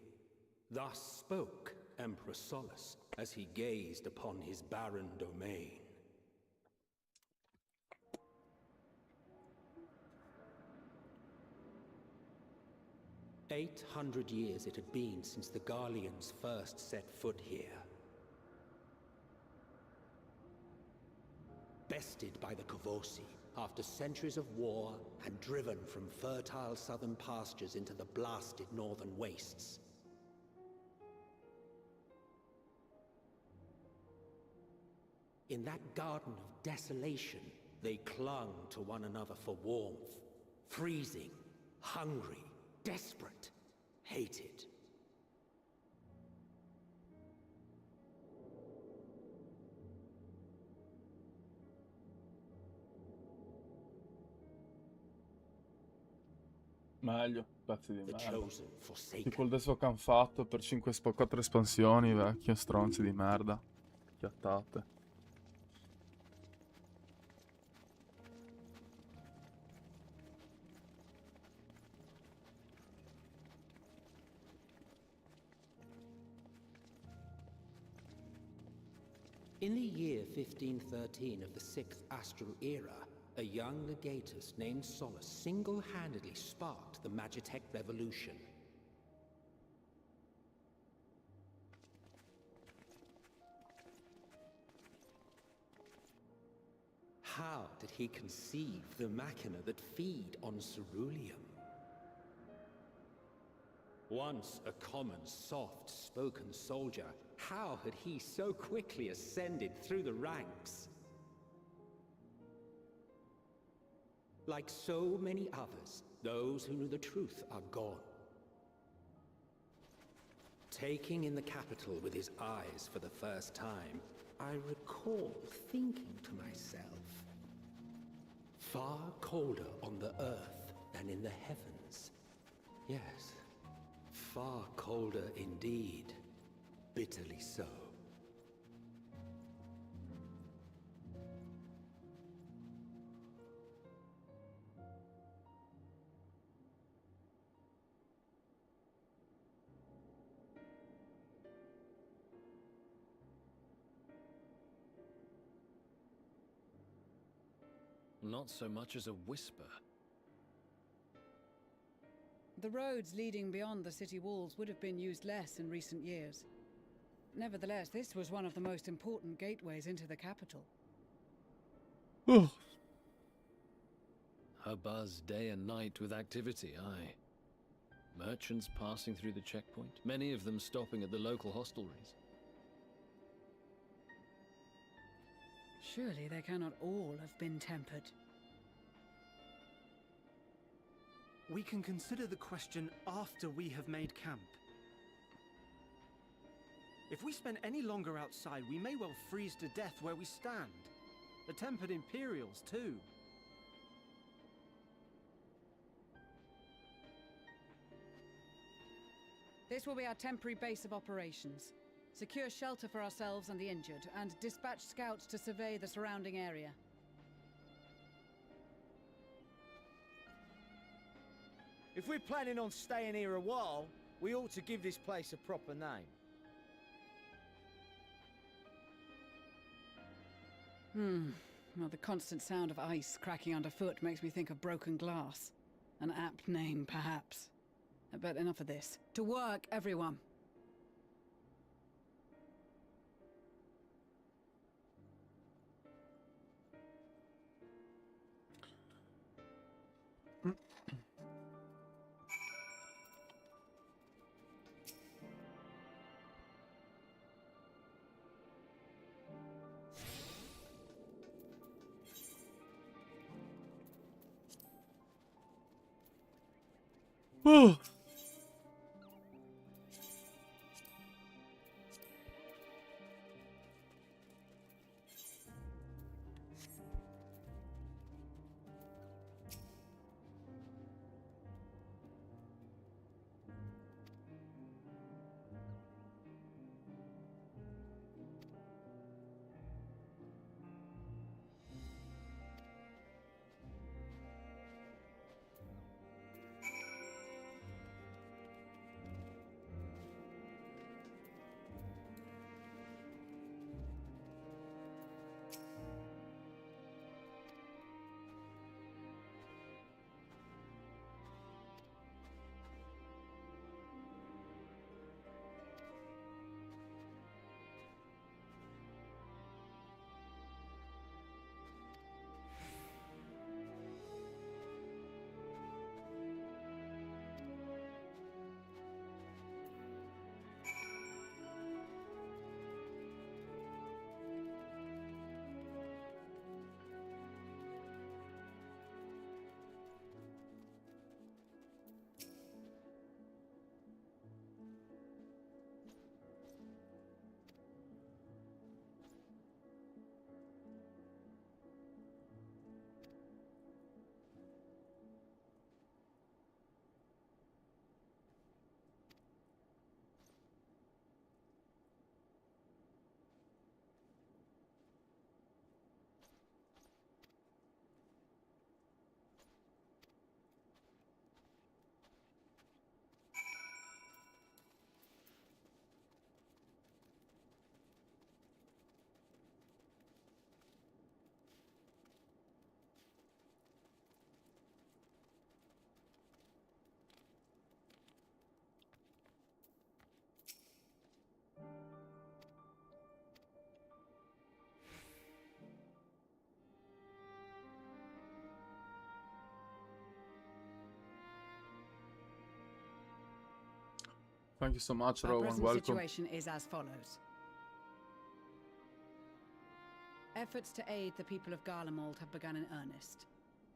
Thus spoke Emperor Solus as he gazed upon his barren domain. "800 years it had been since the Garleans first set foot here. Bested by the Kavosi, after centuries of war and driven from fertile southern pastures into the blasted northern wastes. In that garden of desolation, they clung to one another for warmth, freezing, hungry, desperate, hated. Meglio, pezzi di The merda. chosen, forsaken. Tipo il adesso che hanno fatto per 4 espansioni, vecchio, stronzi di merda. Chiattate. In the year 1513 of the 6th Astral Era, a young legatus named Solus single-handedly sparked the Magitech Revolution. How did he conceive the machina that feed on ceruleum? Once a common, soft-spoken soldier, how had he so quickly ascended through the ranks? Like so many others, those who knew the truth are gone. Taking in the capital with his eyes for the first time, I recall thinking to myself, far colder on the earth than in the heavens. Yes, far colder indeed. Bitterly so. Not so much as a whisper. The roads leading beyond the city walls would have been used less in recent years. Nevertheless, this was one of the most important gateways into the capital. A buzz day and night with activity, aye. Merchants passing through the checkpoint, many of them stopping at the local hostelries. Surely they cannot all have been tempered. We can consider the question after we have made camp. If we spend any longer outside, we may well freeze to death where we stand. The tempered Imperials, too. This will be our temporary base of operations. Secure shelter for ourselves and the injured, and dispatch scouts to survey the surrounding area. If we're planning on staying here a while, we ought to give this place a proper name. Well, the constant sound of ice cracking underfoot makes me think of broken glass. An apt name, perhaps. But enough of this. To work, everyone! Oh. Thank you so much, Our Rowan. present Welcome. situation is as follows. Efforts to aid the people of Garlemald have begun in earnest.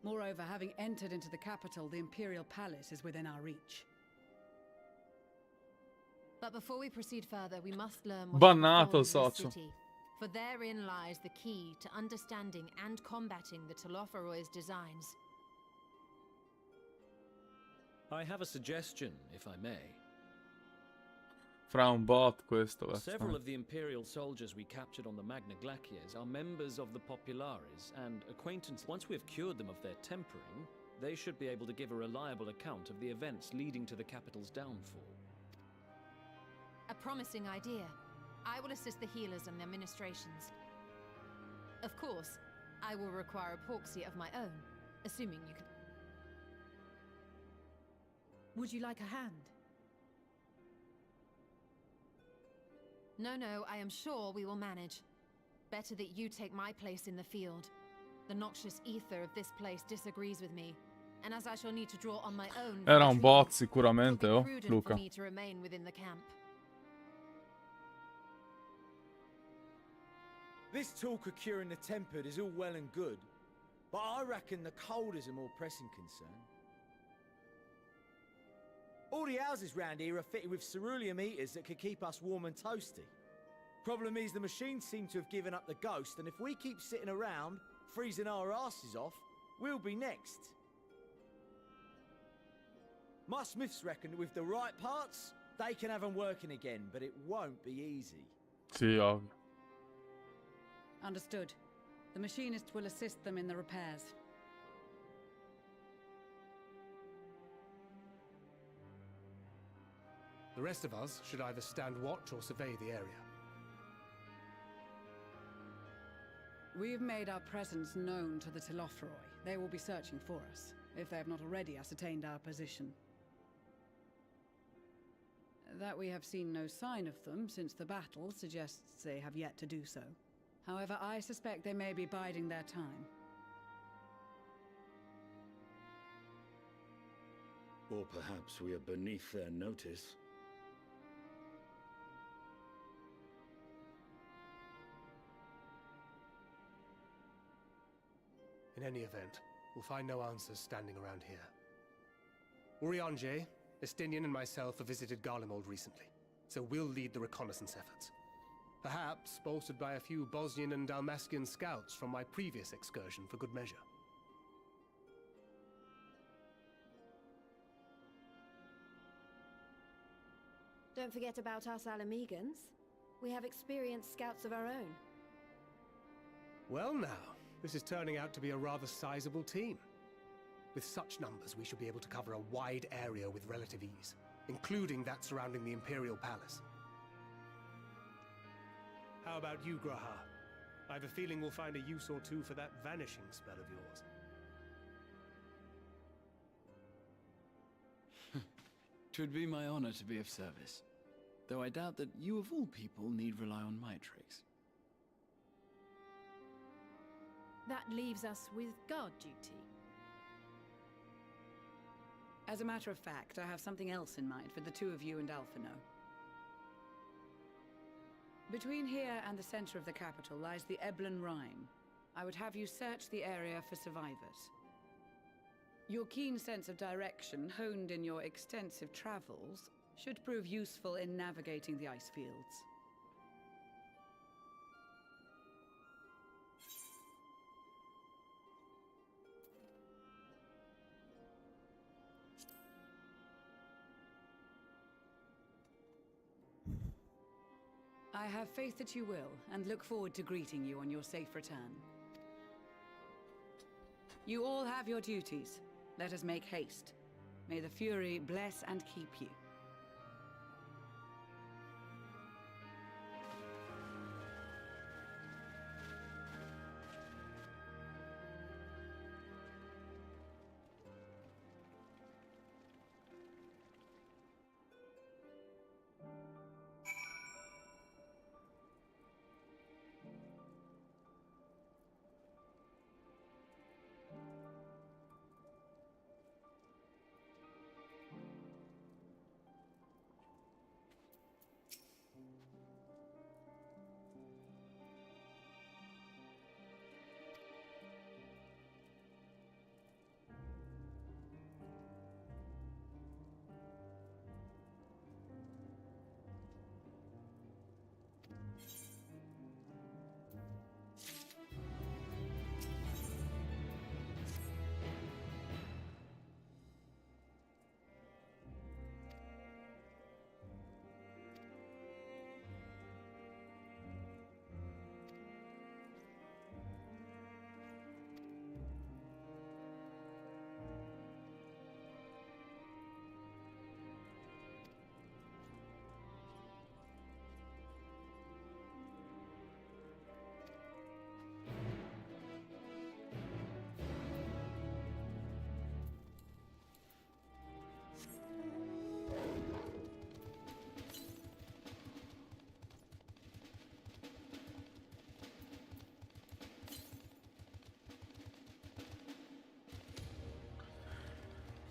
Moreover, having entered into the capital, the Imperial Palace is within our reach. But before we proceed further, we must learn what Bannato il is befallen socio. this city. For therein lies the key to understanding and combating the Telophoroi's designs. I have a suggestion, if I may. Fra un bot questo. Several of the Imperial soldiers we captured on the Magna Glaciers are members of the Populares and acquaintances. Once we have cured them of their tempering, they should be able to give a reliable account of the events leading to the capital's downfall. A promising idea. I will assist the healers and their ministrations. Of course, I will require a porxia of my own, assuming you can... Would you like a hand? No, I am sure we will manage. Better that you take my place in the field. The noxious ether of this place disagrees with me, and as I shall need to draw on my own... Era un bot sicuramente, oh, prudent Luca. for me to remain within the camp. This talk of curing the tempered is all well and good, but I reckon the cold is a more pressing concern. All the houses round here are fitted with cerulean heaters that could keep us warm and toasty. Problem is, the machines seem to have given up the ghost, and if we keep sitting around, freezing our asses off, we'll be next. My smiths reckon that with the right parts, they can have them working again, but it won't be easy. Sì, ovvio. Understood. The machinist will assist them in the repairs. The rest of us should either stand watch or survey the area. We've made our presence known to the Telophroi. They will be searching for us, if they have not already ascertained our position. That we have seen no sign of them since the battle suggests they have yet to do so. However, I suspect they may be biding their time. Or perhaps we are beneath their notice. In any event, we'll find no answers standing around here. Urianger, Estinian and myself have visited Garlemald recently, so we'll lead the reconnaissance efforts. Perhaps bolstered by a few Bosnian and Dalmascian scouts from my previous excursion for good measure. Don't forget about us Alamegans. We have experienced scouts of our own. Well now, this is turning out to be a rather sizable team. With such numbers, we should be able to cover a wide area with relative ease, including that surrounding the Imperial Palace. How about you, Graha? I have a feeling we'll find a use or two for that vanishing spell of yours. 'Twould be my honor to be of service, though I doubt that you of all people need rely on my tricks. That leaves us with guard duty. As a matter of fact, I have something else in mind for the two of you and Alphino. Between here and the center of the capital lies the Eblan Rhine. I would have you search the area for survivors. Your keen sense of direction, honed in your extensive travels, should prove useful in navigating the ice fields. I have faith that you will, and look forward to greeting you on your safe return. You all have your duties. Let us make haste. May the Fury bless and keep you.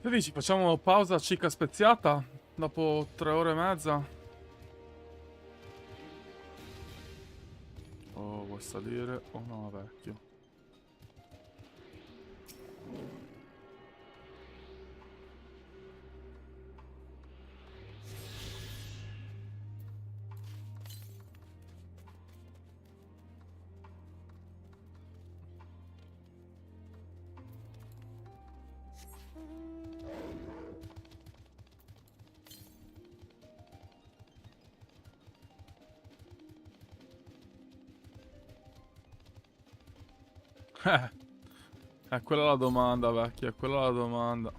Che dici? Facciamo pausa cica speziata? Dopo 3 ore e mezza? Oh, vuoi salire o no, vecchio? Quella è la domanda, vecchia, è quella la domanda.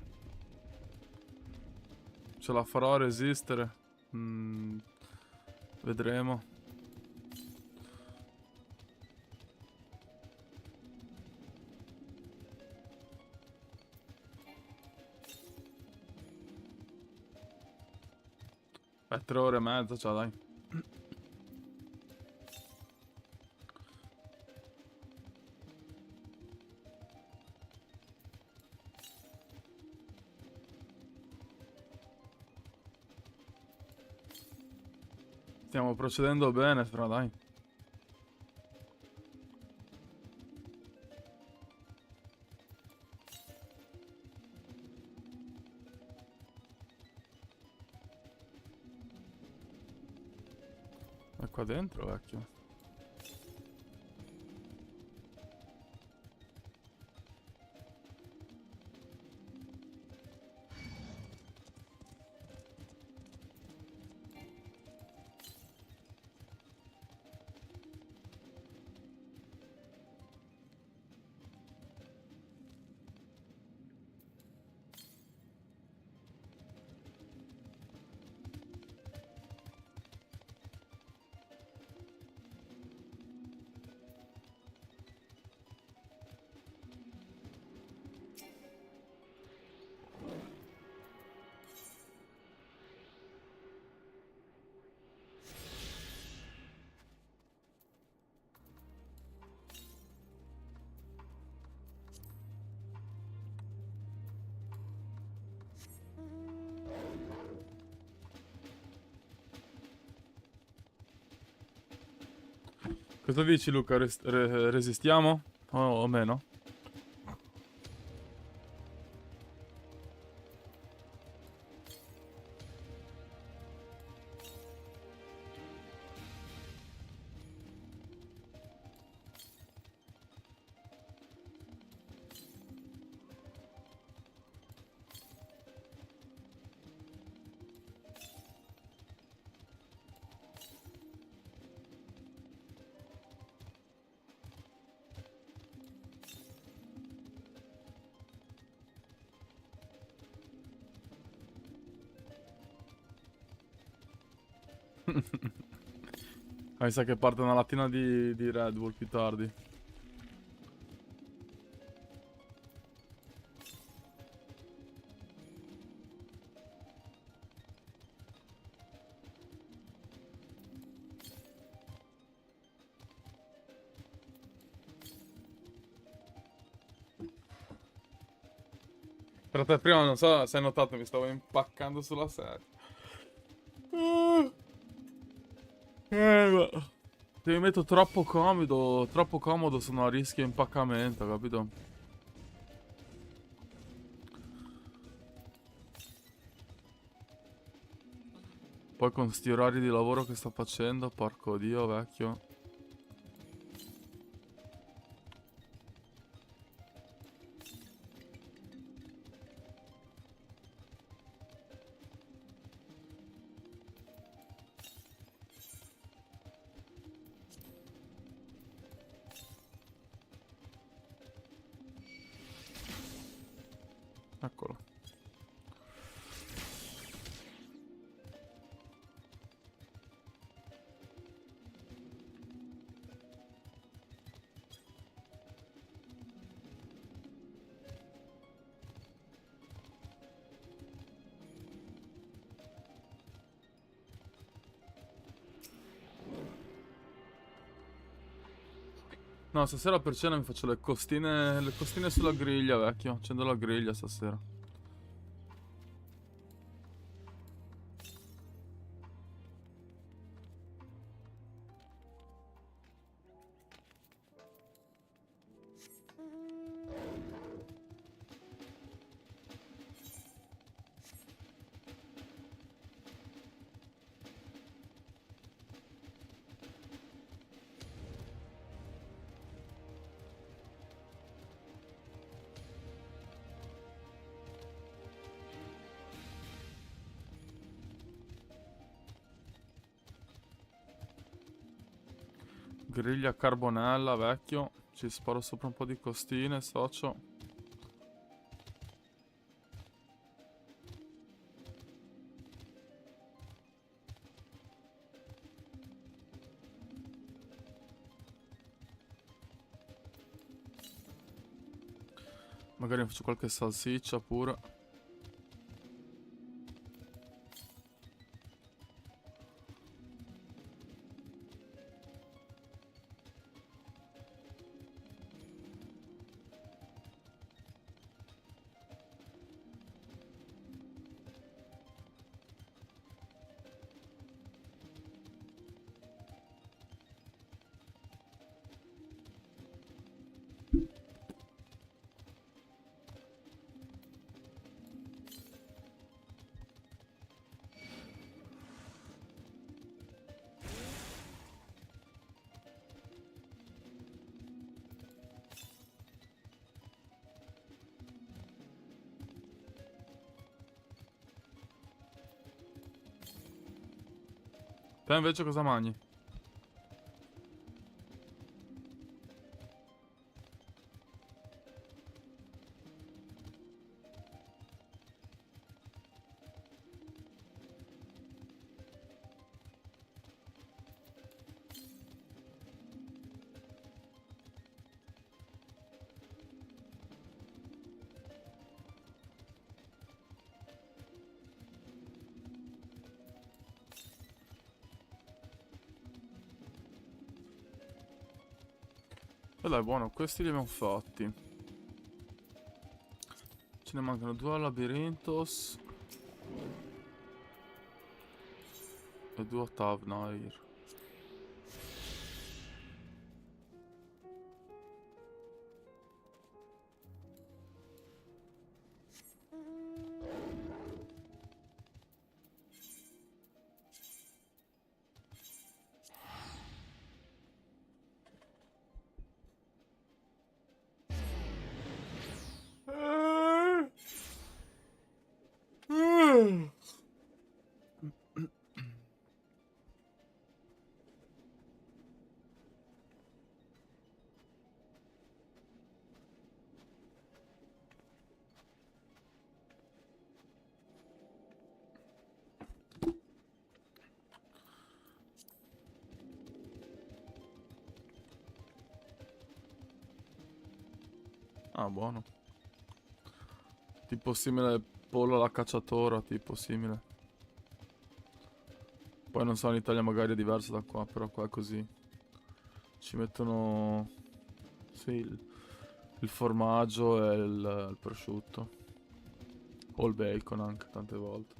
Ce la farò a resistere? Vedremo. Beh, 3 ore e mezza, cioè dai. Stiamo procedendo bene, però dai. È qua dentro, vecchio. Cosa dici, Luca? Resistiamo? O meno? Mi sa che parte una lattina di Red Bull più tardi. Per te prima non so se hai notato, mi stavo impaccando sulla sedia. Se mi metto troppo comodo sono a rischio impaccamento, capito? Poi con sti orari di lavoro che sto facendo, porco Dio, vecchio. Eccolo. No, stasera per cena mi faccio le costine sulla griglia, vecchio. Accendo la griglia stasera. Griglia carbonella, vecchio. Ci sparo sopra un po' di costine, socio. Magari faccio qualche salsiccia pure. Te invece cosa mangi? E dai, buono, questi li abbiamo fatti. Ce ne mancano 2 al labirintos. E 2 a Tavnair. Ah, buono. Tipo simile pollo alla cacciatora, tipo simile. Poi non so, in Italia magari è diverso da qua, però qua è così. Ci mettono... sì, il formaggio e il prosciutto. O il bacon anche, tante volte.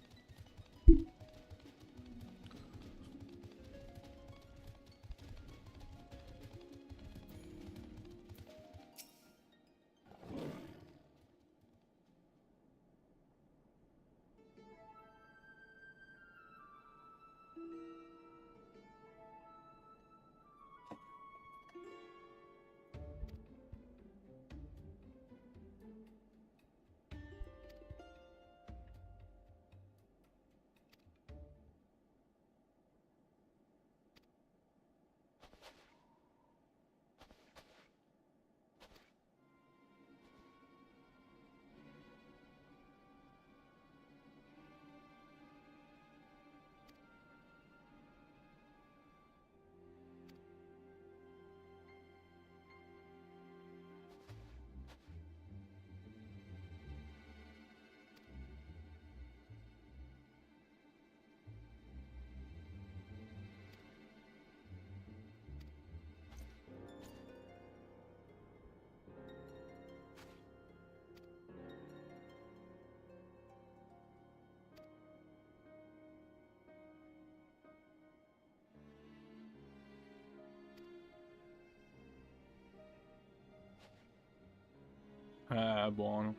Buono.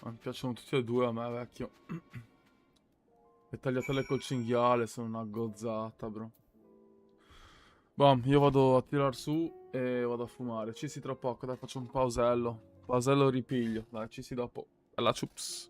Mi piacciono tutti e due a me, vecchio. Le tagliatelle col cinghiale sono una gozzata, bro. Boh, io vado a tirar su e vado a fumare. Ci si tra poco, dai, faccio un pausello. Pausello ripiglio. Dai, ci si dopo. Bella chups.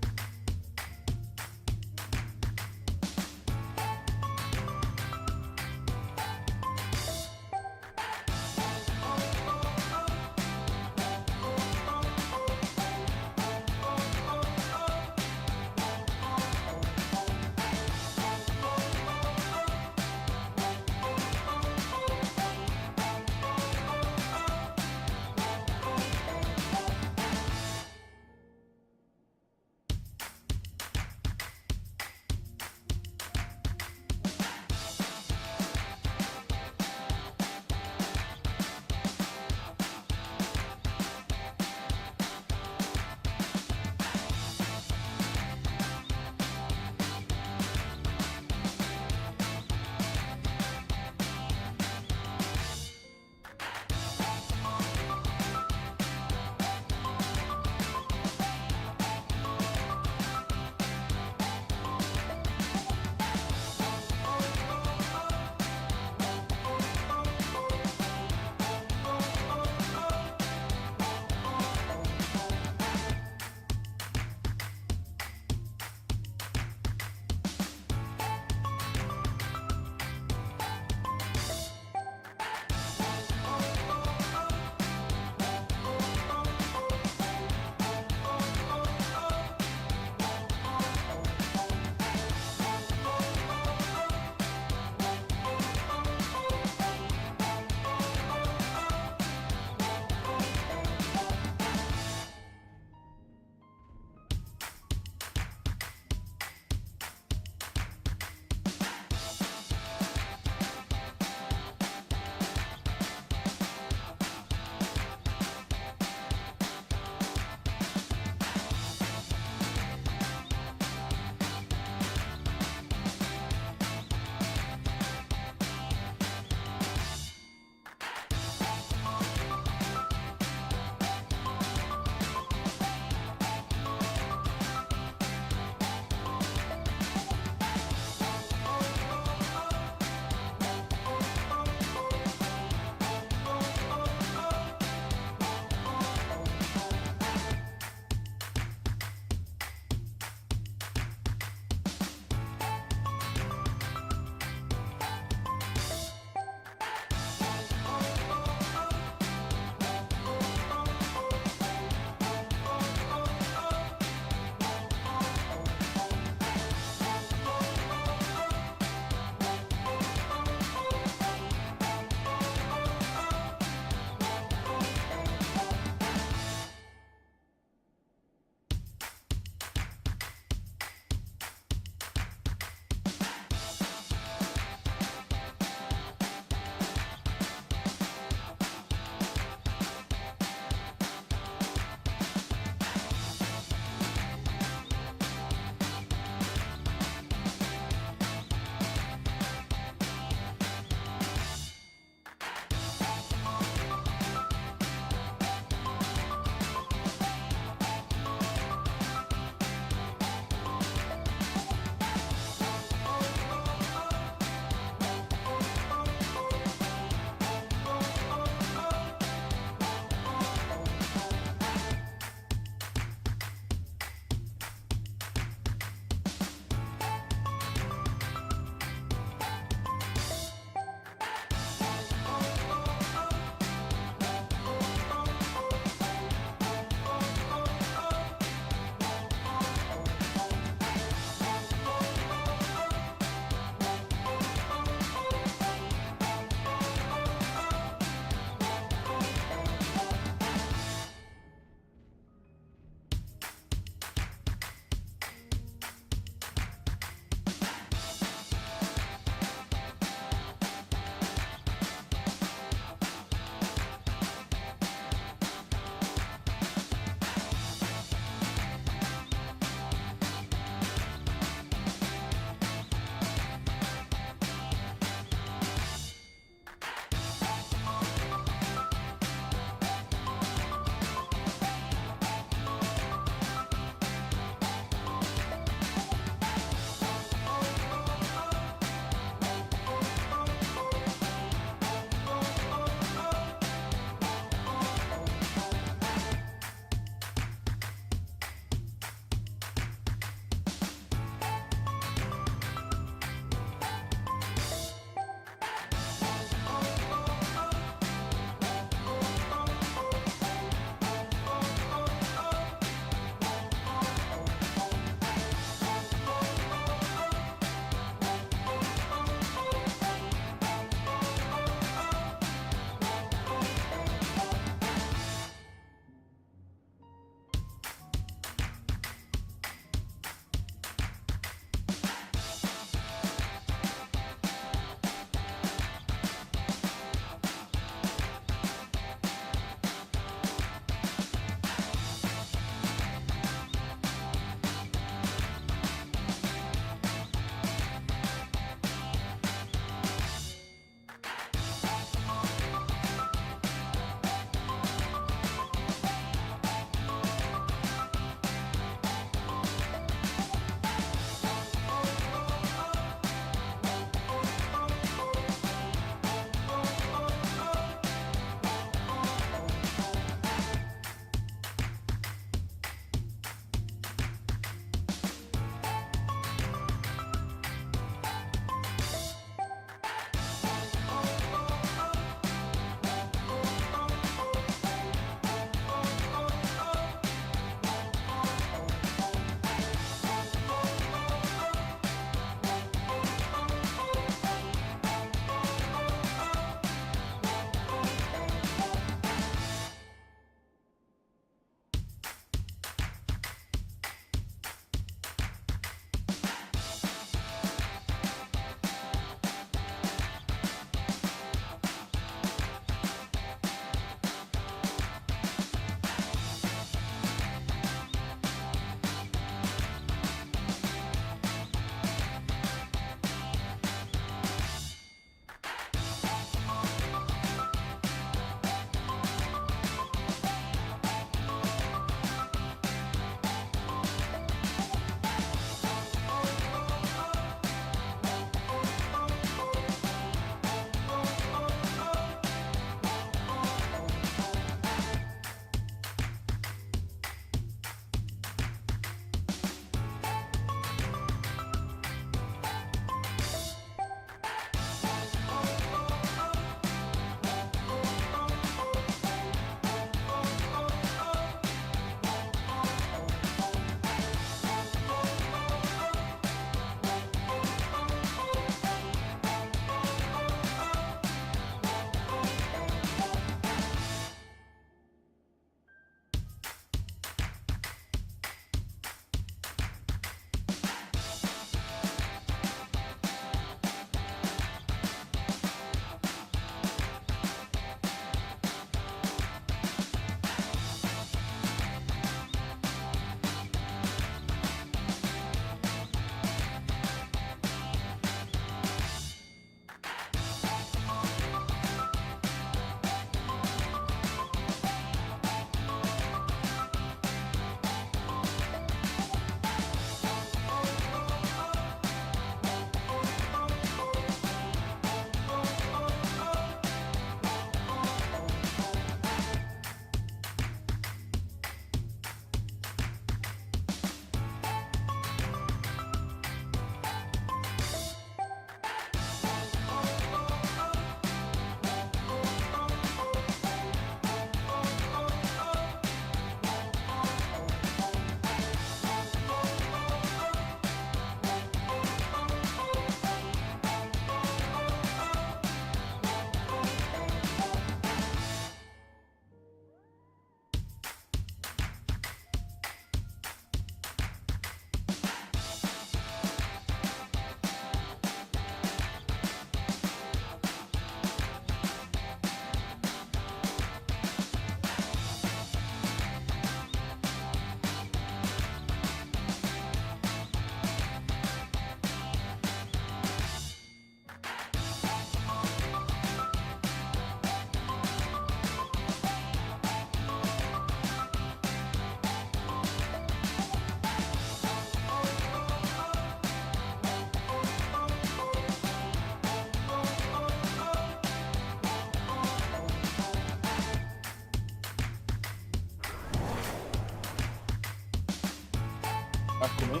Eccomi.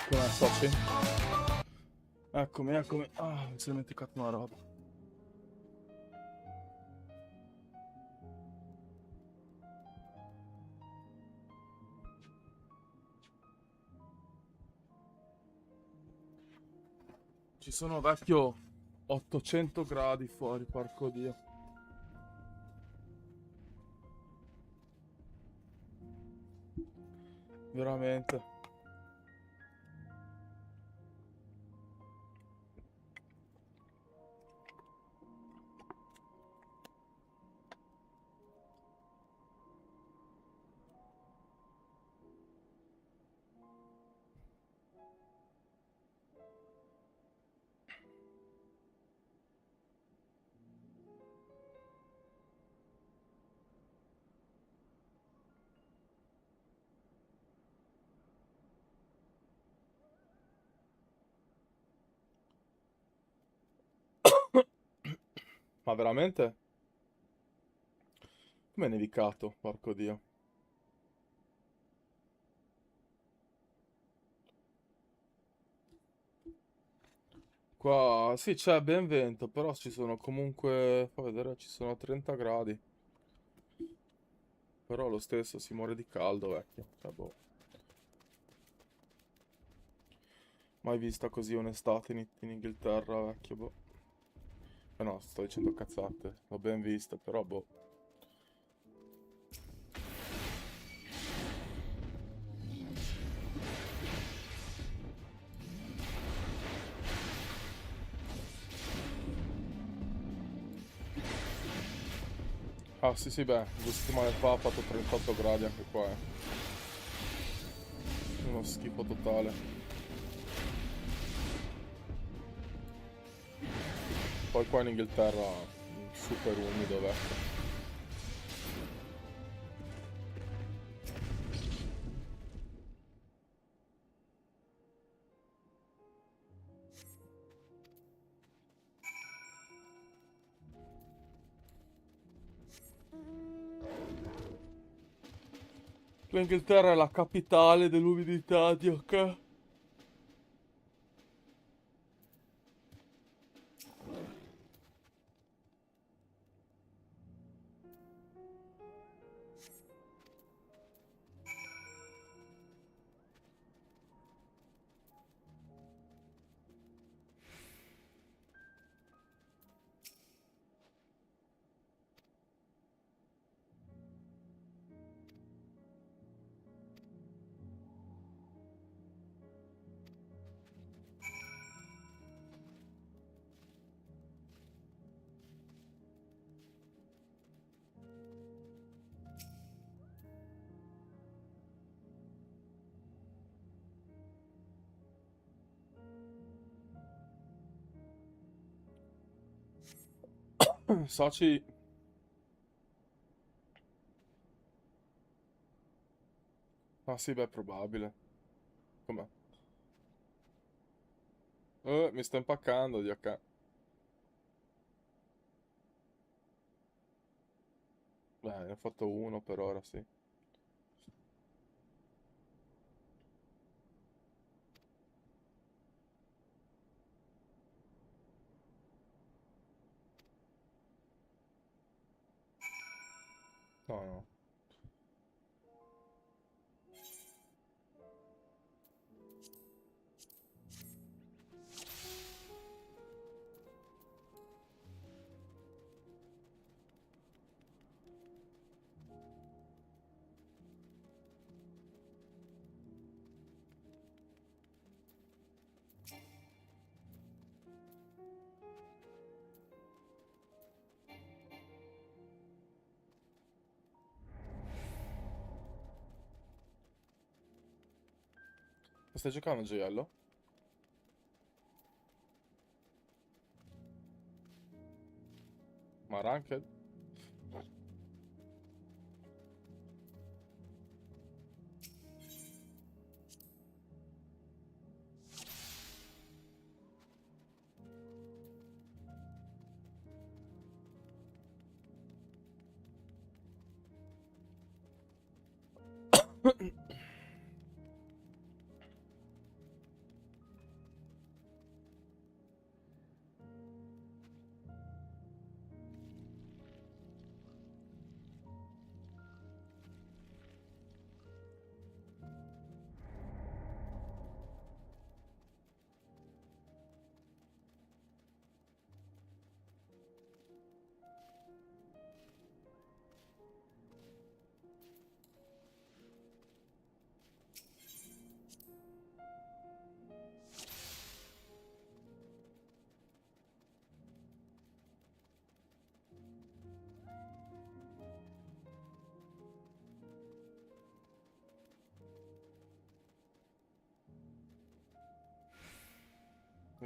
Come soci? Eccomi, eccomi. Ah, mi sono dimenticato una roba. Ci sono vecchio 800 gradi fuori, porco Dio. Veramente. Ma veramente? Com'è nevicato, porco Dio. Qua sì c'è ben vento, però ci sono comunque, fa vedere, ci sono 30 gradi. Però lo stesso si muore di caldo, vecchio. Cioè, boh. Mai vista così un'estate in Inghilterra, vecchio, boh. No, sto dicendo cazzate. L'ho ben vista, però boh. Ah sì sì, beh, 2 settimane fa ha fatto 38 gradi anche qua, Uno schifo totale. Poi qua in Inghilterra super umido, vecchio. L'Inghilterra è la capitale dell'umidità, Dio che... Soci... Ah sì, beh, è probabile. Com'è? Mi sto impaccando, Dio che... Beh, ne ho fatto uno per ora, sì. No, no. Stai giocando, gioiello? Ma ranked?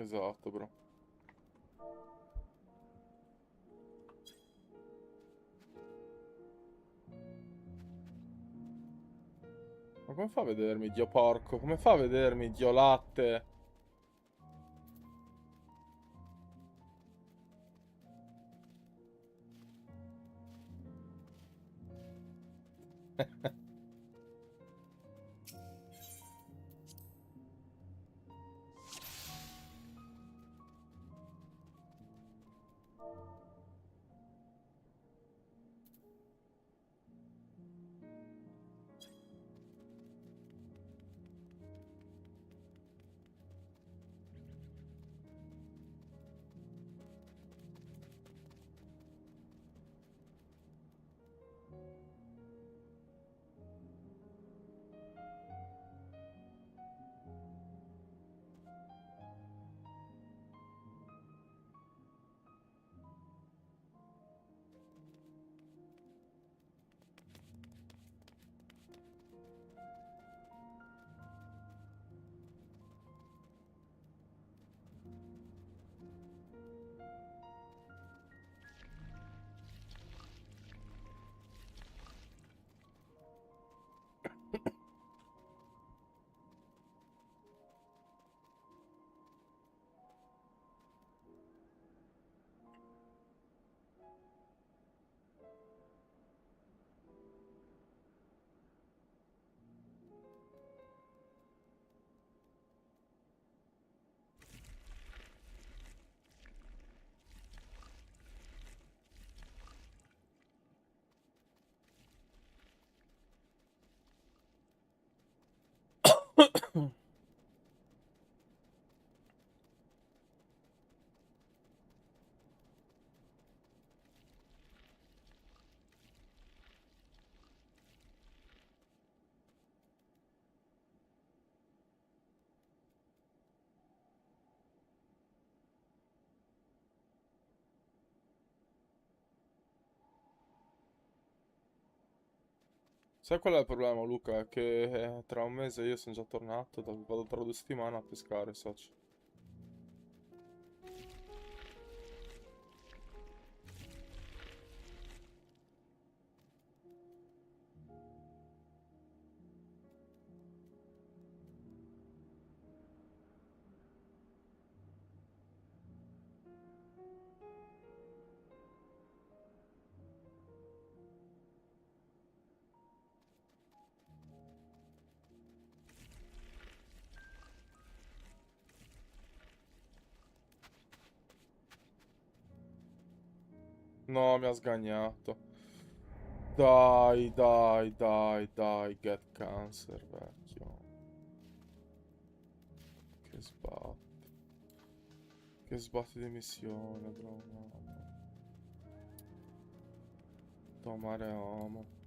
Esatto, bro. Ma come fa a vedermi, Dio porco? Come fa a vedermi, Dio latte? Sai qual è il problema, Luca? È che tra un mese io sono già tornato, vado tra 2 settimane a pescare, socio. No, mi ha sgagnato. Dai, dai, dai, dai, get cancer, vecchio. Che sbatti. Che sbatti di missione, bro. Tomare uomo.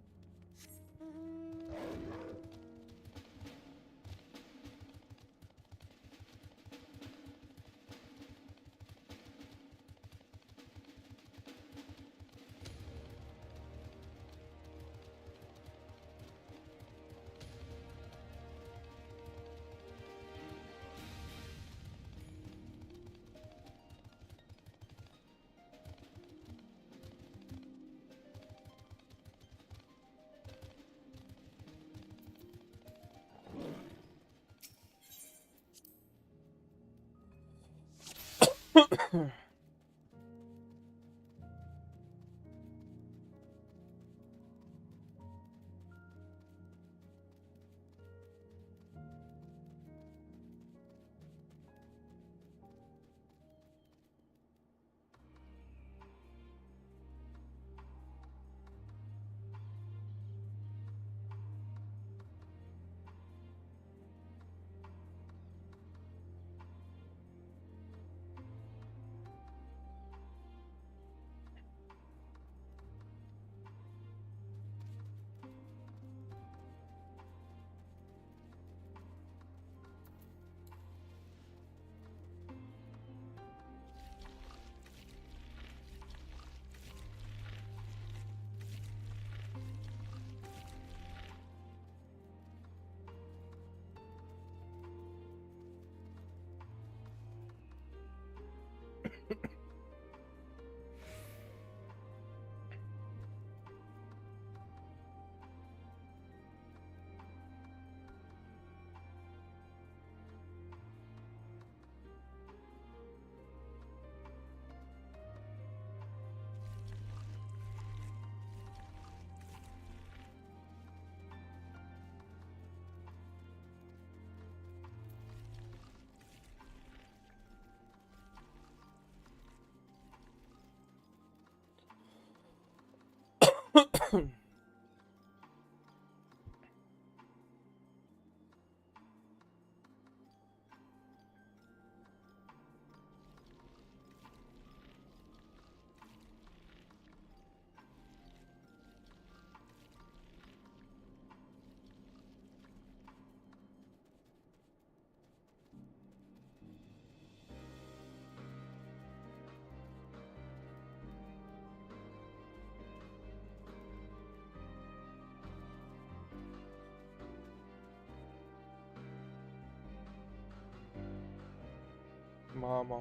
Mamma,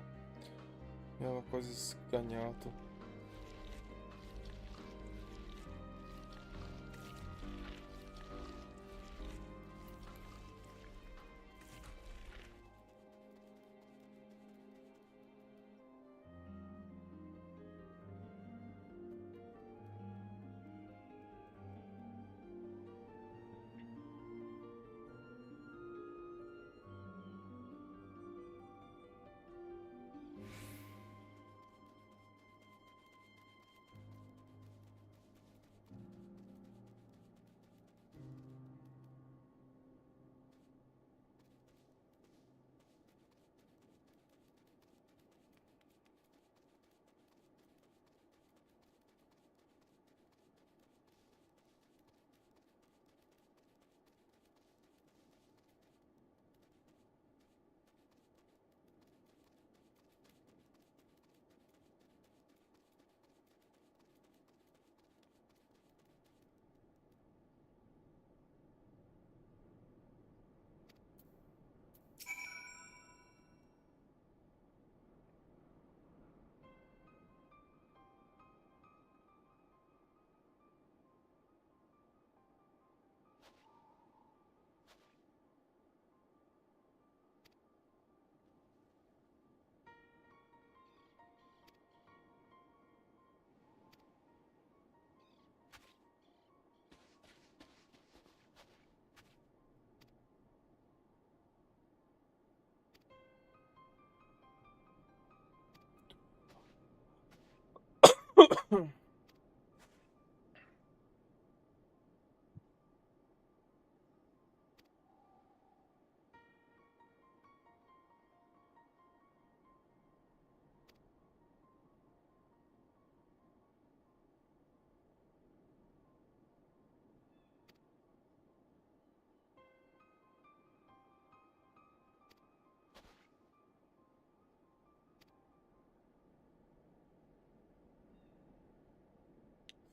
mi aveva quasi scagnato.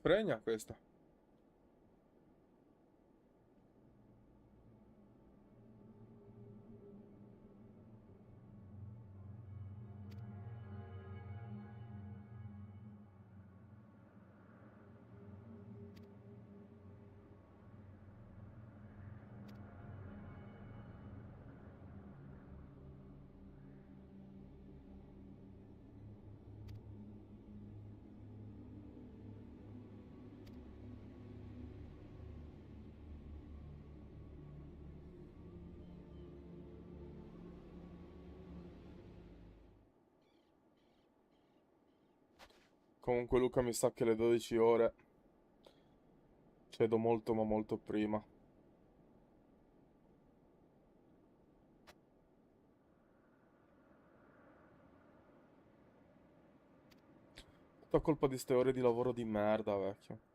Fregna questa. Comunque Luca mi sa che le 12 ore cedo molto ma molto prima. Tutta colpa di ste ore di lavoro di merda, vecchio.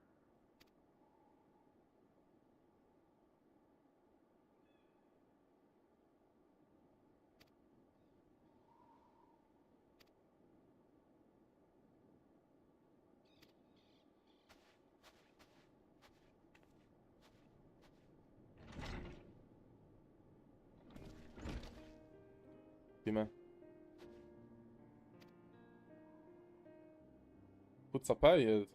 Di me. Puzza Payed.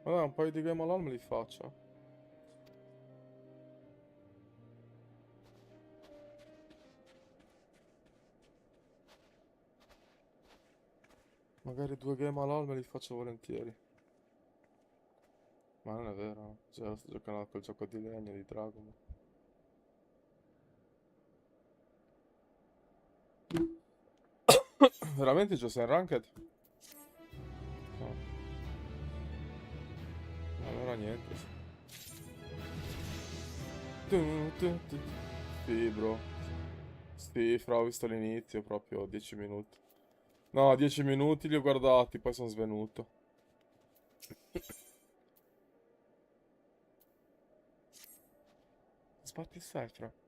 Ma dai, un paio di game all'anno me li faccio. Magari 2 game all'anno me li faccio volentieri. Ma non è vero. Cioè, sto giocando a quel gioco di legno di Dragon Ball. Veramente Jose in Ranked? No. Allora niente. Sì, bro. Sì, fra ho visto l'inizio proprio 10 minuti. No, 10 minuti li ho guardati, poi sono svenuto. sbatti il cetro.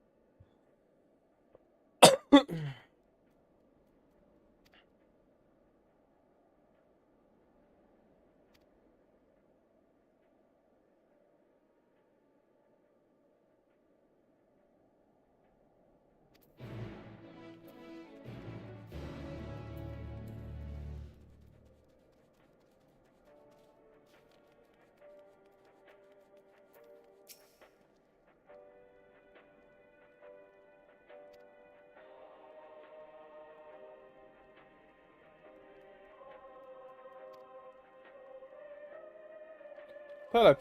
Te l'hai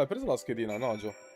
presa la schedina, no, Gio?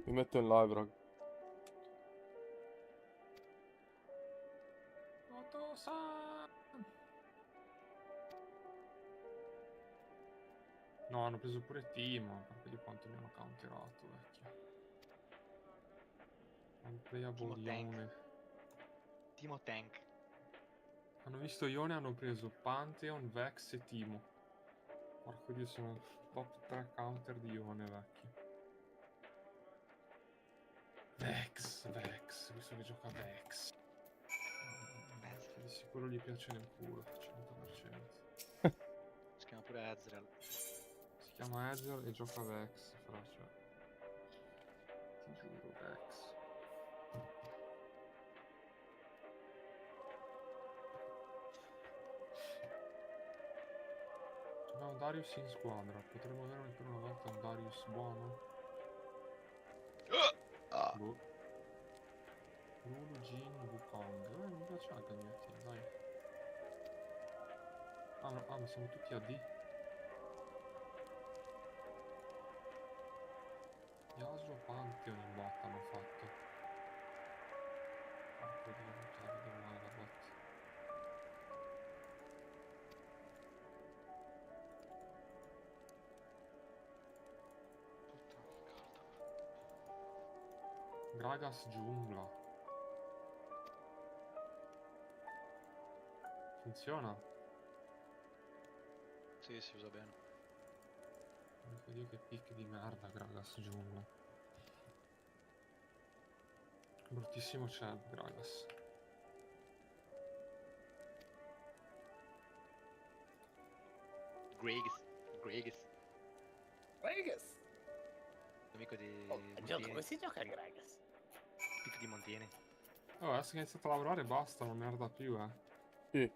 Mi metto in live, raga. No, hanno preso pure Timo, vedi quanto mi hanno counterato, vecchio. Unplayable Ione. Timo Tank. Hanno visto Ione, hanno preso Pantheon, Vex e Timo. Porco dio, sono top 3 counter di Ione, vecchio. Vex, questo che gioca Vex. Di sicuro gli piace nel culo, 100%. Si chiama pure Ezreal. Si chiama Ezreal e gioca Vex, fra, cioè. Ti giuro, Vex. Abbiamo Darius in squadra, potremmo avere per una volta un Darius buono? Boh. Lulu, Jin, Wukong. Mi piace anche il mio team, dai. Ma siamo tutti AD. Yasuo, Pantheon in bot hanno fatto. Porco dio, non te la vedo male la bot. Gragas giungla. Funziona? Sì, si usa bene. Porco dio che pick di merda, Gragas giungla. Bruttissimo Chad, Gragas. Gragas. Amico di Montieni. Come si gioca a Gragas? Pick di Montieni. Oh, adesso che ha iniziato a lavorare basta, non merda più, Chi?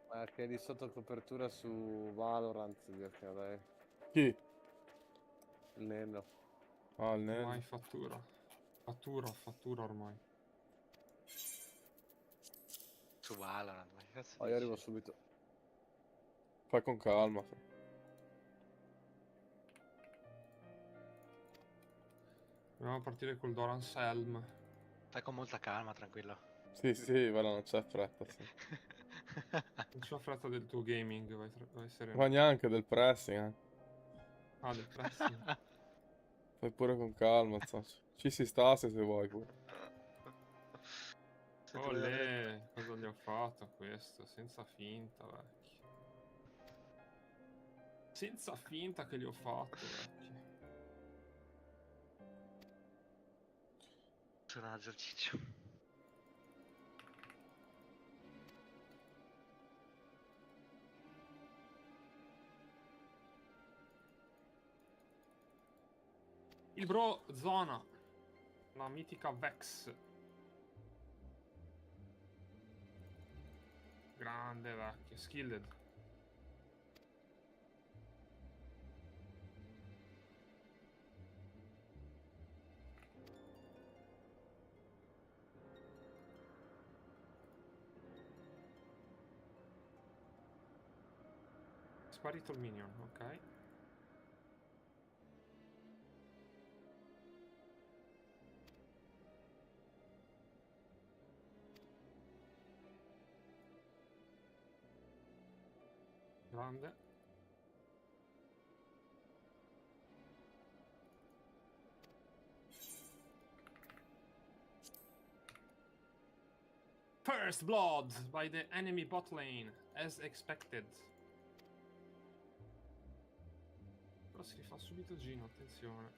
Ma che è di sotto copertura su Valorant, gioca, dai. Chi? Il Neno. Ah, il Neno. Ormai fattura. Fattura ormai. Su Valorant, ma che cazzo Io dici? arrivo subito. Fai con calma. Dobbiamo partire col Doran Selm. Fai con molta calma, tranquillo. Sì, guarda, non c'è fretta, sì. Non c'ho fretta del tuo gaming, vai sereno. Ma neanche del pressing, Ah, del pressing. Fai pure con calma, ci si sta se vuoi pure. Olè, cosa gli ho fatto a questo? Senza finta, vecchio. Senza finta che gli ho fatto, vecchio. Personaggio il ciccio. Il bro zona. La mitica Vex. Grande vecchio, skilled. sparito il minion, ok. Grande. First blood by the enemy bot lane, as expected. Però si rifà subito Gino, attenzione.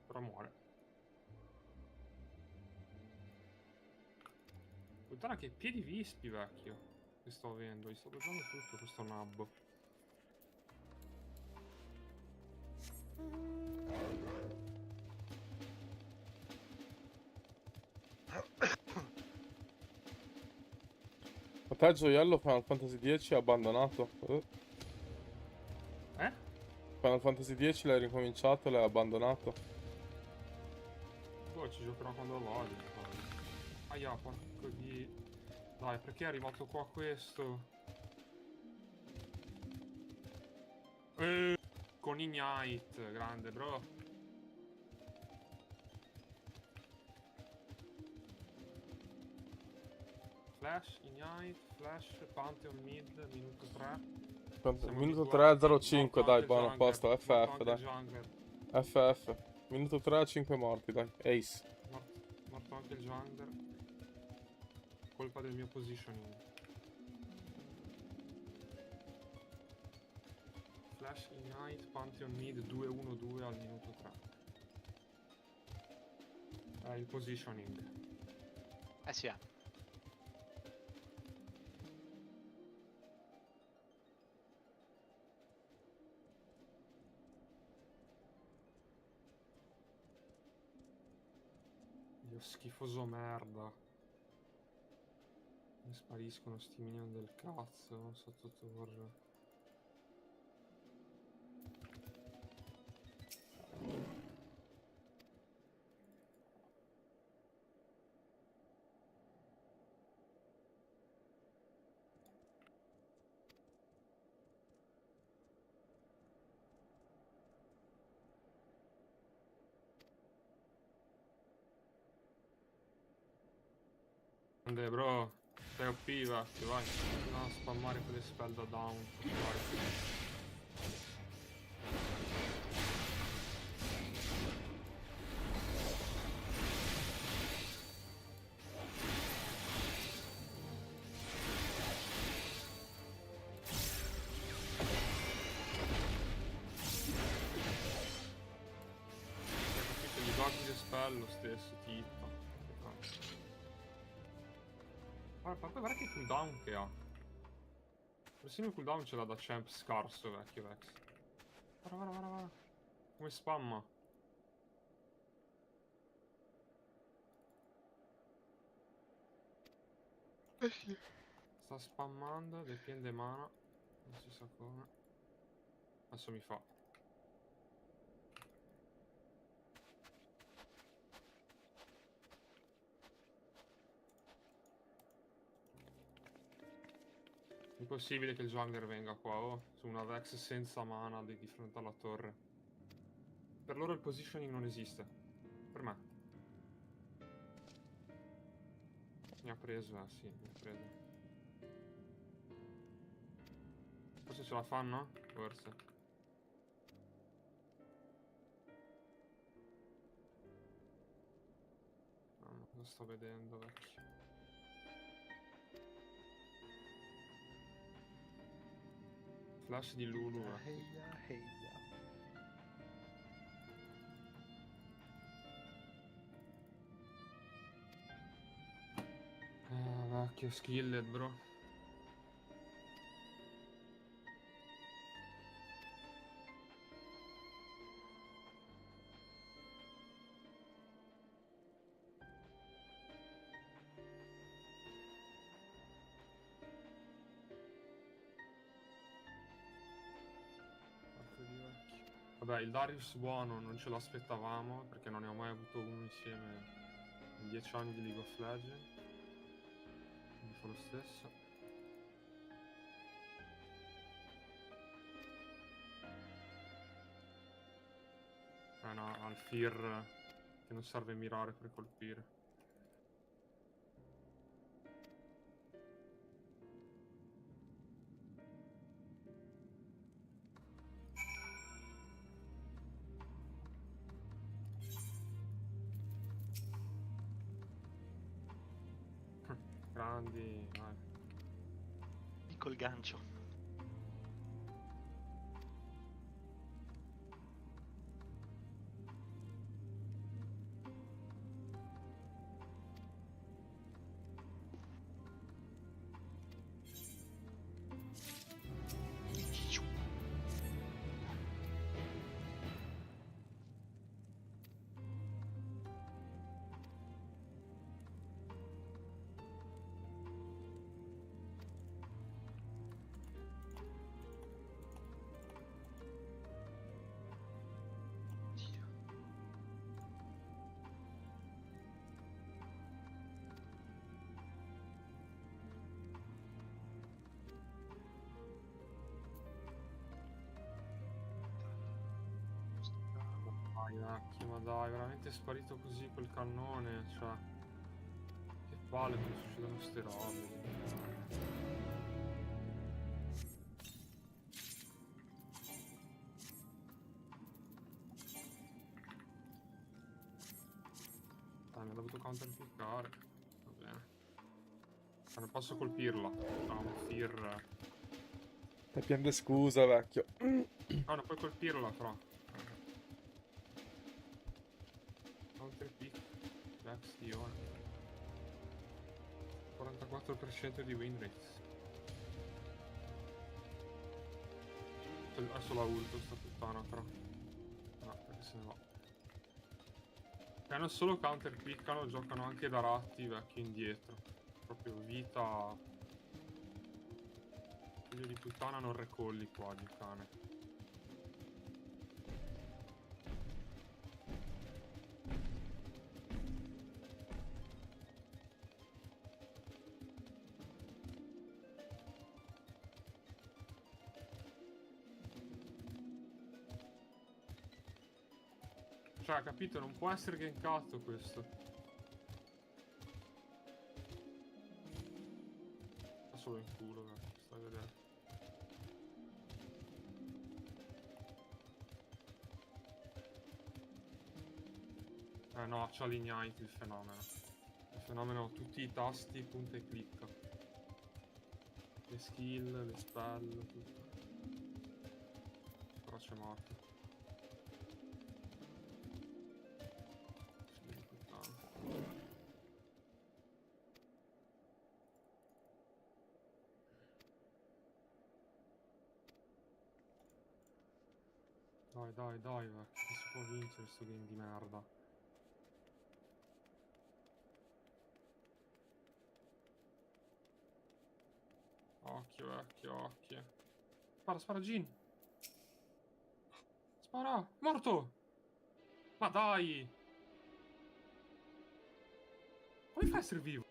Però muore. Puttana che piedi vispi, vecchio. Che sto avendo, gli sto dosando tutto questo nabbo. A te gioiello Final Fantasy X è abbandonato. Final Fantasy X l'hai ricominciato e l'hai abbandonato. Poi ci giocherò quando voglio. Aia, porco di... Dai, perché è arrivato qua questo? Con Ignite, grande bro. Flash, Ignite, Flash, Pantheon mid, minuto 3. Minuto 3:05, dai, buono, a posto, FF, dai. FF. Minuto 3, 5 morti, dai. Ace. Morto anche il jungler. Colpa del mio positioning. Flash, Ignite, Pantheon mid, 2-1-2 al minuto 3. Il positioning. Sì, Dio schifoso merda. Mi spariscono sti minion del cazzo sotto torre. Grande bro, sei OP vecchio, vai. No, spammare quelle spell da down. Vai. Gli doghi le spell lo stesso, tipo. Guarda che cooldown che ha. Persino il cooldown ce l'ha da champ scarso, vecchio Vex. Guarda. Come spamma. Sta spammando, depende mana. Non si sa come. Adesso mi fa. Impossibile che il jungler venga qua, oh, su una Vex senza mana di fronte alla torre. Per loro il positioning non esiste. Per me. Mi ha preso, sì, mi ha preso. Forse ce la fanno? Forse. No, lo sto vedendo, vecchio. Flash di Lulu, vecchio skillet, bro. Vabbè, il Darius buono non ce l'aspettavamo perché non ne ho mai avuto uno insieme in 10 anni di League of Legends. Quindi fa lo stesso. no, al Fear che non serve mirare per colpire. Grandi, vai. Col gancio. Dai, vecchio, ma dai, veramente è sparito così quel cannone, cioè... Che palle che succedono ste robe. Dai, mi ha dovuto counterpiccare. Va bene. Ma non posso colpirla. Ha un Fear... Ti piende scusa, vecchio. No, non puoi colpirla, però. Counterpick. L'azione. 44% di win rate. Adesso la ulto sta puttana, però. No, perché se ne va. E non solo counterpiccano, giocano anche da ratti vecchio indietro. Proprio vita. Figlio di puttana, non recolli qua di cane. Cioè, capito? Non può essere gankato questo. Fa solo in culo, stai a vedere. No, c'ha l'ignite il fenomeno. Il fenomeno, tutti i tasti, punta e clicca. Le skill, le spell, tutto. Però c'è morto. Dai, vecchio, che si può vincere sto game di merda. Occhio, vecchio, occhio. Spara, Jin. Spara, morto! Ma dai! Come fai a essere vivo?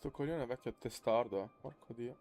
Sto coglione vecchio è testardo, porco dio.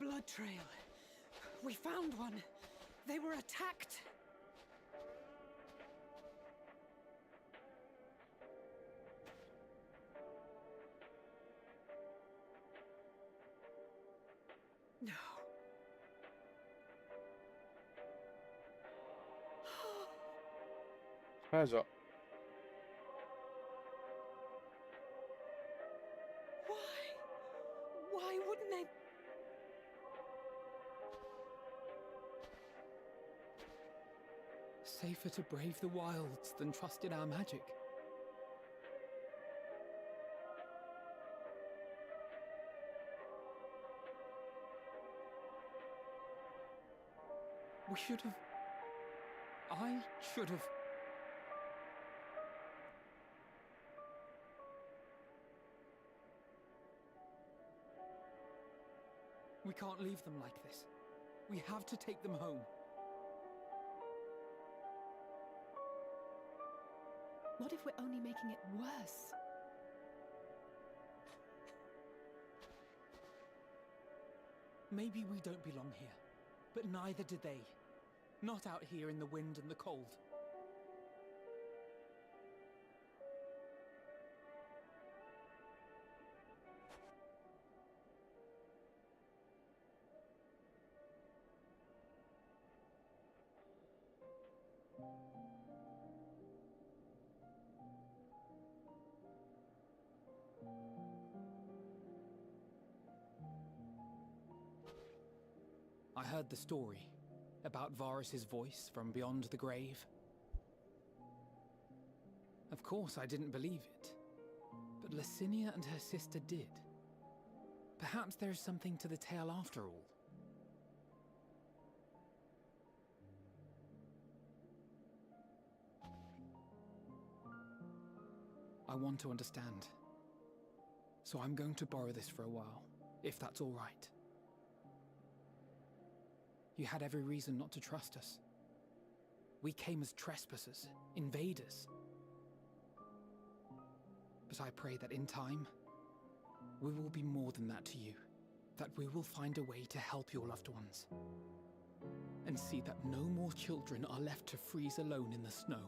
blood trail. We found one. They were attacked. No. Già. Why wouldn't they? Safer to brave the wilds than trust in our magic. We should have... I should have... We can't leave them like this. We have to take them home. What if we're only making it worse? Maybe we don't belong here, but neither do they. Not out here in the wind and the cold. I heard the story about Varus's voice from beyond the grave. Of course, I didn't believe it, but Licinia and her sister did. Perhaps there's something to the tale after all. I want to understand, so I'm going to borrow this for a while, if that's all right. You had every reason not to trust us. We came as trespassers, invaders. But I pray that in time, we will be more than that to you. That we will find a way to help your loved ones. And see that no more children are left to freeze alone in the snow.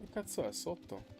Che cazzo è sotto?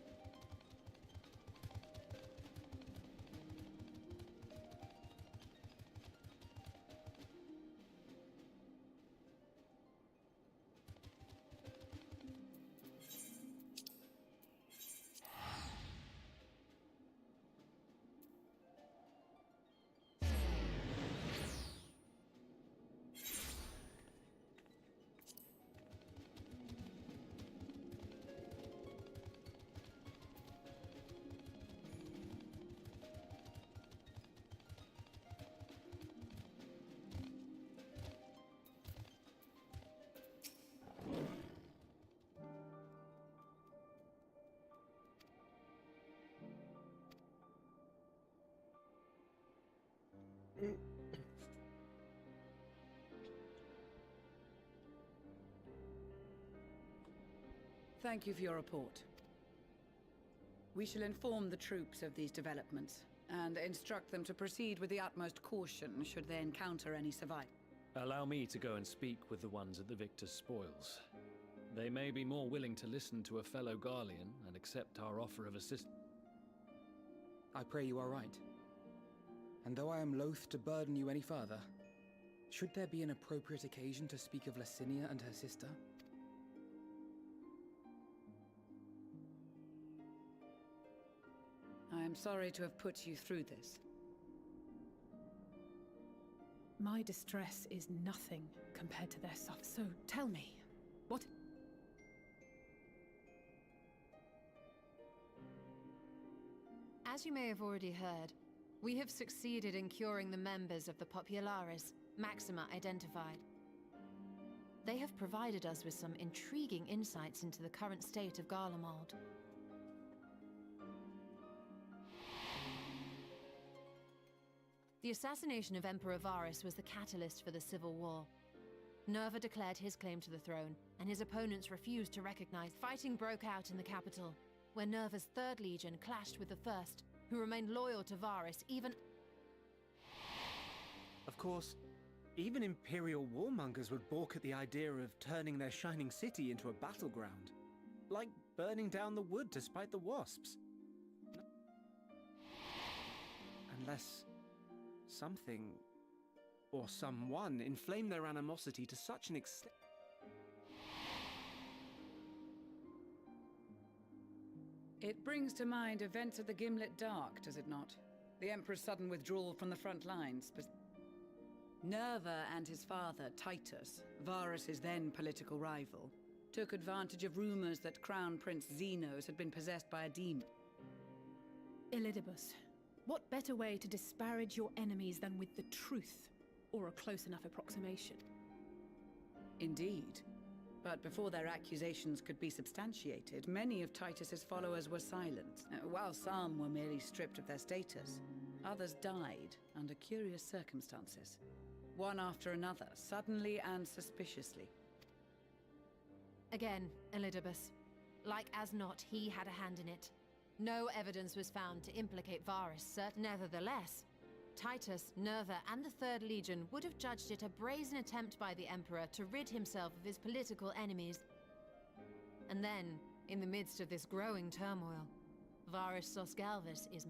Thank you for your report. We shall inform the troops of these developments and instruct them to proceed with the utmost caution should they encounter any survivors. Allow me to go and speak with the ones at the victor's spoils. They may be more willing to listen to a fellow Garlean and accept our offer of assistance. I pray you are right. And though I am loath to burden you any further, should there be an appropriate occasion to speak of Licinia and her sister? I am sorry to have put you through this. My distress is nothing compared to their suffering. So tell me, what... As you may have already heard, we have succeeded in curing the members of the Populares, Maxima identified. They have provided us with some intriguing insights into the current state of Garlemald. The assassination of Emperor Varus was the catalyst for the civil war. Nerva declared his claim to the throne, and his opponents refused to recognize. Fighting broke out in the capital, where Nerva's 3rd Legion clashed with the 1st, who remained loyal to Varus even... Of course, even Imperial warmongers would balk at the idea of turning their shining city into a battleground. Like burning down the wood to spite the wasps. Unless something or someone inflamed their animosity to such an extent. It brings to mind events of the Gimlet Dark, does it not? The Emperor's sudden withdrawal from the front lines, but... Nerva and his father, Titus, Varus's then political rival, took advantage of rumors that Crown Prince Xenos had been possessed by a demon. Elidibus, what better way to disparage your enemies than with the truth, or a close enough approximation? Indeed. But before their accusations could be substantiated, many of Titus's followers were silent. While some were merely stripped of their status, others died under curious circumstances. One after another, suddenly and suspiciously. Again, Elidibus. Like as not, he had a hand in it. No evidence was found to implicate Varus, nevertheless. Titus, Nerva, and the 3rd Legion would have judged it a brazen attempt by the Emperor to rid himself of his political enemies. And then, in the midst of this growing turmoil, Varus Sosgalvis is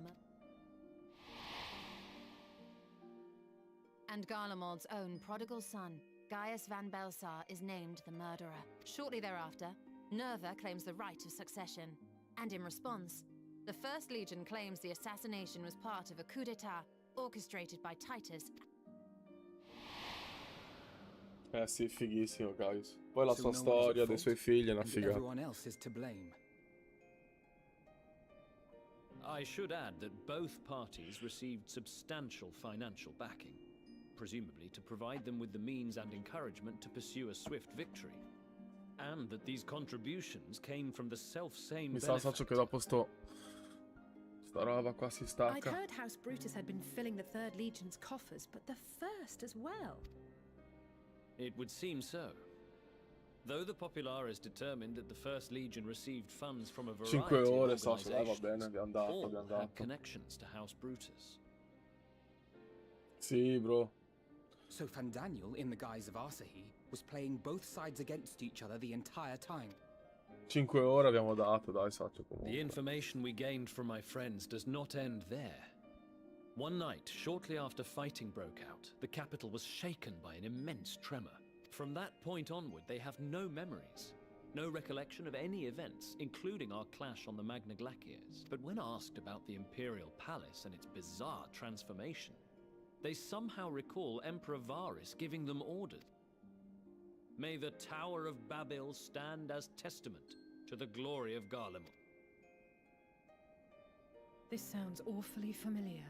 and Garlemald's own prodigal son, Gaius van Belsar, is named the murderer. Shortly thereafter, Nerva claims the right of succession. And in response, the 1st Legion claims the assassination was part of a coup d'etat orchestrated by Titus. Eh sì, fighissimo, Gaius. Poi la sua storia dei suoi figli è una figata. Everyone else is to blame. I should add that both parties received substantial financial backing, presumably to provide them with the means and encouragement to pursue a swift victory. And that these contributions came from the self-same Mi sa Saccio che dopo sta roba qua si I'd stacca. heard House Brutus had been filling the 3rd Legion's coffers, but the 1st as well. It would seem so. Though the Populares determined that the 1st Legion received funds from a variety 5 ore, of Saccio, va bene, organizations, è andato, all è had andato. connections to House Brutus. Sì, bro. So Fandaniel, in the guise of Asahi, was playing both sides against each other the entire time. 5 ore abbiamo dato, dai, Saccio, The comunque. information we gained from my friends does not end there. One night, shortly after fighting broke out, the capital was shaken by an immense tremor. From that point onward, they have no memories, no recollection of any events, including our clash on the Magna Glaciers. But when asked about the Imperial Palace and its bizarre transformation, they somehow recall Emperor Varus giving them orders. May the Tower of Babil stand as testament to the glory of Garlemald. This sounds awfully familiar.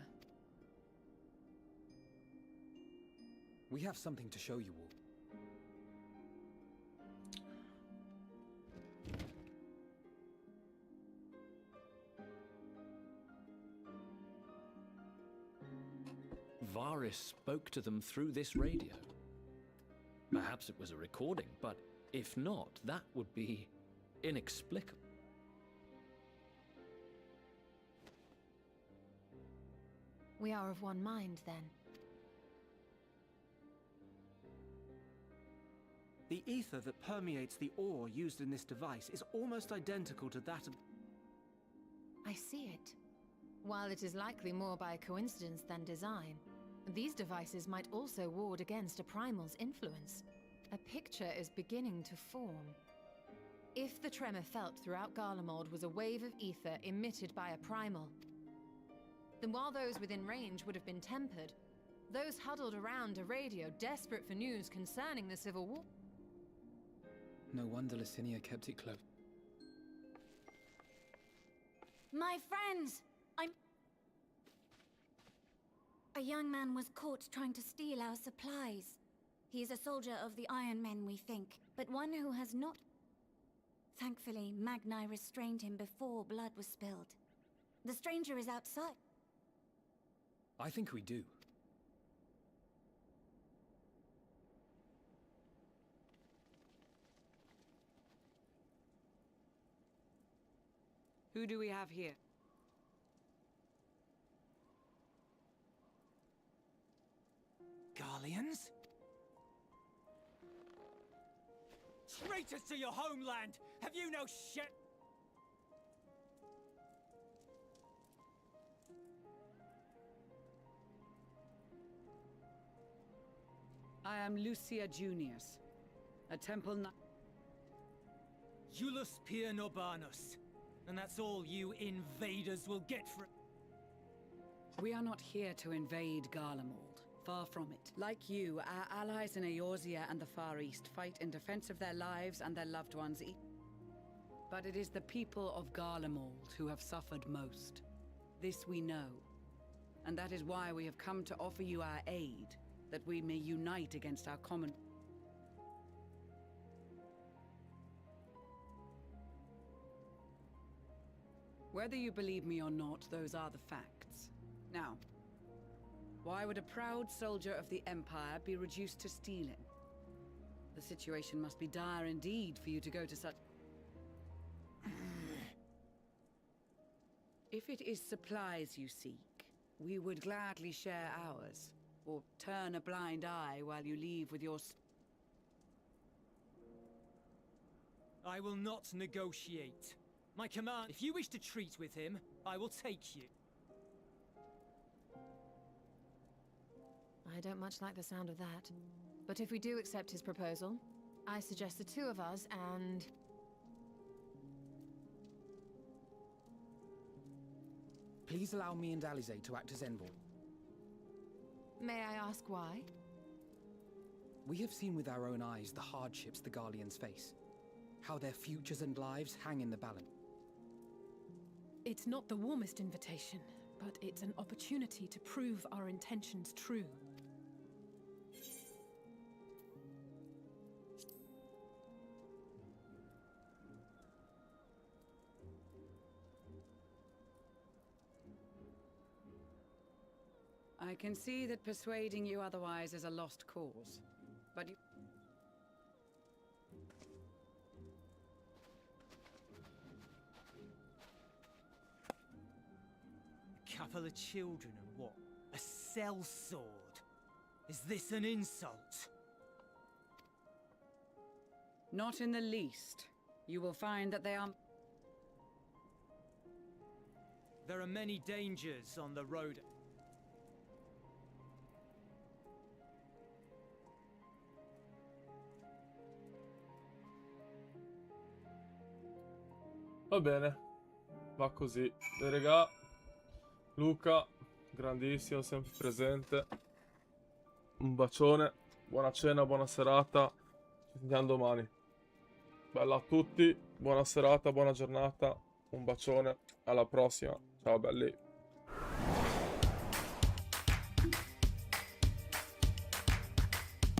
We have something to show you all. Varys spoke to them through this radio. Perhaps it was a recording, but if not, that would be inexplicable. We are of one mind, then. The ether that permeates the ore used in this device is almost identical to that of... I see it. While it is likely more by coincidence than design, these devices might also ward against a primal's influence. A picture is beginning to form. If the tremor felt throughout Garlemald was a wave of ether emitted by a primal, then while those within range would have been tempered, those huddled around a radio desperate for news concerning the civil war... No wonder Licinia kept it close. My friends! A young man was caught trying to steal our supplies. He is a soldier of the Iron Men, we think, but one who has not... Thankfully, Magni restrained him before blood was spilled. The stranger is outside. I think we do. Who do we have here? Garleans? Traitors to your homeland! Have you no shit? I am Lucia Junius, a temple knight. Iulus Pier Norbanus. And that's all you invaders will get for... We are not here to invade Garlemald. Far from it. Like you, our allies in Eorzea and the Far East fight in defense of their lives and their loved ones. But it is the people of Garlemald who have suffered most. This we know. And that is why we have come to offer you our aid, that we may unite against our common... Whether you believe me or not, those are the facts. Now, why would a proud soldier of the Empire be reduced to stealing? The situation must be dire indeed for you to go to such... If it is supplies you seek, we would gladly share ours, or turn a blind eye while you leave with your... I will not negotiate. My command, if you wish to treat with him, I will take you. I don't much like the sound of that. But if we do accept his proposal, I suggest the two of us and... Please allow me and Alisaie to act as envoy. May I ask why? We have seen with our own eyes the hardships the Garleans face. How their futures and lives hang in the balance. It's not the warmest invitation, but it's an opportunity to prove our intentions true. I can see that persuading you otherwise is a lost cause, but you... Couple of children and what? A sellsword? Is this an insult? Not in the least. You will find that they are... There are many dangers on the road. Va bene, va così. E regà, Luca, grandissimo, sempre presente. Un bacione, buona cena, buona serata. Ci sentiamo domani. Bella a tutti, buona serata, buona giornata. Un bacione, alla prossima. Ciao belli.